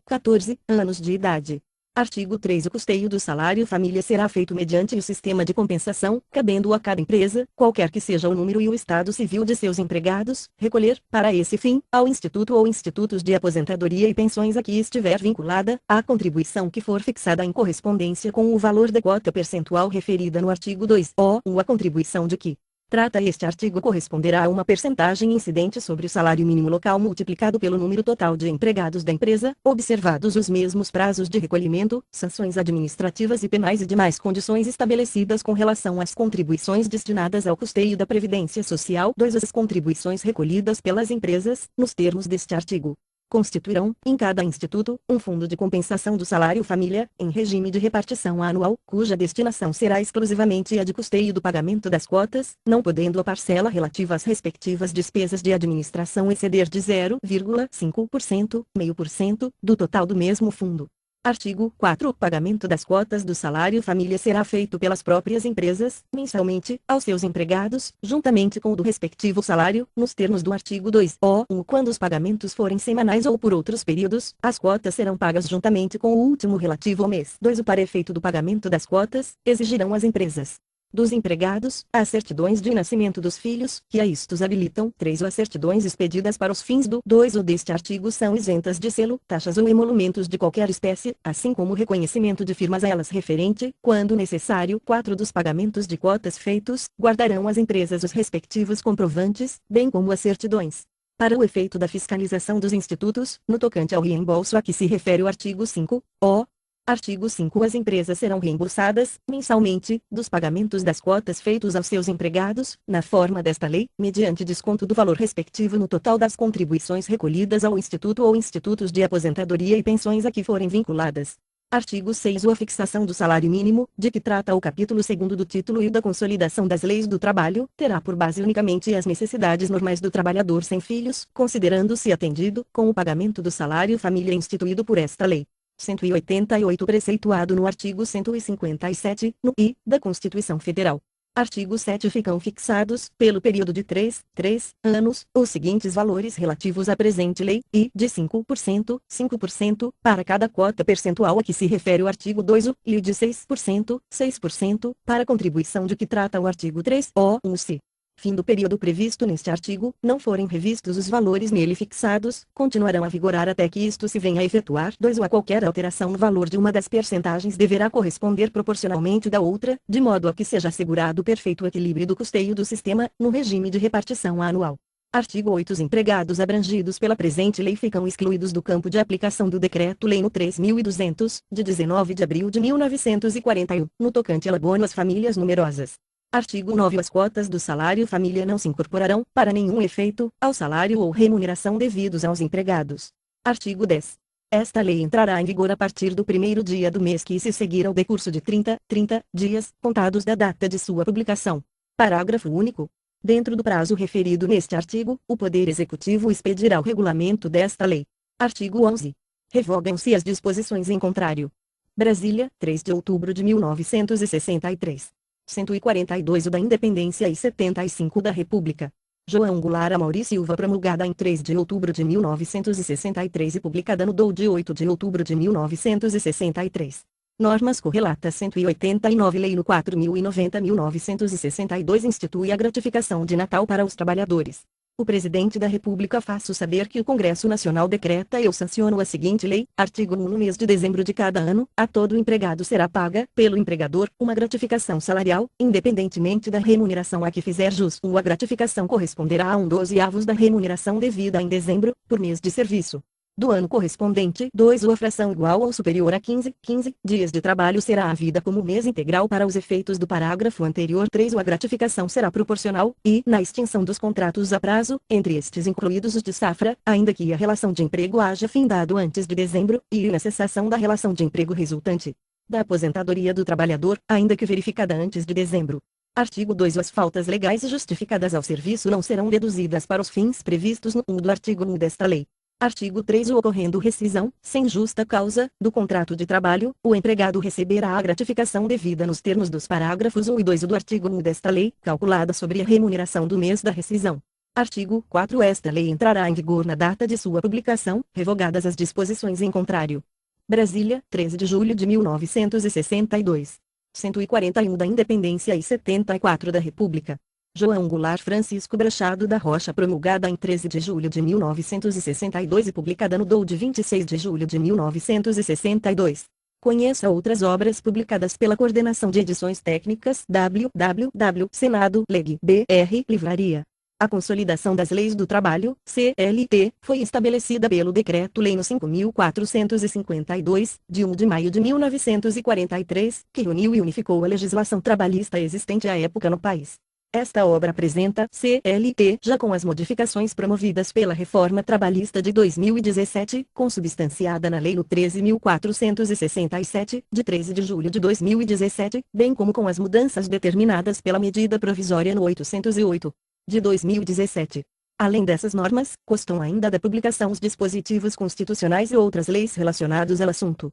anos de idade. Artigo 3. O custeio do salário-família será feito mediante o sistema de compensação, cabendo a cada empresa, qualquer que seja o número e o estado civil de seus empregados, recolher, para esse fim, ao Instituto ou institutos de aposentadoria e pensões a que estiver vinculada, a contribuição que for fixada em correspondência com o valor da quota percentual referida no artigo 2(o)(1). A contribuição de que trata este artigo corresponderá a uma percentagem incidente sobre o salário mínimo local multiplicado pelo número total de empregados da empresa, observados os mesmos prazos de recolhimento, sanções administrativas e penais e demais condições estabelecidas com relação às contribuições destinadas ao custeio da Previdência Social. 2. As contribuições recolhidas pelas empresas, nos termos deste artigo, constituirão, em cada instituto, um fundo de compensação do salário-família, em regime de repartição anual, cuja destinação será exclusivamente a de custeio do pagamento das quotas, não podendo a parcela relativa às respectivas despesas de administração exceder de 0,5%, 0,5%, do total do mesmo fundo. Artigo 4. O pagamento das quotas do salário-família será feito pelas próprias empresas, mensalmente, aos seus empregados, juntamente com o do respectivo salário, nos termos do artigo 2(o)(1). Quando os pagamentos forem semanais ou por outros períodos, as quotas serão pagas juntamente com o último relativo ao mês. 2. O para efeito do pagamento das quotas, exigirão as empresas dos empregados, as certidões de nascimento dos filhos, que a istos habilitam. 3. As certidões expedidas para os fins do 2 ou deste artigo são isentas de selo, taxas ou emolumentos de qualquer espécie, assim como o reconhecimento de firmas a elas referente, quando necessário. 4. Dos pagamentos de quotas feitos, guardarão as empresas os respectivos comprovantes, bem como as certidões. Para o efeito da fiscalização dos institutos, no tocante ao reembolso a que se refere o artigo 5(o). Artigo 5. As empresas serão reembolsadas, mensalmente, dos pagamentos das quotas feitos aos seus empregados, na forma desta lei, mediante desconto do valor respectivo no total das contribuições recolhidas ao Instituto ou institutos de aposentadoria e pensões a que forem vinculadas. Artigo 6. A fixação do salário mínimo, de que trata o capítulo 2º do título I da Consolidação das Leis do Trabalho, terá por base unicamente as necessidades normais do trabalhador sem filhos, considerando-se atendido, com o pagamento do salário-família instituído por esta lei. 188. Preceituado no artigo 157, no I, da Constituição Federal. Artigo 7. Ficam fixados, pelo período de 3 anos, os seguintes valores relativos à presente lei, e, de 5%, para cada cota percentual a que se refere o artigo 2, e de 6%, para a contribuição de que trata o artigo 3, se, fim do período previsto neste artigo, não forem revistos os valores nele fixados, continuarão a vigorar até que isto se venha a efetuar. 2. A qualquer alteração no valor de uma das percentagens deverá corresponder proporcionalmente da outra, de modo a que seja assegurado o perfeito equilíbrio do custeio do sistema, no regime de repartição anual. Artigo 8. Os empregados abrangidos pela presente lei ficam excluídos do campo de aplicação do Decreto-Lei no 3.200, de 19 de abril de 1941, no tocante ao abono às famílias numerosas. Artigo 9. As cotas do salário família não se incorporarão, para nenhum efeito, ao salário ou remuneração devidos aos empregados. Artigo 10. Esta lei entrará em vigor a partir do primeiro dia do mês que se seguir ao decurso de 30 dias, contados da data de sua publicação. Parágrafo único. Dentro do prazo referido neste artigo, o Poder Executivo expedirá o regulamento desta lei. Artigo 11. Revogam-se as disposições em contrário. Brasília, 3 de outubro de 1963. 142 da Independência e 75 da República. João Goulart Amaury Silva, promulgada em 3 de outubro de 1963 e publicada no DOU de 8 de outubro de 1963. Normas correlatas 189. Lei no 4090/1962 institui a gratificação de Natal para os trabalhadores. O Presidente da República faço saber que o Congresso Nacional decreta e eu sanciono a seguinte lei. Artigo 1. No mês de dezembro de cada ano, a todo empregado será paga, pelo empregador, uma gratificação salarial, independentemente da remuneração a que fizer jus. A gratificação corresponderá a 1/12 da remuneração devida em dezembro, por mês de serviço do ano correspondente. 2. A fração igual ou superior a 15 dias de trabalho será havida como mês integral para os efeitos do parágrafo anterior. 3. A gratificação será proporcional, e, na extinção dos contratos a prazo, entre estes incluídos os de safra, ainda que a relação de emprego haja findado antes de dezembro, e na cessação da relação de emprego resultante da aposentadoria do trabalhador, ainda que verificada antes de dezembro. Artigo 2. As faltas legais justificadas ao serviço não serão deduzidas para os fins previstos no 1 do artigo 1 desta lei. Artigo 3. Ocorrendo rescisão, sem justa causa, do contrato de trabalho, o empregado receberá a gratificação devida nos termos dos parágrafos 1 e 2 do artigo 1 desta lei, calculada sobre a remuneração do mês da rescisão. Artigo 4. Esta lei entrará em vigor na data de sua publicação, revogadas as disposições em contrário. Brasília, 13 de julho de 1962. 141 da Independência e 74 da República. João Goulart Francisco Brachado da Rocha, promulgada em 13 de julho de 1962 e publicada no DOU de 26 de julho de 1962. Conheça outras obras publicadas pela Coordenação de Edições Técnicas www. Senado Leg. BR Livraria. A consolidação das leis do trabalho, CLT, foi estabelecida pelo Decreto-Lei no 5.452, de 1 de maio de 1943, que reuniu e unificou a legislação trabalhista existente à época no país. Esta obra apresenta CLT já com as modificações promovidas pela Reforma Trabalhista de 2017, consubstanciada na Lei no 13.467, de 13 de julho de 2017, bem como com as mudanças determinadas pela Medida Provisória no 808, de 2017. Além dessas normas, constam ainda da publicação os dispositivos constitucionais e outras leis relacionados ao assunto.